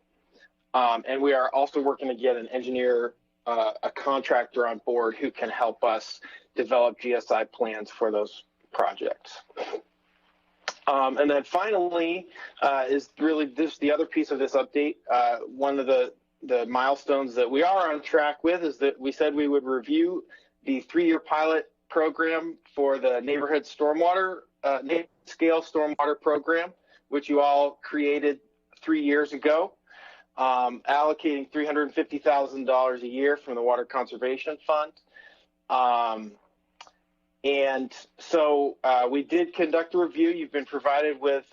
And we are also working to get an engineer, a contractor on board who can help us develop GSI plans for those projects. And then finally is really the other piece of this update. One of the milestones that we are on track with is that we said we would review the 3-year pilot program for the neighborhood stormwater, scale stormwater program, which you all created 3 years ago, allocating $350,000 a year from the Water Conservation Fund. And so we did conduct a review. You've been provided with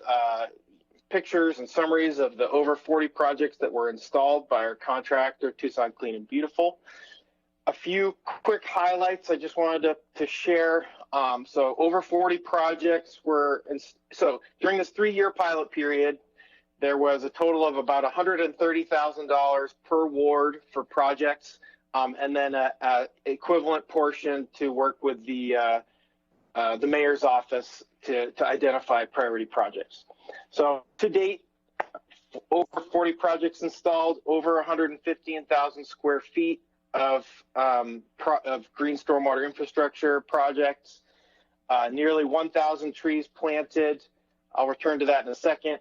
pictures and summaries of the over 40 projects that were installed by our contractor, Tucson Clean and Beautiful. A few quick highlights I just wanted to share. So over 40 projects were, so during this 3-year pilot period, there was a total of about $130,000 per ward for projects, and then a equivalent portion to work with the mayor's office to identify priority projects. So to date, over 40 projects installed, over 115,000 square feet of green stormwater infrastructure projects, nearly 1,000 trees planted. I'll return to that in a second.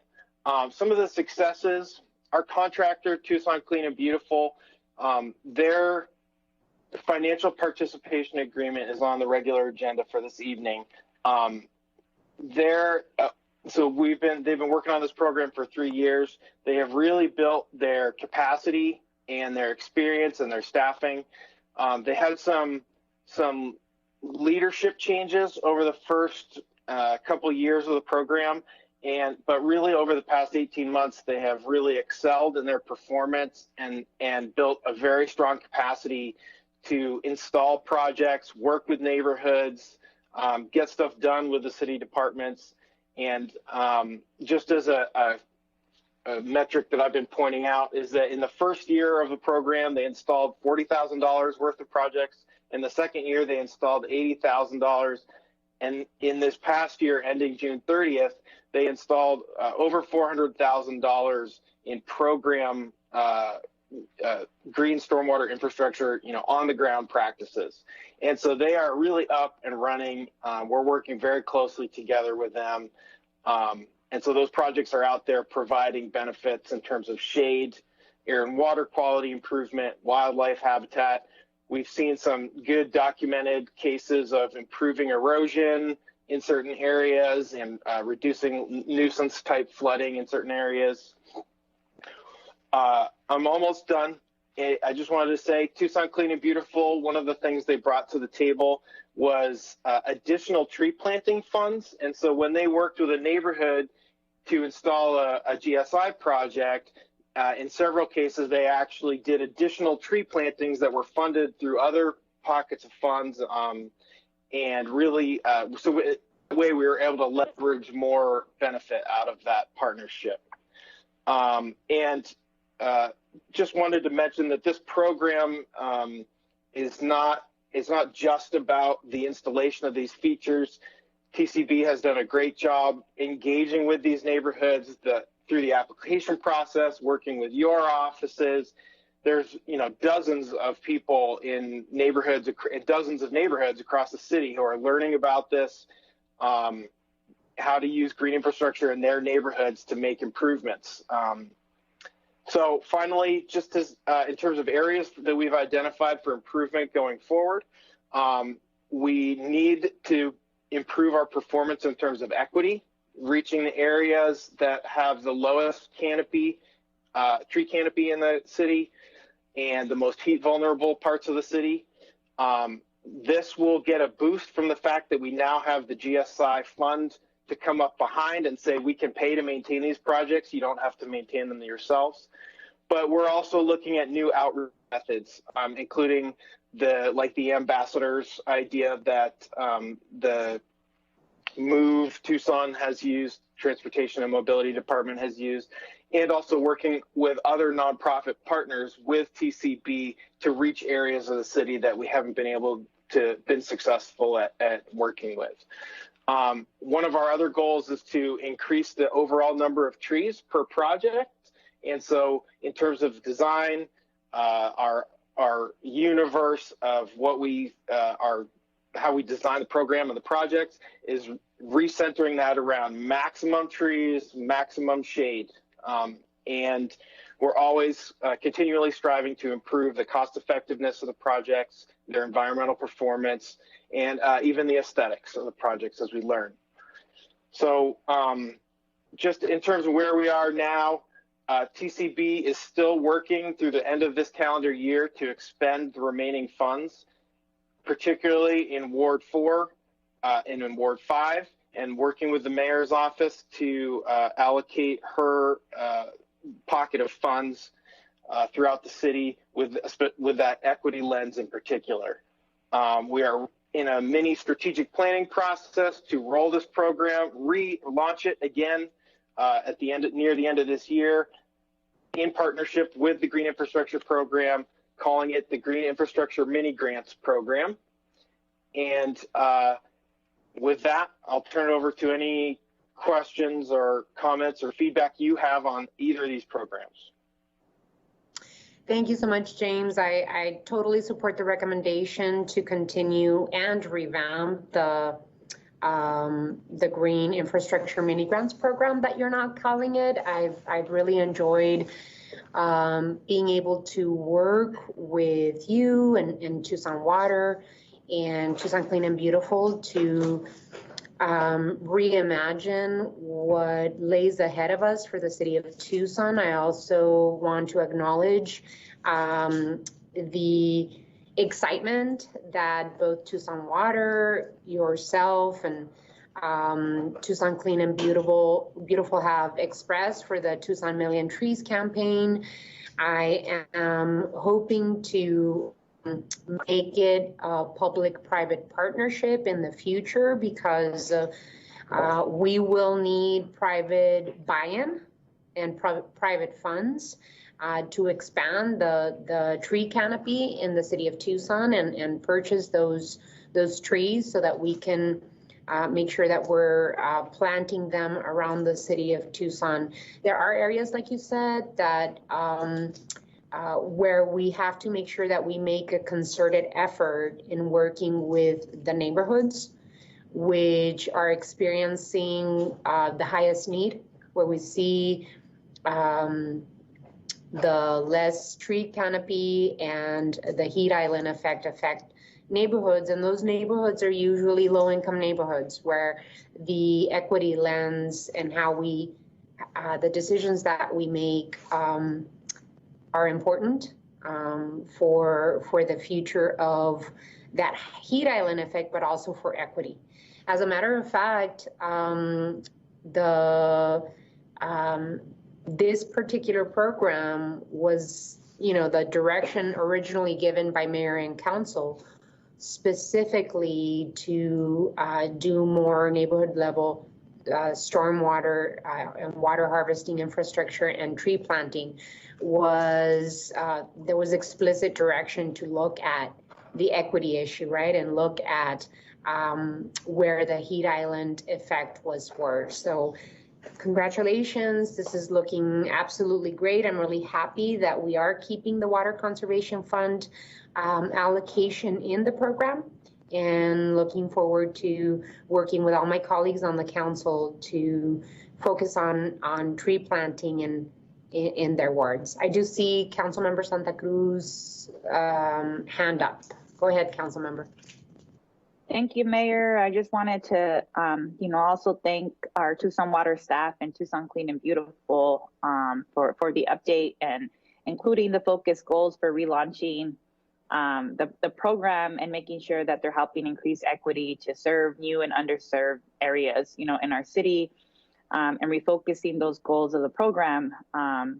Some of the successes, our contractor, Tucson Clean and Beautiful, their financial participation agreement is on the regular agenda for this evening. So they've been working on this program for 3 years. They have really built their capacity and their experience and their staffing. They had some leadership changes over the first couple years of the program, but really over the past 18 months, they have really excelled in their performance and built a very strong capacity to install projects, work with neighborhoods, get stuff done with the city departments. And just as a metric that I've been pointing out is that in the first year of the program, they installed $40,000 worth of projects. In the second year, they installed $80,000. And in this past year, ending June 30th, they installed over $400,000 in program green stormwater infrastructure, on the ground practices. And so they are really up and running. We're working very closely together with them. And so those projects are out there providing benefits in terms of shade, air and water quality improvement, wildlife habitat. We've seen some good documented cases of improving erosion in certain areas and reducing nuisance type flooding in certain areas. I'm almost done. I just wanted to say Tucson Clean and Beautiful, one of the things they brought to the table was additional tree planting funds. And so when they worked with a neighborhood to install a GSI project, in several cases, they actually did additional tree plantings that were funded through other pockets of funds. And really, so the way we were able to leverage more benefit out of that partnership. Just wanted to mention that this program is not just about the installation of these features. TCB has done a great job engaging with these neighborhoods through the application process, working with your offices. There's dozens of people in neighborhoods, dozens of neighborhoods across the city who are learning about this, how to use green infrastructure in their neighborhoods to make improvements. So finally, just as in terms of areas that we've identified for improvement going forward, we need to improve our performance in terms of equity, reaching the areas that have the lowest canopy, tree canopy in the city and the most heat vulnerable parts of the city. This will get a boost from the fact that we now have the GSI fund to come up behind and say, we can pay to maintain these projects. You don't have to maintain them yourselves. But we're also looking at new outreach methods, including the ambassadors idea that the MOVE Tucson has used, Transportation and Mobility Department has used, and also working with other nonprofit partners with TCB to reach areas of the city that we haven't been successful at working with. One of our other goals is to increase the overall number of trees per project. And so in terms of design, our universe of what we how we design the program and the projects is recentering that around maximum trees, maximum shade. And we're always continually striving to improve the cost effectiveness of the projects, their environmental performance, and even the aesthetics of the projects as we learn. So just in terms of where we are now, TCB is still working through the end of this calendar year to expend the remaining funds, particularly in Ward 4 and in Ward 5, and working with the mayor's office to allocate her pocket of funds throughout the city with that equity lens in particular. We are in a mini strategic planning process to roll this program, relaunch it again at the end, near the end of this year, in partnership with the Green Infrastructure Program, calling it the Green Infrastructure Mini Grants Program. And with that, I'll turn it over to any questions or comments or feedback you have on either of these programs. Thank you so much, James. I totally support the recommendation to continue and revamp the Green Infrastructure Mini Grants Program that you're now calling it. I've really enjoyed being able to work with you and Tucson Water and Tucson Clean and Beautiful to reimagine what lays ahead of us for the city of Tucson. I also want to acknowledge the excitement that both Tucson Water, yourself, and Tucson Clean and Beautiful have expressed for the Tucson Million Trees campaign. I am hoping to make it a public-private partnership in the future because we will need private buy-in and private funds to expand the tree canopy in the city of Tucson and purchase those trees so that we can make sure that we're planting them around the city of Tucson. There are areas, like you said, that where we have to make sure that we make a concerted effort in working with the neighborhoods, which are experiencing the highest need, where we see the less tree canopy and the heat island affect neighborhoods. And those neighborhoods are usually low-income neighborhoods where the equity lens and how we, the decisions that we make are important for the future of that heat island effect, but also for equity. As a matter of fact, this particular program was, the direction originally given by mayor and council specifically to do more neighborhood level stormwater and water harvesting infrastructure and tree planting. There was explicit direction to look at the equity issue, right? And look at where the heat island effect was worse. So congratulations, this is looking absolutely great. I'm really happy that we are keeping the Water Conservation Fund allocation in the program, and looking forward to working with all my colleagues on the council to focus on tree planting in their wards. I do see Councilmember Santa Cruz hand up. Go ahead, Councilmember. Thank you, Mayor. I just wanted to, also thank our Tucson Water staff and Tucson Clean and Beautiful for the update and including the focus goals for relaunching the program and making sure that they're helping increase equity to serve new and underserved areas, in our city, and refocusing those goals of the program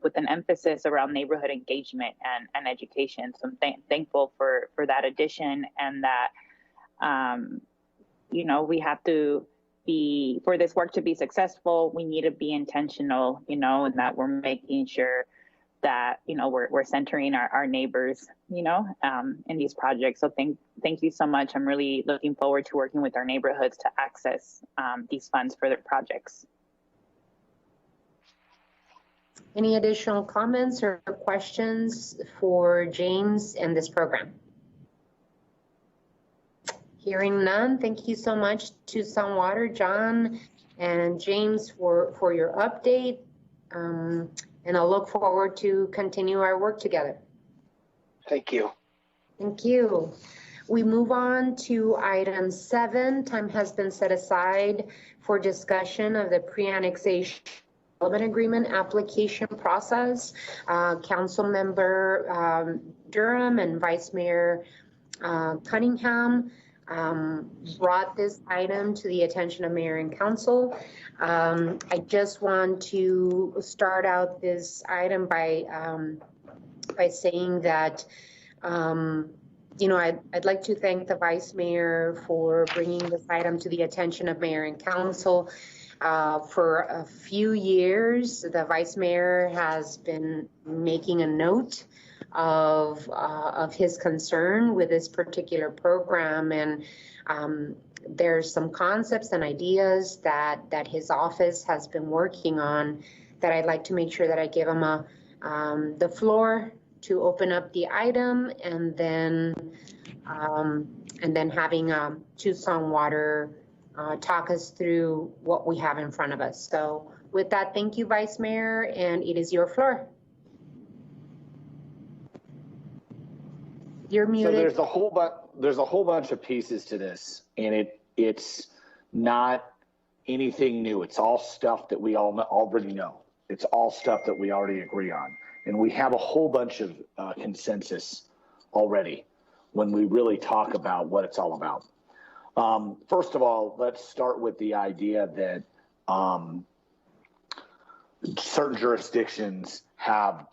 with an emphasis around neighborhood engagement and education. So I'm thankful for that addition, and that, we have to for this work to be successful, we need to be intentional, and that we're making sure that, we're centering our neighbors, in these projects. So thank you so much. I'm really looking forward to working with our neighborhoods to access these funds for their projects. Any additional comments or questions for James and this program? Hearing none, thank you so much to Tucson Water, John and James, for your update. And I'll look forward to continue our work together. Thank you. Thank you. We move on to item 7. Time has been set aside for discussion of the pre-annexation development agreement application process. Council member Durham and Vice Mayor Cunningham brought this item to the attention of Mayor and Council. I just want to start out this item by saying that you know, I'd like to thank the Vice Mayor for bringing this item to the attention of Mayor and Council. For a few years, the Vice Mayor has been making a note of his concern with this particular program, and there's some concepts and ideas that his office has been working on that I'd like to make sure that I give him the floor to open up the item, and then having Tucson Water talk us through what we have in front of us. So with that, thank you, Vice Mayor, and it is your floor. You're muted. So there's a whole bunch of pieces to this, and it's not anything new. It's all stuff that we already know. It's all stuff that we already agree on. And we have a whole bunch of consensus already when we really talk about what it's all about. First of all, let's start with the idea that certain jurisdictions have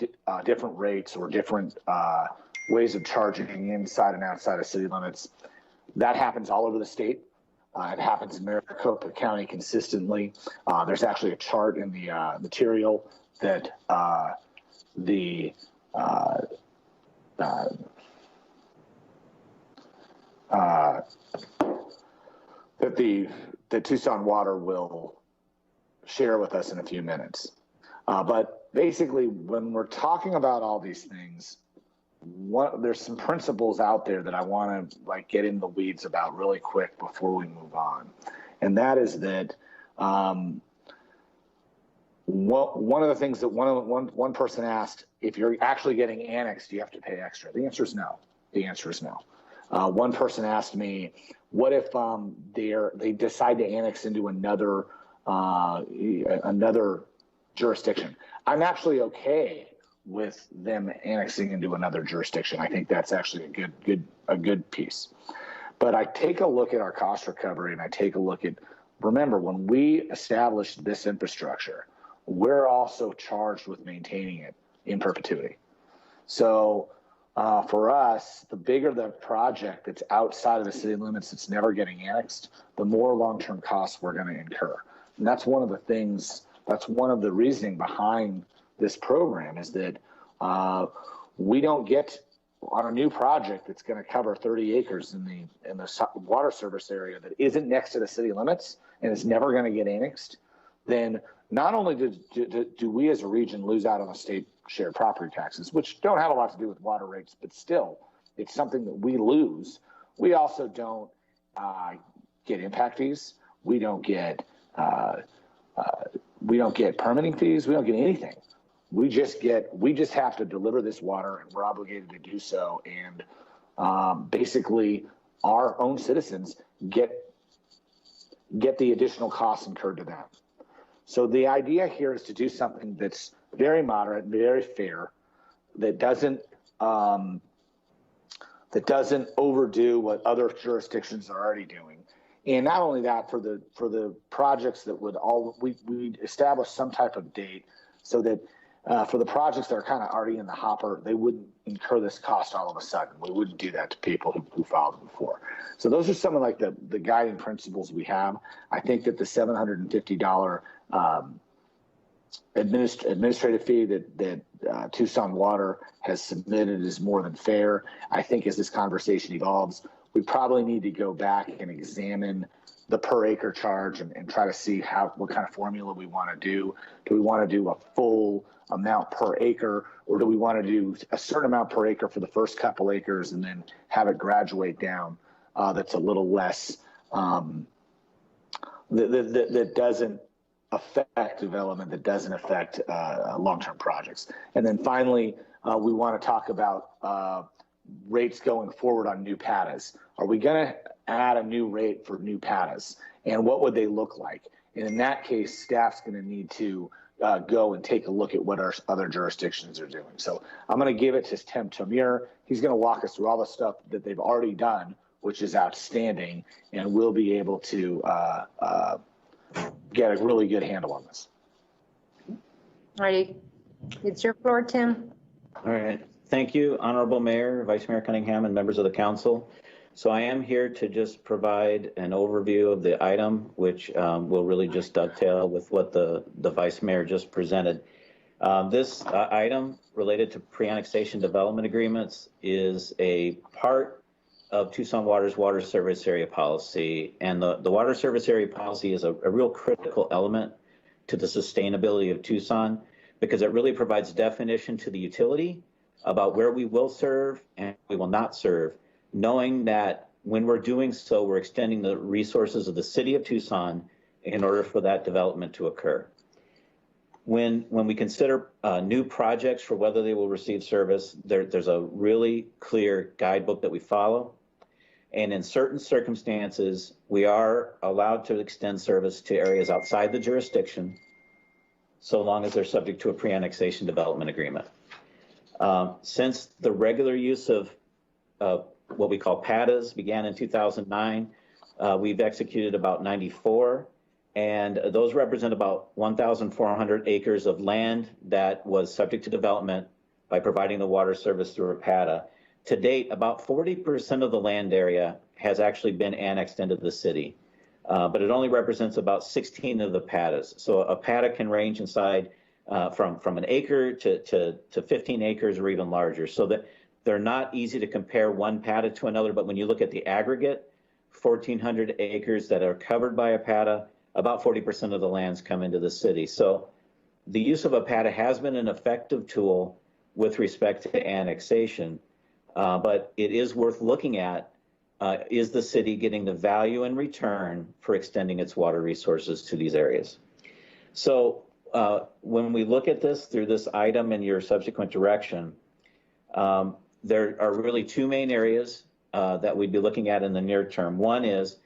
different rates or different ways of charging inside and outside of city limits. That happens all over the state. It happens in Maricopa County consistently. There's actually a chart in the material that that Tucson Water will share with us in a few minutes. But basically, when we're talking about all these things, there's some principles out there that I want to get in the weeds about really quick before we move on. And that is that one of the things that one person asked, if you're actually getting annexed, do you have to pay extra? The answer is no. The answer is no. One person asked me, what if they decide to annex into another jurisdiction? I'm actually okay with them annexing into another jurisdiction. I think that's actually a good piece. But I take a look at our cost recovery, and I take a look at, remember, when we established this infrastructure, we're also charged with maintaining it in perpetuity. So for us, the bigger the project that's outside of the city limits that's never getting annexed, the more long-term costs we're going to incur. And that's one of the things, that's one of the reasoning behind this program, is that we don't get on a new project that's going to cover 30 acres in the water service area that isn't next to the city limits and is never going to get annexed. Then not only do we as a region lose out on the state shared property taxes, which don't have a lot to do with water rates, but still it's something that we lose. We also don't get impact fees. We don't get permitting fees. We don't get anything. We just have to deliver this water, and we're obligated to do so. And basically, our own citizens get the additional costs incurred to them. So the idea here is to do something that's very moderate, very fair, that doesn't overdo what other jurisdictions are already doing. And not only that, for the projects that we establish some type of date so that for the projects that are kind of already in the hopper, they wouldn't incur this cost all of a sudden. We wouldn't do that to people who filed before. So those are some of the guiding principles we have. I think that the $750 administrative fee that Tucson Water has submitted is more than fair. I think as this conversation evolves, we probably need to go back and examine the per acre charge and try to see what kind of formula we want to do. Do we want to do a full amount per acre, or do we want to do a certain amount per acre for the first couple acres and then have it graduate down? That's a little less, that doesn't affect development, that doesn't affect long-term projects. And then finally, we want to talk about rates going forward on new PADAs. Are we going to add a new rate for new PADAs? And what would they look like? And in that case, staff's going to need to go and take a look at what our other jurisdictions are doing. So I'm going to give it to Tim Tamir. He's going to walk us through all the stuff that they've already done, which is outstanding, and we'll be able to get a really good handle on this. All right, it's your floor, Tim. All right. Thank you, Honorable Mayor, Vice Mayor Cunningham, and members of the council. So I am here to just provide an overview of the item, which will really just dovetail with what the Vice Mayor just presented. This item related to pre-annexation development agreements is a part of Tucson Water's water service area policy. And the water service area policy is a real critical element to the sustainability of Tucson, because it really provides definition to the utility about where we will serve and we will not serve, knowing that when we're doing so, we're extending the resources of the city of Tucson in order for that development to occur. When we consider new projects for whether they will receive service, there's a really clear guidebook that we follow. And in certain circumstances, we are allowed to extend service to areas outside the jurisdiction, so long as they're subject to a pre-annexation development agreement. Since the regular use of what we call PADAs began in 2009, we've executed about 94, and those represent about 1,400 acres of land that was subject to development by providing the water service through a PADA. To date, about 40% of the land area has actually been annexed into the city, but it only represents about 16 of the PADAs. So a PADA can range inside from an acre to 15 acres or even larger. So that they're not easy to compare one PADA to another, but when you look at the aggregate, 1,400 acres that are covered by a PADA, about 40% of the lands come into the city. So the use of a PADA has been an effective tool with respect to annexation, but it is worth looking at, is the city getting the value in return for extending its water resources to these areas? So when we look at this through this item and your subsequent direction, there are really two main areas that we'd be looking at in the near term. One is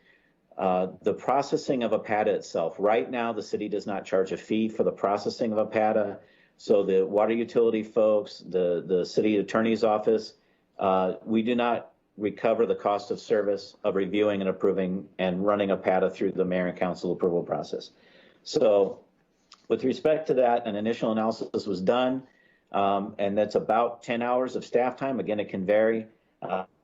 the processing of a PADA itself. Right now, the city does not charge a fee for the processing of a PADA. So the water utility folks, the city attorney's office, we do not recover the cost of service of reviewing and approving and running a PADA through the mayor and council approval process. So with respect to that, an initial analysis was done, and that's about 10 hours of staff time. Again, it can vary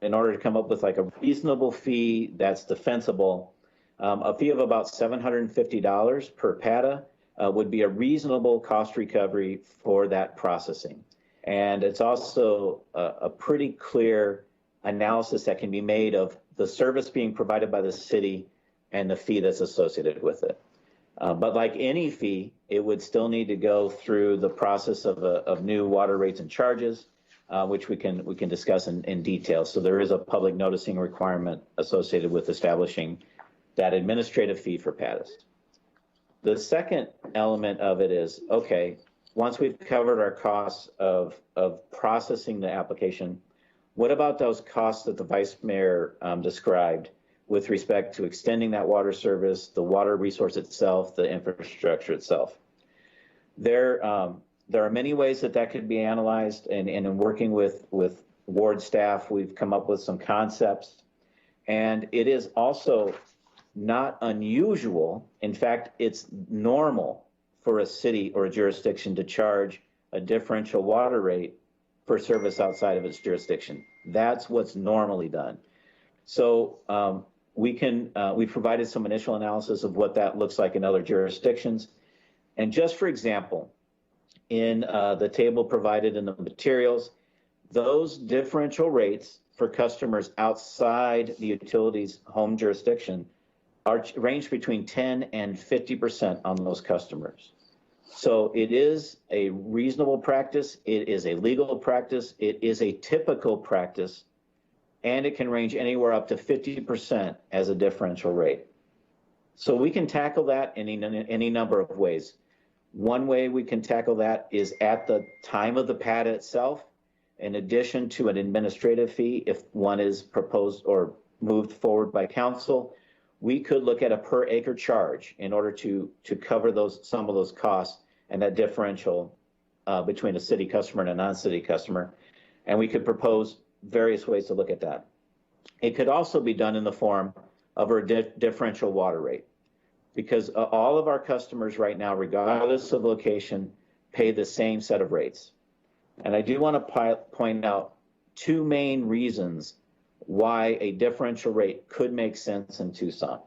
in order to come up with like a reasonable fee that's defensible. A fee of about $750 per PADA would be a reasonable cost recovery for that processing. And it's also a pretty clear analysis that can be made of the service being provided by the city and the fee that's associated with it. But like any fee, it would still need to go through the process of new water rates and charges, which we can discuss in detail. So there is a public noticing requirement associated with establishing that administrative fee for PADAs. The second element of it is, okay, once we've covered our costs of processing the application, what about those costs that the Vice Mayor described with respect to extending that water service, the water resource itself, the infrastructure itself? There are many ways that could be analyzed, and in working with ward staff, we've come up with some concepts. And it is also not unusual, in fact, it's normal for a city or a jurisdiction to charge a differential water rate for service outside of its jurisdiction. That's what's normally done. So we've provided some initial analysis of what that looks like in other jurisdictions. And just for example, in the table provided in the materials, those differential rates for customers outside the utility's home jurisdiction range between 10 and 50% on those customers. So it is a reasonable practice, it is a legal practice, it is a typical practice, and it can range anywhere up to 50% as a differential rate. So we can tackle that in any number of ways. One way we can tackle that is at the time of the PATA itself, in addition to an administrative fee, if one is proposed or moved forward by council, we could look at a per acre charge in order to cover some of those costs and that differential between a city customer and a non-city customer. And we could propose various ways to look at that. It could also be done in the form of a differential water rate, because all of our customers right now, regardless of location, pay the same set of rates. And I do want to point out two main reasons why a differential rate could make sense in Tucson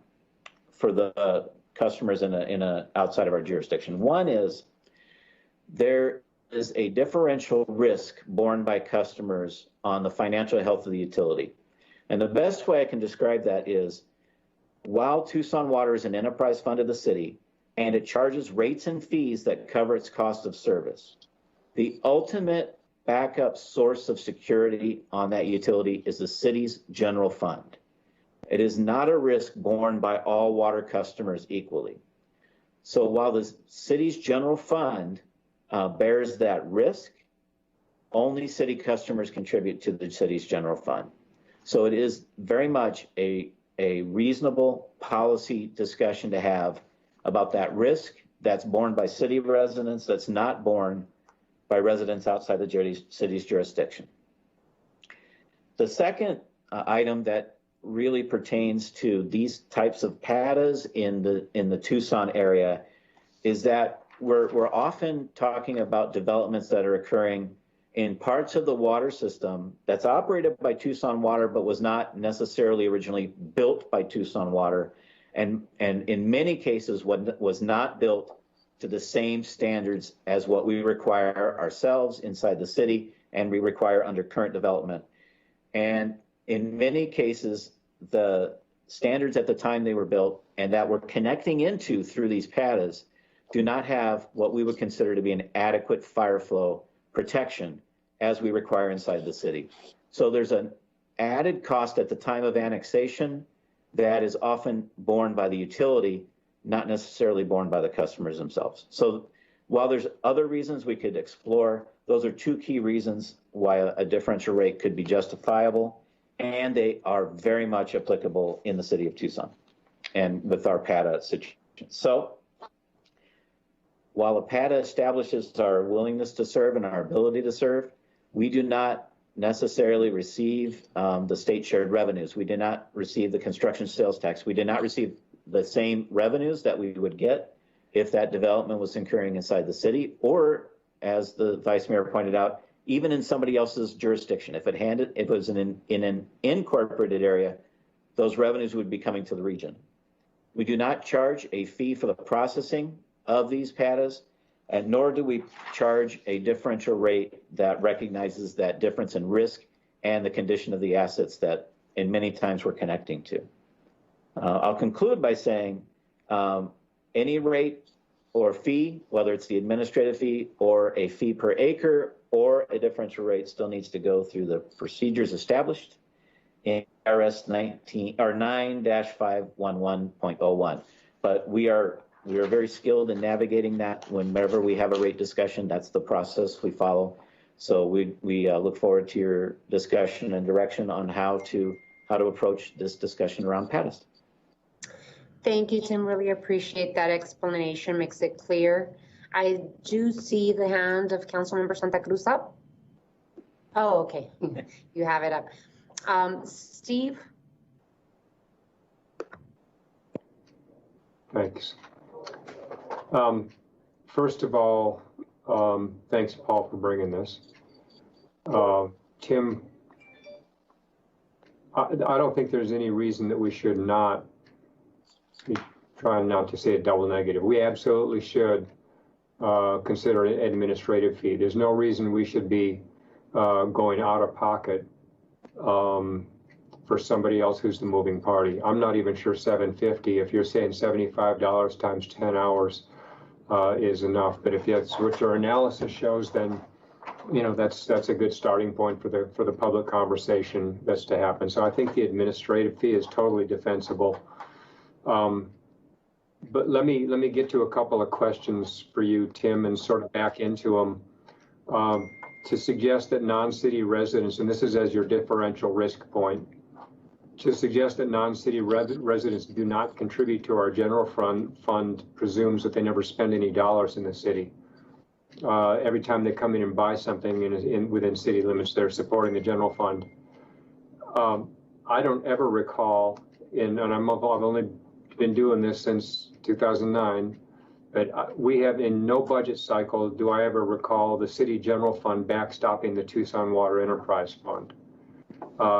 for the customers in a outside of our jurisdiction. One is there is a differential risk borne by customers on the financial health of the utility. And the best way I can describe that is, while Tucson Water is an enterprise fund of the city and it charges rates and fees that cover its cost of service, the ultimate backup source of security on that utility is the city's general fund. It is not a risk borne by all water customers equally. So while the city's general fund bears that risk, only city customers contribute to the city's general fund. So it is very much a reasonable policy discussion to have about that risk that's borne by city residents, that's not borne by residents outside the city's jurisdiction. The second item that really pertains to these types of PATAs in the Tucson area is that we're often talking about developments that are occurring in parts of the water system that's operated by Tucson Water, but was not necessarily originally built by Tucson Water, and in many cases was not built to the same standards as what we require ourselves inside the city and we require under current development. And in many cases, the standards at the time they were built and that we're connecting into through these PATAs do not have what we would consider to be an adequate fire flow protection as we require inside the city. So there's an added cost at the time of annexation that is often borne by the utility, not necessarily borne by the customers themselves. So while there's other reasons we could explore, those are two key reasons why a differential rate could be justifiable, and they are very much applicable in the city of Tucson and with our PATA situation. So while a PATA establishes our willingness to serve and our ability to serve, we do not necessarily receive the state shared revenues. We do not receive the construction sales tax. We do not receive the same revenues that we would get if that development was occurring inside the city, or as the Vice Mayor pointed out, even in somebody else's jurisdiction. If it was in an incorporated area, those revenues would be coming to the region. We do not charge a fee for the processing of these PATAs, and nor do we charge a differential rate that recognizes that difference in risk and the condition of the assets that in many times we're connecting to. I'll conclude by saying any rate or fee, whether it's the administrative fee or a fee per acre or a differential rate, still needs to go through the procedures established in RS 9-511.01. But we are very skilled in navigating that. Whenever we have a rate discussion, that's the process we follow. So we look forward to your discussion and direction on how to approach this discussion around PATAs. Thank you, Tim. Really appreciate that explanation. Makes it clear. I do see the hand of Councilmember Santa Cruz up. Oh, okay. You have it up. Steve? Thanks. First of all, thanks, Paul, for bringing this. Tim, I don't think there's any reason that we should not be trying not to say a double negative. We absolutely should consider an administrative fee. There's no reason we should be going out of pocket for somebody else who's the moving party. I'm not even sure $750, if you're saying $75 times 10 hours is enough. But if that's what your analysis shows, then that's a good starting point for the public conversation that's to happen. So I think the administrative fee is totally defensible. But let me get to a couple of questions for you, Tim, and sort of back into them. To suggest that non-city residents, and this is as your differential risk point, to suggest that non-city residents do not contribute to our general fund presumes that they never spend any dollars in the city. Every time they come in and buy something within city limits, they're supporting the general fund. I don't ever recall, and I've only been doing this since 2009, but we have in no budget cycle do I ever recall the city general fund backstopping the Tucson Water Enterprise Fund.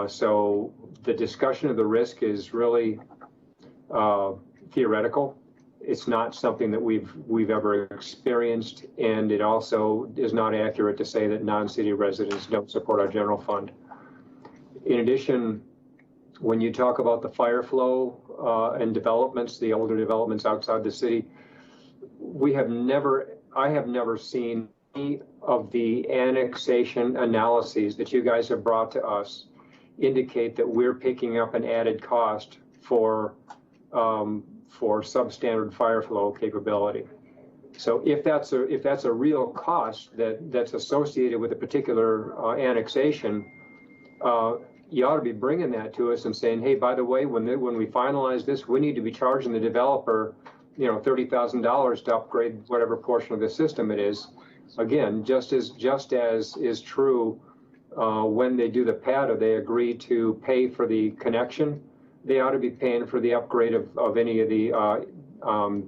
So the discussion of the risk is really theoretical. It's not something that we've ever experienced, and it also is not accurate to say that non-city residents don't support our general fund. In addition, when you talk about the fire flow and developments, the older developments outside the city, I have never seen any of the annexation analyses that you guys have brought to us indicate that we're picking up an added cost for substandard fire flow capability. So if that's a real cost that's associated with a particular annexation, you ought to be bringing that to us and saying, hey, by the way, when we finalize this, we need to be charging the developer, $30,000 to upgrade whatever portion of the system it is. Again, just as is true when they do the PATA, they agree to pay for the connection. They ought to be paying for the upgrade of any of the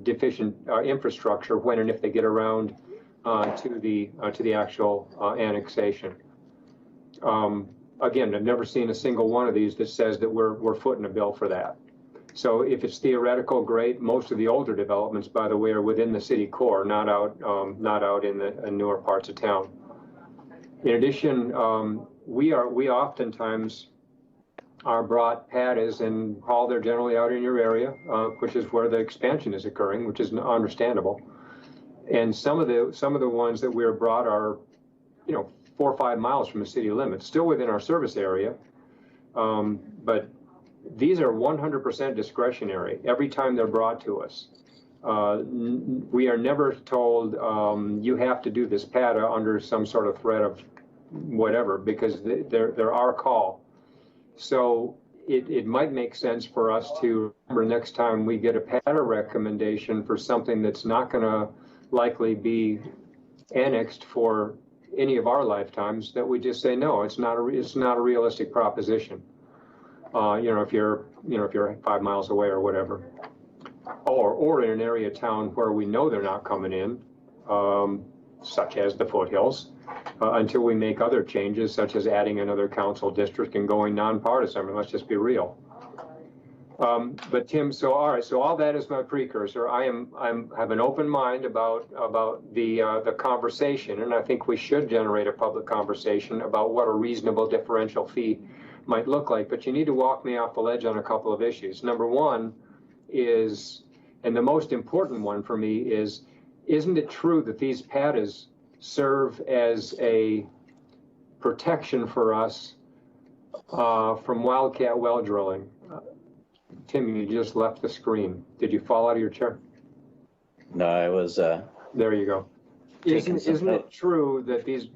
deficient infrastructure when and if they get around to the actual annexation. Again, I've never seen a single one of these that says that we're footing a bill for that. So if it's theoretical, great. Most of the older developments, by the way, are within the city core, not out in the newer parts of town. In addition, we oftentimes are brought PATAs, and Paul, they're generally out in your area, which is where the expansion is occurring, which is understandable. And some of the ones that we're brought are, 4 or 5 miles from the city limits, still within our service area, but these are 100% discretionary every time they're brought to us. We are never told you have to do this PATA under some sort of threat of whatever, because they're our call. So it might make sense for us to remember next time we get a PATA recommendation for something that's not going to likely be annexed for any of our lifetimes, that we just say no, it's not a realistic proposition. If you're 5 miles away or whatever, or in an area of town where we know they're not coming in, such as the foothills, until we make other changes, such as adding another council district and going nonpartisan. I mean, let's just be real. But Tim, so all that is my precursor. I have an open mind about the conversation, and I think we should generate a public conversation about what a reasonable differential fee might look like. But you need to walk me off the ledge on a couple of issues. Number one is, and the most important one for me is, isn't it true that these PATAs serve as a protection for us from wildcat well drilling? Tim, you just left the screen. Did you fall out of your chair? No, I was. There you go. Isn't it true that these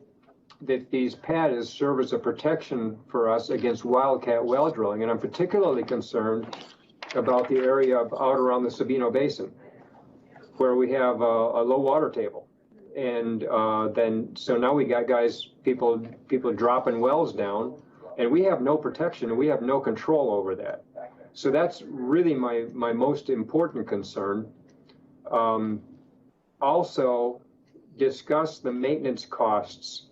PATAs serve as a protection for us against wildcat well drilling? And I'm particularly concerned about the area out around the Sabino Basin, where we have a low water table. And so now we got people dropping wells down, and we have no protection and we have no control over that. So that's really my most important concern. Also, discuss the maintenance costs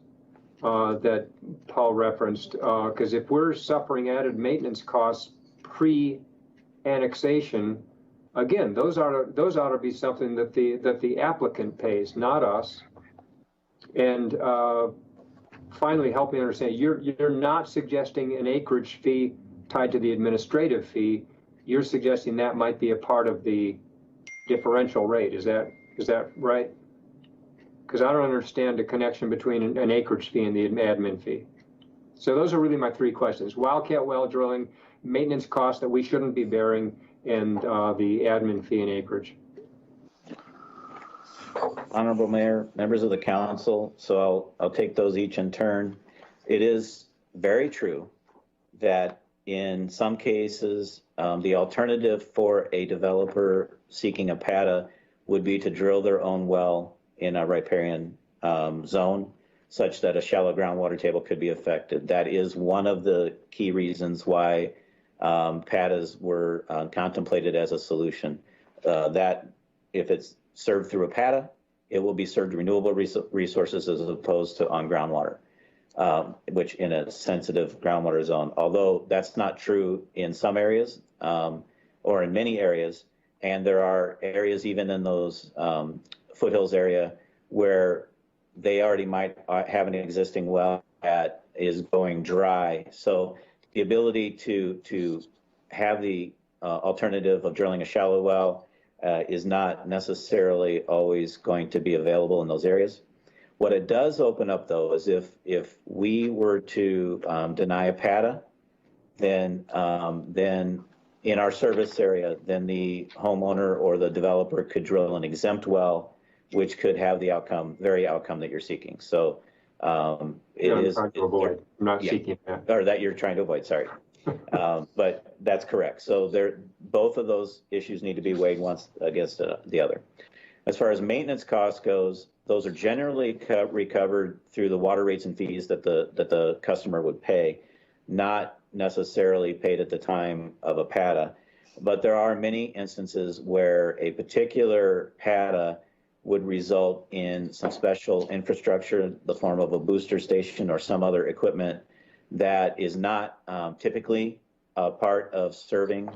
that Paul referenced, because if we're suffering added maintenance costs pre-annexation, again, those ought to be something that the applicant pays, not us. And finally, help me understand, you're not suggesting an acreage fee tied to the administrative fee. You're suggesting that might be a part of the differential rate. Is that right? Because I don't understand the connection between an acreage fee and the admin fee. So those are really my 3 questions: wildcat well drilling, maintenance costs that we shouldn't be bearing, and the admin fee and acreage. Honorable Mayor, members of the council, so I'll take those each in turn. It is very true that in some cases, the alternative for a developer seeking a PATA would be to drill their own well in a riparian zone, such that a shallow groundwater table could be affected. That is one of the key reasons why PATAs were contemplated as a solution. That if it's served through a PATA, it will be served renewable resources as opposed to on groundwater, which in a sensitive groundwater zone. Although that's not true in some areas or in many areas, and there are areas even in those foothills area where they already might have an existing well that is going dry. So the ability to have the alternative of drilling a shallow well is not necessarily always going to be available in those areas. What it does open up, though, is if we were to deny a PATA, then in our service area, then the homeowner or the developer could drill an exempt well, which could have the very outcome that you're seeking. So I'm not seeking that. Or that you're trying to avoid, sorry. But that's correct. So both of those issues need to be weighed once against the other. As far as maintenance costs goes, those are generally recovered through the water rates and fees that the customer would pay, not necessarily paid at the time of a PATA. But there are many instances where a particular PATA would result in some special infrastructure in the form of a booster station or some other equipment that is not typically a part of serving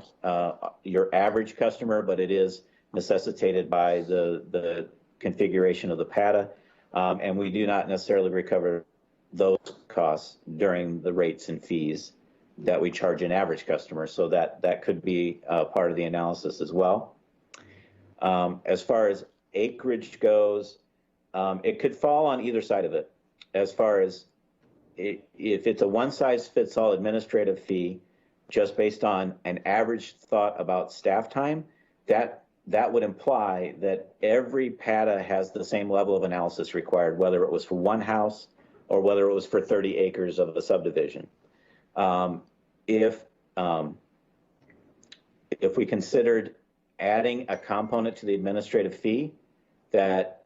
your average customer, but it is necessitated by the configuration of the PATA. And we do not necessarily recover those costs during the rates and fees that we charge an average customer. So that could be part of the analysis as well. As far as acreage goes, it could fall on either side of it. As far as if it's a one-size-fits-all administrative fee, just based on an average thought about staff time, that would imply that every PATA has the same level of analysis required, whether it was for one house or whether it was for 30 acres of a subdivision. If we considered adding a component to the administrative fee that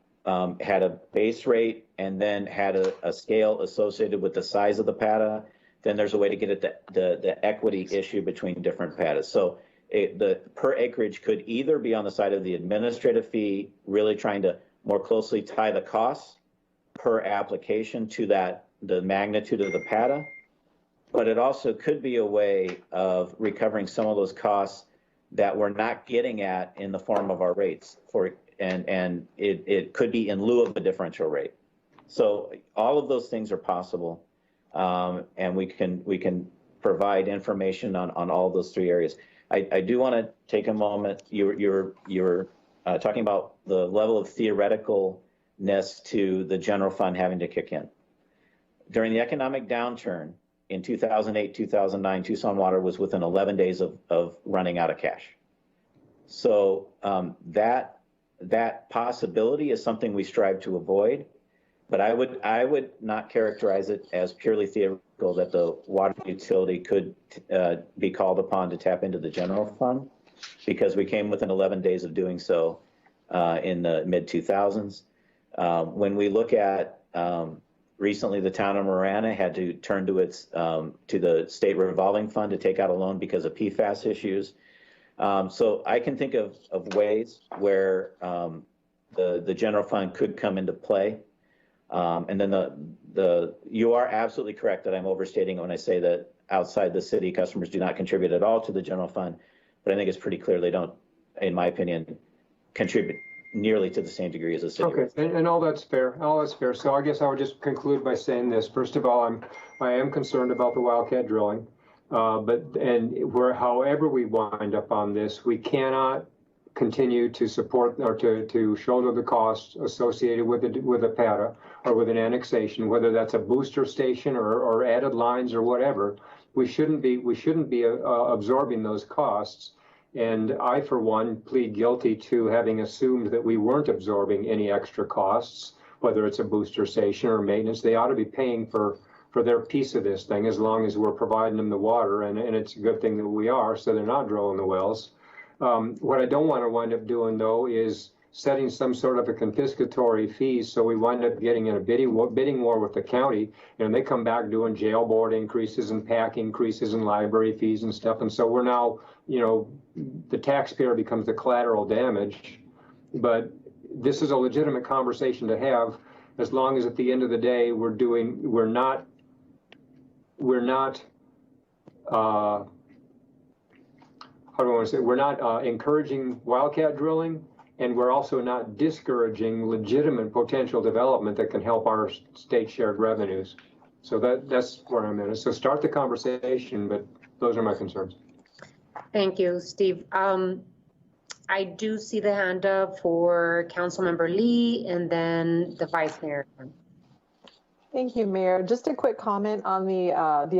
had a base rate and then had a scale associated with the size of the PATA, then there's a way to get at the equity issue between different PATAs. So the per acreage could either be on the side of the administrative fee, really trying to more closely tie the costs per application to the magnitude of the PATA, but it also could be a way of recovering some of those costs that we're not getting at in the form of our rates and it could be in lieu of a differential rate. So all of those things are possible, and we can provide information on all those three areas. I do want to take a moment. You're talking about the level of theoreticalness to the general fund having to kick in. During the economic downturn in 2008, 2009, Tucson Water was within 11 days of running out of cash. So that possibility is something we strive to avoid, but I would not characterize it as purely theoretical that the water utility could be called upon to tap into the general fund, because we came within 11 days of doing so in the mid-2000s. When we look at recently, the town of Marana had to turn to the state revolving fund to take out a loan because of PFAS issues. So I can think of ways where the general fund could come into play. And then you are absolutely correct that I'm overstating when I say that outside the city, customers do not contribute at all to the general fund. But I think it's pretty clear they don't, in my opinion, contribute nearly to the same degree as the city. Okay, and all that's fair. All that's fair. So I guess I would just conclude by saying this. First of all, I am concerned about the wildcat drilling. However we wind up on this, we cannot continue to support or to shoulder the costs associated with a PATA or with an annexation, whether that's a booster station or added lines or whatever. We shouldn't be absorbing those costs And I, for one, plead guilty to having assumed that we weren't absorbing any extra costs, whether it's a booster station or maintenance. They ought to be paying for their piece of this thing as long as we're providing them the water. And it's a good thing that we are, so they're not drilling the wells. What I don't want to wind up doing, though, is setting some sort of a confiscatory fee, so we wind up getting in a bidding war with the county, and they come back doing jail board increases and PAC increases and library fees and stuff. And so we're now, you know, the taxpayer becomes the collateral damage. But this is a legitimate conversation to have, as long as at the end of the day we're not how do I want to say, we're not encouraging wildcat drilling, and we're also not discouraging legitimate potential development that can help our state shared revenues. So that's where I'm at. So start the conversation, but those are my concerns. Thank you, Steve. I do see the hand up for Councilmember Lee and then the Vice Mayor. Thank you, Mayor. Just a quick comment on the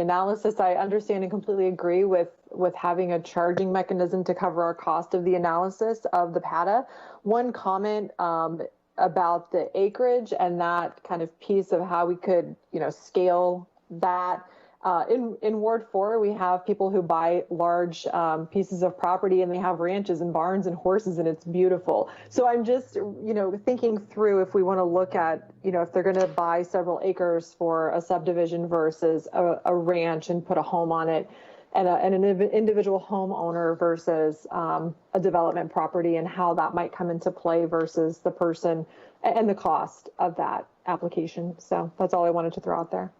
analysis. I understand and completely agree with having a charging mechanism to cover our cost of the analysis of the PATA. One comment about the acreage and that kind of piece of how we could, you know, scale that. In Ward 4, we have people who buy large pieces of property, and they have ranches and barns and horses, and it's beautiful. So I'm just, you know, thinking through if we want to look at, you know, if they're going to buy several acres for a subdivision versus a ranch and put a home on it, and an individual homeowner versus a development property, and how that might come into play versus the person and the cost of that application. So that's all I wanted to throw out there.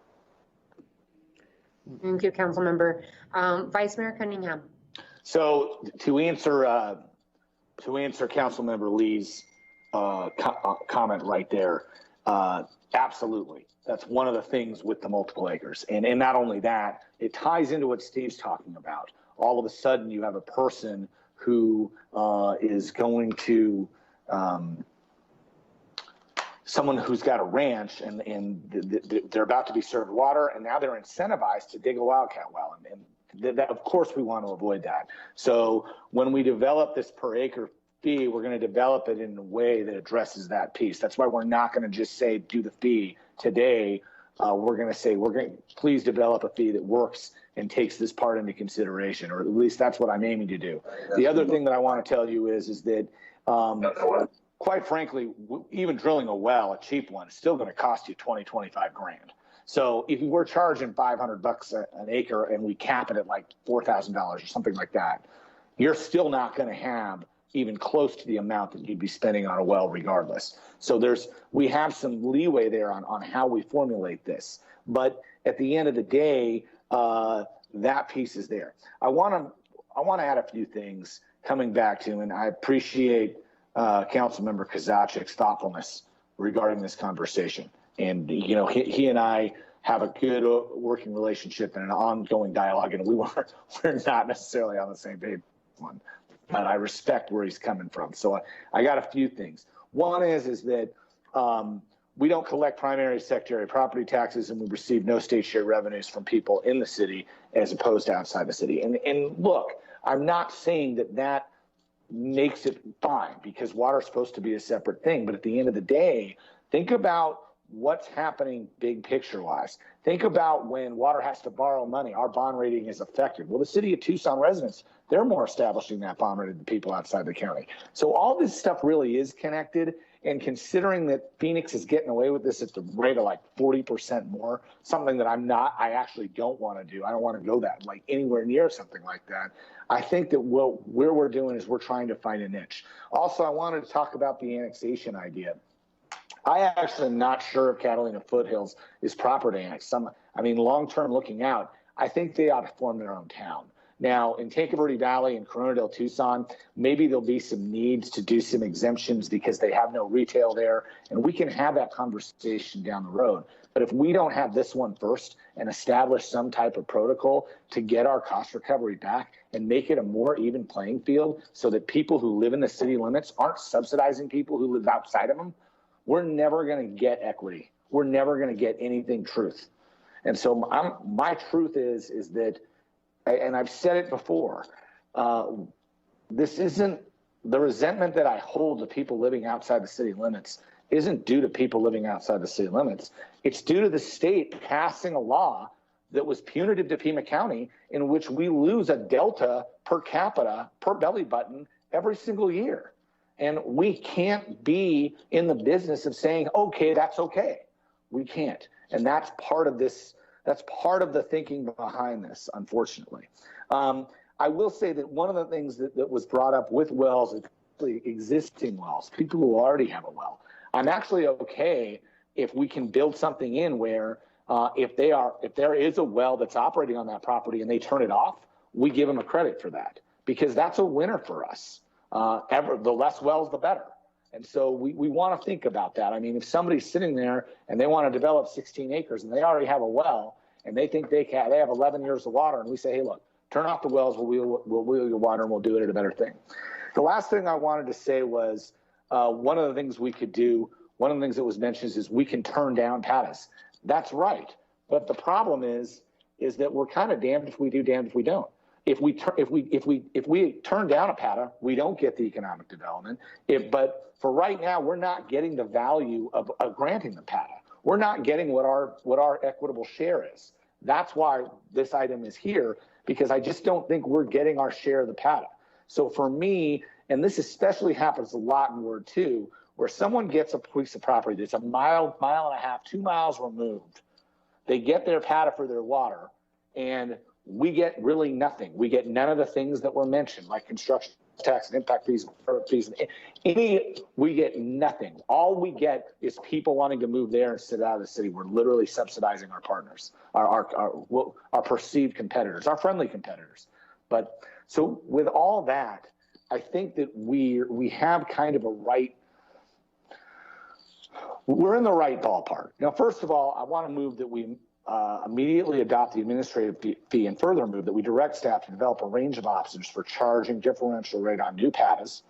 Thank you, Councilmember. Vice Mayor Cunningham. So to answer Councilmember Lee's comment right there, absolutely. That's one of the things with the multiple acres. And not only that, it ties into what Steve's talking about. All of a sudden you have a person who is going to, someone who's got a ranch and they're about to be served water, and now they're incentivized to dig a wildcat well. And that, of course, we want to avoid that. So when we develop this per acre fee, we're going to develop it in a way that addresses that piece. That's why we're not going to just say do the fee today. We're going to say please develop a fee that works and takes this part into consideration, or at least that's what I'm aiming to do. The other thing that I want to tell you is that quite frankly, even drilling a well, a cheap one, is still going to cost you 20, 25 grand. So if we're charging $500 an acre and we cap it at like $4,000 or something like that, you're still not going to have even close to the amount that you'd be spending on a well regardless. So we have some leeway there on how we formulate this. But at the end of the day, that piece is there. I want to add a few things coming back to, and I appreciate Councilmember Kozachik's thoughtfulness regarding this conversation. And, you know, he and I have a good working relationship and an ongoing dialogue, and we're not necessarily on the same page one, but I respect where he's coming from. So I got a few things. One is that we don't collect primary secondary property taxes, and we receive no state share revenues from people in the city as opposed to outside the city. And look, I'm not saying that makes it fine, because water is supposed to be a separate thing. But at the end of the day, think about what's happening big picture wise. Think about when water has to borrow money, our bond rating is affected. Well, the city of Tucson residents, they're more establishing that bond rating than people outside the county. So all this stuff really is connected. And considering that Phoenix is getting away with this at the rate of like 40% more, something that I actually don't want to do. I don't want to go that like anywhere near something like that. I think that where we're doing is we're trying to find a niche. Also, I wanted to talk about the annexation idea. I actually am not sure if Catalina Foothills is proper to annex. Long-term looking out, I think they ought to form their own town. Now, in Tanque Verde Valley and Corona del Tucson, maybe there'll be some needs to do some exemptions because they have no retail there, and we can have that conversation down the road. But if we don't have this one first and establish some type of protocol to get our cost recovery back and make it a more even playing field so that people who live in the city limits aren't subsidizing people who live outside of them, we're never going to get equity. We're never going to get anything truth. And so my truth is that, and I've said it before, this isn't, the resentment that I hold to people living outside the city limits isn't due to people living outside the city limits. It's due to the state passing a law that was punitive to Pima County, in which we lose a delta per capita, per belly button every single year. And we can't be in the business of saying, okay, that's okay. We can't. And that's part of this, that's part of the thinking behind this, unfortunately. I will say that one of the things that was brought up with wells is existing wells, people who already have a well. I'm actually okay if we can build something in where if there is a well that's operating on that property and they turn it off, we give them a credit for that, because that's a winner for us. The less wells, the better. And so we want to think about that. I mean, if somebody's sitting there and they want to develop 16 acres and they already have a well and they think they have 11 years of water, and we say, hey, look, turn off the wells, we'll wheel your water and we'll do it at a better thing. The last thing I wanted to say was one of the things we could do, one of the things that was mentioned is we can turn down PATAs. That's right. But the problem is that we're kind of damned if we do, damned if we don't. If we turn down a PATA, we don't get the economic development. But for right now, we're not getting the value of granting the PATA. We're not getting what our equitable share is. That's why this item is here, because I just don't think we're getting our share of the PATA. So for me, and this especially happens a lot in Ward 2, where someone gets a piece of property that's a mile, mile and a half, 2 miles removed, they get their PATA for their water, and we get really nothing. We get none of the things that were mentioned, like construction tax and impact fees, we get nothing. All we get is people wanting to move there and sit out of the city. We're literally subsidizing our partners, our perceived competitors, our friendly competitors. But so with all that, I think that we have kind of a right, we're in the right ballpark. Now, first of all, I want to move that we immediately adopt the administrative fee, and further move that we direct staff to develop a range of options for charging differential rate on new PATAs.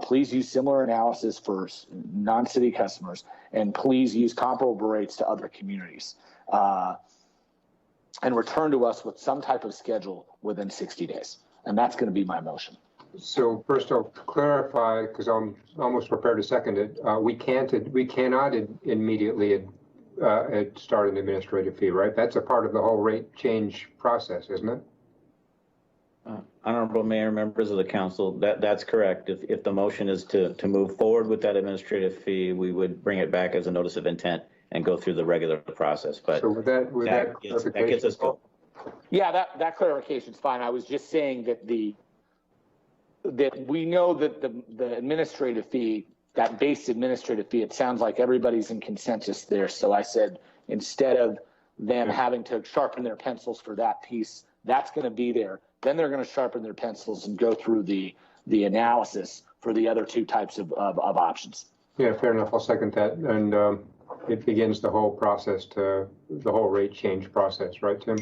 Please use similar analysis for non-city customers, and please use comparable rates to other communities. And return to us with some type of schedule within 60 days. And that's going to be my motion. So first I'll clarify, because I'm almost prepared to second it. We cannot immediately start an administrative fee, right? That's a part of the whole rate change process, isn't it? Honorable Mayor, members of the council, that's correct. If the motion is to move forward with that administrative fee, we would bring it back as a notice of intent and go through the regular process. But so with that gets us going. Yeah, that clarification is fine. I was just saying that that we know that the administrative fee, that base administrative fee, it sounds like everybody's in consensus there. So I said, instead of them having to sharpen their pencils for that piece, that's going to be there. Then they're going to sharpen their pencils and go through the analysis for the other two types of options. Yeah, fair enough. I'll second that. And it begins the whole process the whole rate change process, right, Tim?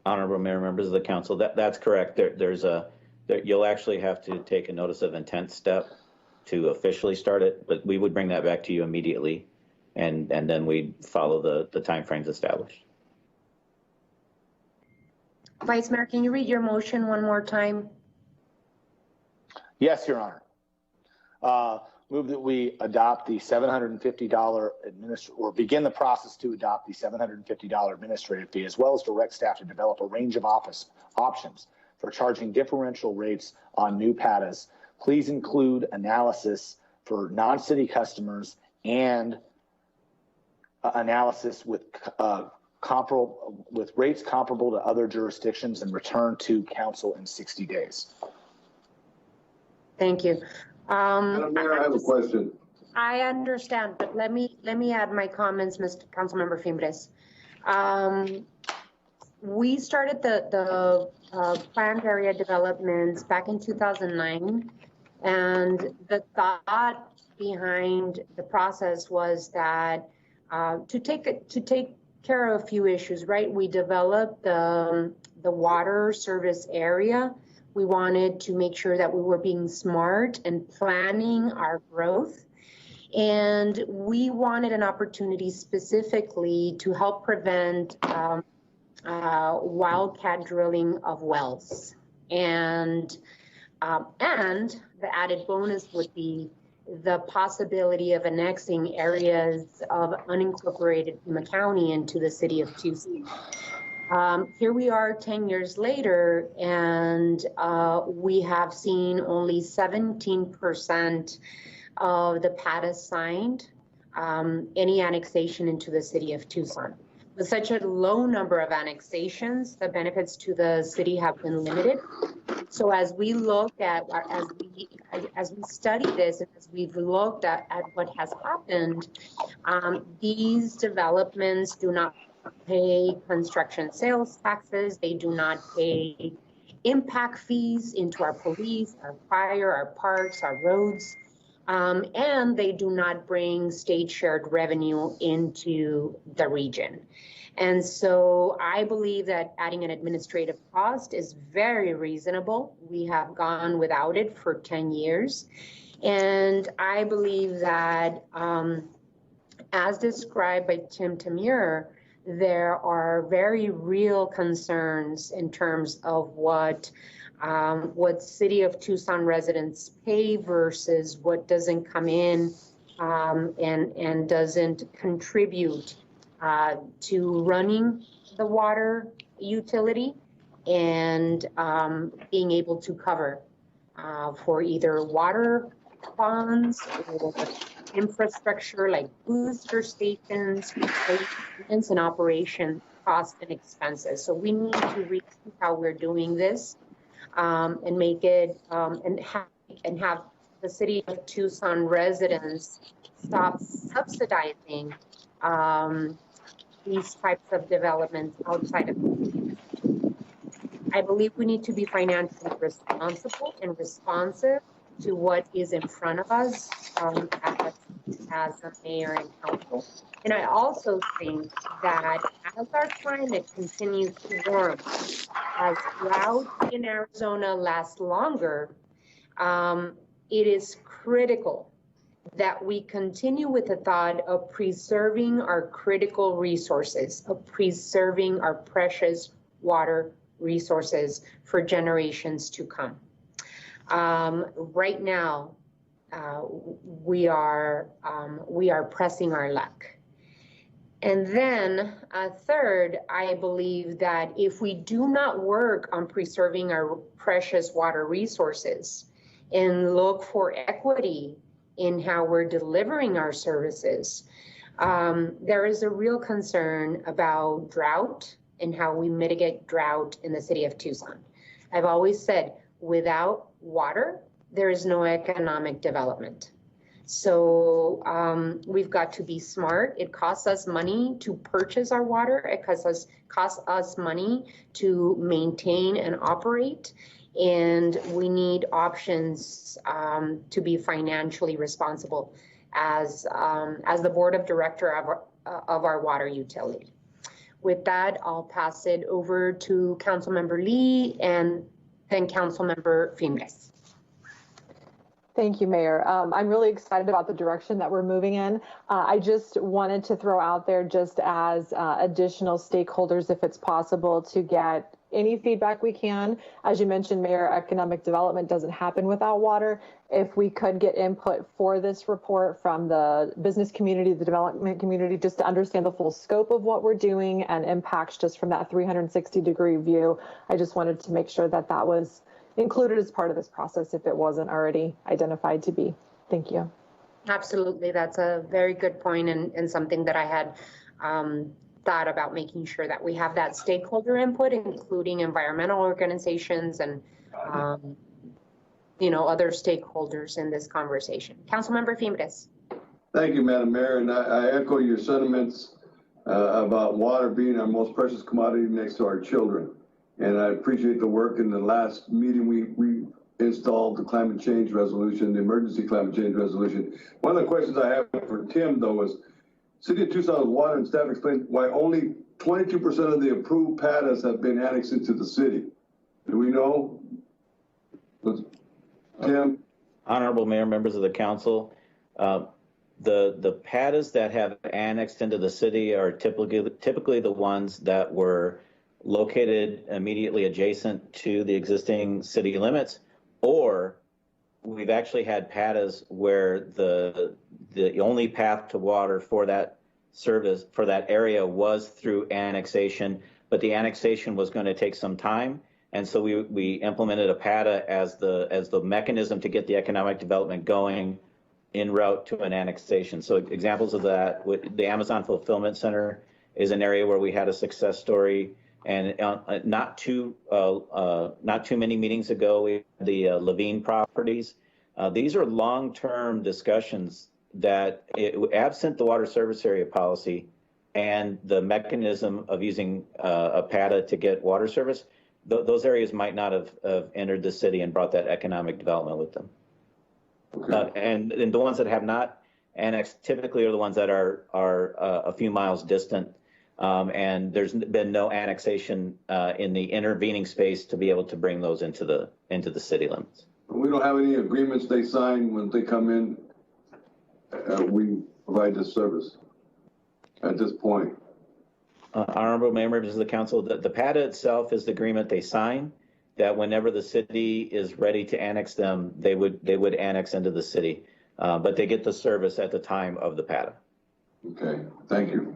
Honorable Mayor, members of the council, that's correct. You'll actually have to take a notice of intent step to officially start it, but we would bring that back to you immediately, and then we'd follow the timeframes established. Vice Mayor, can you read your motion one more time? Yes, Your Honor. Move that we adopt the $750 or begin the process to adopt the $750 administrative fee, as well as direct staff to develop a range of options for charging differential rates on new PATAs. Please include analysis for non-city customers and analysis with rates comparable to other jurisdictions, and return to council in 60 days. Thank you. Madam Mayor, I have a question. I understand, but let me add my comments, Mr. Councilmember Fimbres. We started the planned area developments back in 2009, and the thought behind the process was that to take care of a few issues, right? We developed the water service area. We wanted to make sure that we were being smart and planning our growth. And we wanted an opportunity specifically to help prevent wildcat drilling of wells. And the added bonus would be the possibility of annexing areas of unincorporated Pima County into the city of Tucson. Here we are 10 years later, and we have seen only 17% of the PFAS signed any annexation into the city of Tucson. With such a low number of annexations, the benefits to the city have been limited. So as we look at, as we study this, and as we've looked at what has happened, these developments do not pay construction sales taxes. They do not pay impact fees into our police, our fire, our parks, our roads. And they do not bring state shared revenue into the region. And so I believe that adding an administrative cost is very reasonable. We have gone without it for 10 years. And I believe that as described by Tim Tamir, there are very real concerns in terms of what City of Tucson residents pay versus what doesn't come in and doesn't contribute to running the water utility and being able to cover for either water bonds or infrastructure like booster stations, maintenance and operation costs and expenses. So we need to rethink how we're doing this and make it and have the City of Tucson residents stop subsidizing these types of developments outside of the city. I believe we need to be financially responsible and responsive to what is in front of us as a mayor and council. And I also think that as our climate continues to warm, as drought in Arizona lasts longer, it is critical that we continue with the thought of preserving our critical resources, of preserving our precious water resources for generations to come. Right now, we are pressing our luck. And then third, I believe that if we do not work on preserving our precious water resources and look for equity in how we're delivering our services, there is a real concern about drought and how we mitigate drought in the city of Tucson. I've always said, without water, there is no economic development. So we've got to be smart. It costs us money to purchase our water. It costs us money to maintain and operate. And we need options to be financially responsible as the board of director of our water utility. With that, I'll pass it over to Councilmember Lee and then Councilmember Fimbres. Thank you, Mayor. I'm really excited about the direction that we're moving in. I just wanted to throw out there, just as additional stakeholders, if it's possible, to get any feedback we can. As you mentioned, Mayor, economic development doesn't happen without water. If we could get input for this report from the business community, the development community, just to understand the full scope of what we're doing and impacts just from that 360-degree view, I just wanted to make sure that that was included as part of this process if it wasn't already identified to be. Thank you. Absolutely. That's a very good point and something that I had thought about, making sure that we have that stakeholder input, including environmental organizations and other stakeholders in this conversation. Councilmember Fimbres. Thank you, Madam Mayor, and I echo your sentiments about water being our most precious commodity next to our children. And I appreciate the work. In the last meeting, we installed the climate change resolution, the emergency climate change resolution. One of the questions I have for Tim, though, is City of Tucson's water and staff explained why only 22% of the approved PFAS have been annexed into the city. Do we know? Tim? Honorable Mayor, members of the council, the PFAS that have annexed into the city are typically the ones that were located immediately adjacent to the existing city limits, or we've actually had PADAs where the only path to water for that service, for that area, was through annexation, but the annexation was going to take some time. And so we implemented a PADA as the mechanism to get the economic development going en route to an annexation. So examples of that, the Amazon Fulfillment Center is an area where we had a success story. And not too many meetings ago, we had the Levine properties. These are long-term discussions that, absent the water service area policy and the mechanism of using a PADA to get water service, those areas might not have entered the city and brought that economic development with them. Okay. And the ones that have not annexed typically are the ones that are a few miles distant. And there's been no annexation in the intervening space to be able to bring those into the city limits. We don't have any agreements they sign when they come in. We provide this service at this point. Honorable Mayor, members of the council, the PADA itself is the agreement they sign, that whenever the city is ready to annex them, they would annex into the city, but they get the service at the time of the PADA. Okay, thank you.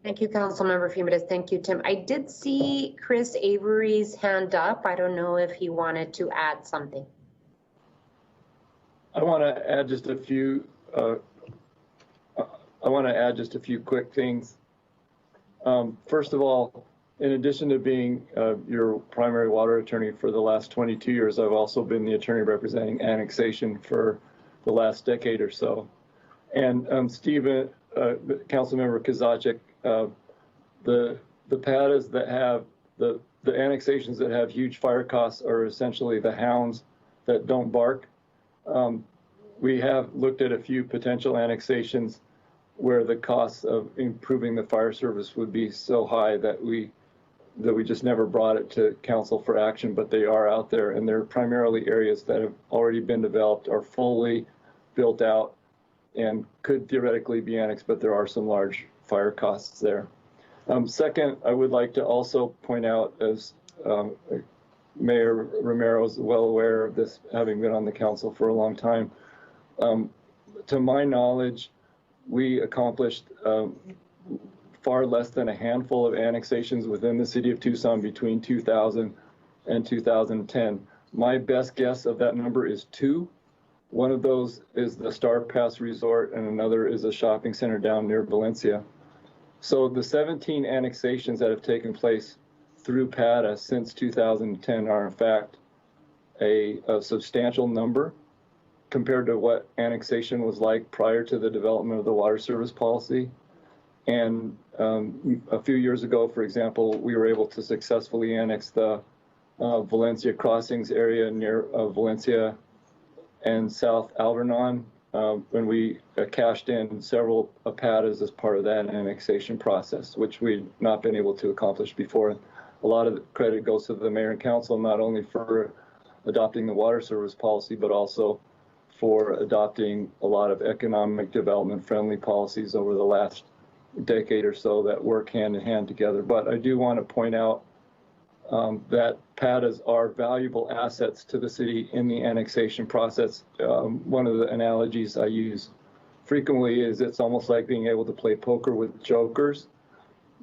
Thank you, Councilmember Fumides. Thank you, Tim. I did see Chris Avery's hand up. I don't know if he wanted to add something. I want to add just a few. Quick things. First of all, in addition to being your primary water attorney for the last 22 years, I've also been the attorney representing annexation for the last decade or so. And Stephen, Councilmember Kozaczek, the PADAs that have the annexations that have huge fire costs are essentially the hounds that don't bark. We have looked at a few potential annexations where the costs of improving the fire service would be so high that we just never brought it to council for action, but they are out there, and they're primarily areas that have already been developed, are fully built out, and could theoretically be annexed, but there are some large fire costs there. Second, I would like to also point out, as Mayor Romero is well aware of this, having been on the council for a long time, to my knowledge, we accomplished far less than a handful of annexations within the city of Tucson between 2000 and 2010. My best guess of that number is 2. One of those is the Star Pass Resort, and another is a shopping center down near Valencia. So the 17 annexations that have taken place through PADA since 2010 are in fact a substantial number compared to what annexation was like prior to the development of the water service policy. And a few years ago, for example, we were able to successfully annex the Valencia Crossings area near Valencia and South Alvernon when we cashed in several PADAs as part of that annexation process, which we'd not been able to accomplish before. A lot of the credit goes to the mayor and council, not only for adopting the water service policy, but also for adopting a lot of economic development friendly policies over the last decade or so that work hand in hand together. But I do want to point out that PADAs are valuable assets to the city in the annexation process. One of the analogies I use frequently is it's almost like being able to play poker with jokers,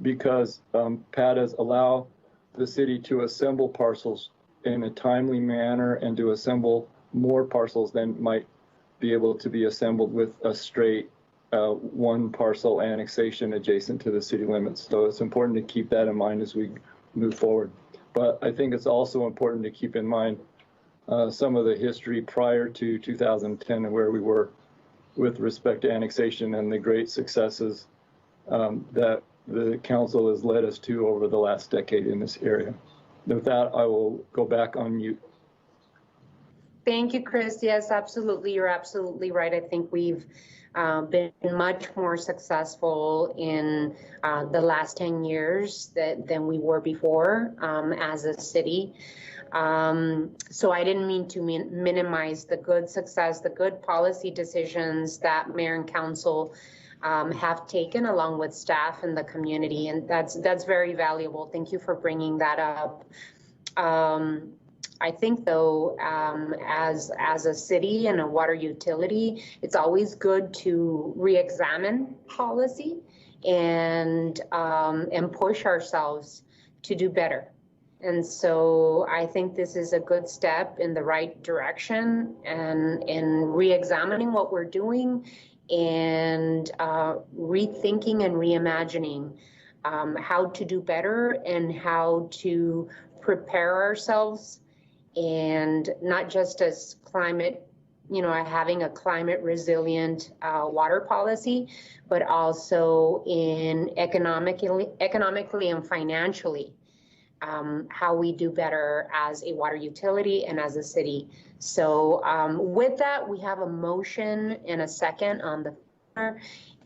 because PADAs allow the city to assemble parcels in a timely manner and to assemble more parcels than might be able to be assembled with a straight one parcel annexation adjacent to the city limits. So it's important to keep that in mind as we move forward. But I think it's also important to keep in mind some of the history prior to 2010 and where we were with respect to annexation and the great successes that the council has led us to over the last decade in this area. With that, I will go back on mute. Thank you, Chris. Yes, absolutely. You're absolutely right. I think we've been much more successful in the last 10 years than we were before as a city. So I didn't mean to minimize the good success, the good policy decisions that mayor and council have taken along with staff and the community, and that's very valuable. Thank you for bringing that up. I think though, as a city and a water utility, it's always good to re-examine policy and push ourselves to do better. And so I think this is a good step in the right direction and in re-examining what we're doing and rethinking and reimagining how to do better and how to prepare ourselves, and not just as climate, having a climate resilient water policy, but also in economically and financially, how we do better as a water utility and as a city. So with that, we have a motion and a second on the floor.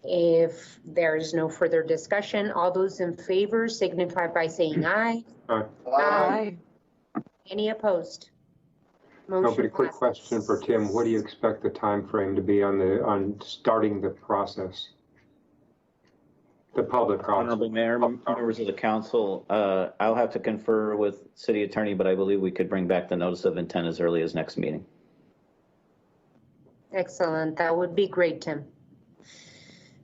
If there's no further discussion, all those in favor signify by saying aye. Aye. Aye. Any opposed? Nobody. Quick question for Tim. What do you expect the time frame to be on starting the process? The public process. Honorable Mayor, members of the council, I'll have to confer with city attorney, but I believe we could bring back the notice of intent as early as next meeting. Excellent. That would be great, Tim.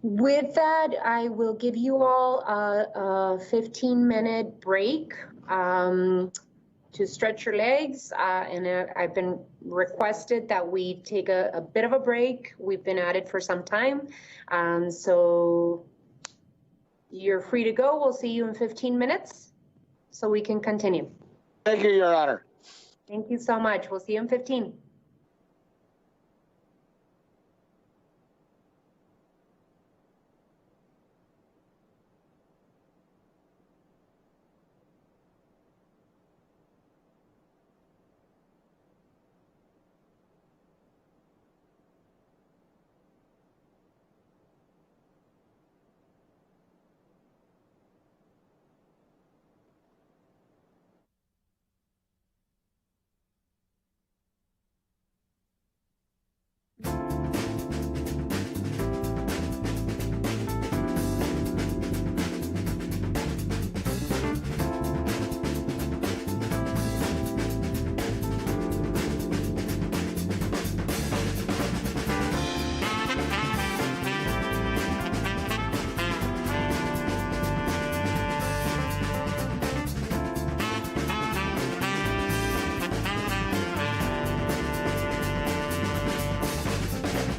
With that, I will give you all a 15-minute break to stretch your legs. And I've been requested that we take a bit of a break. We've been at it for some time. So you're free to go. We'll see you in 15 minutes so we can continue. Thank you, Your Honor. Thank you so much. We'll see you in 15.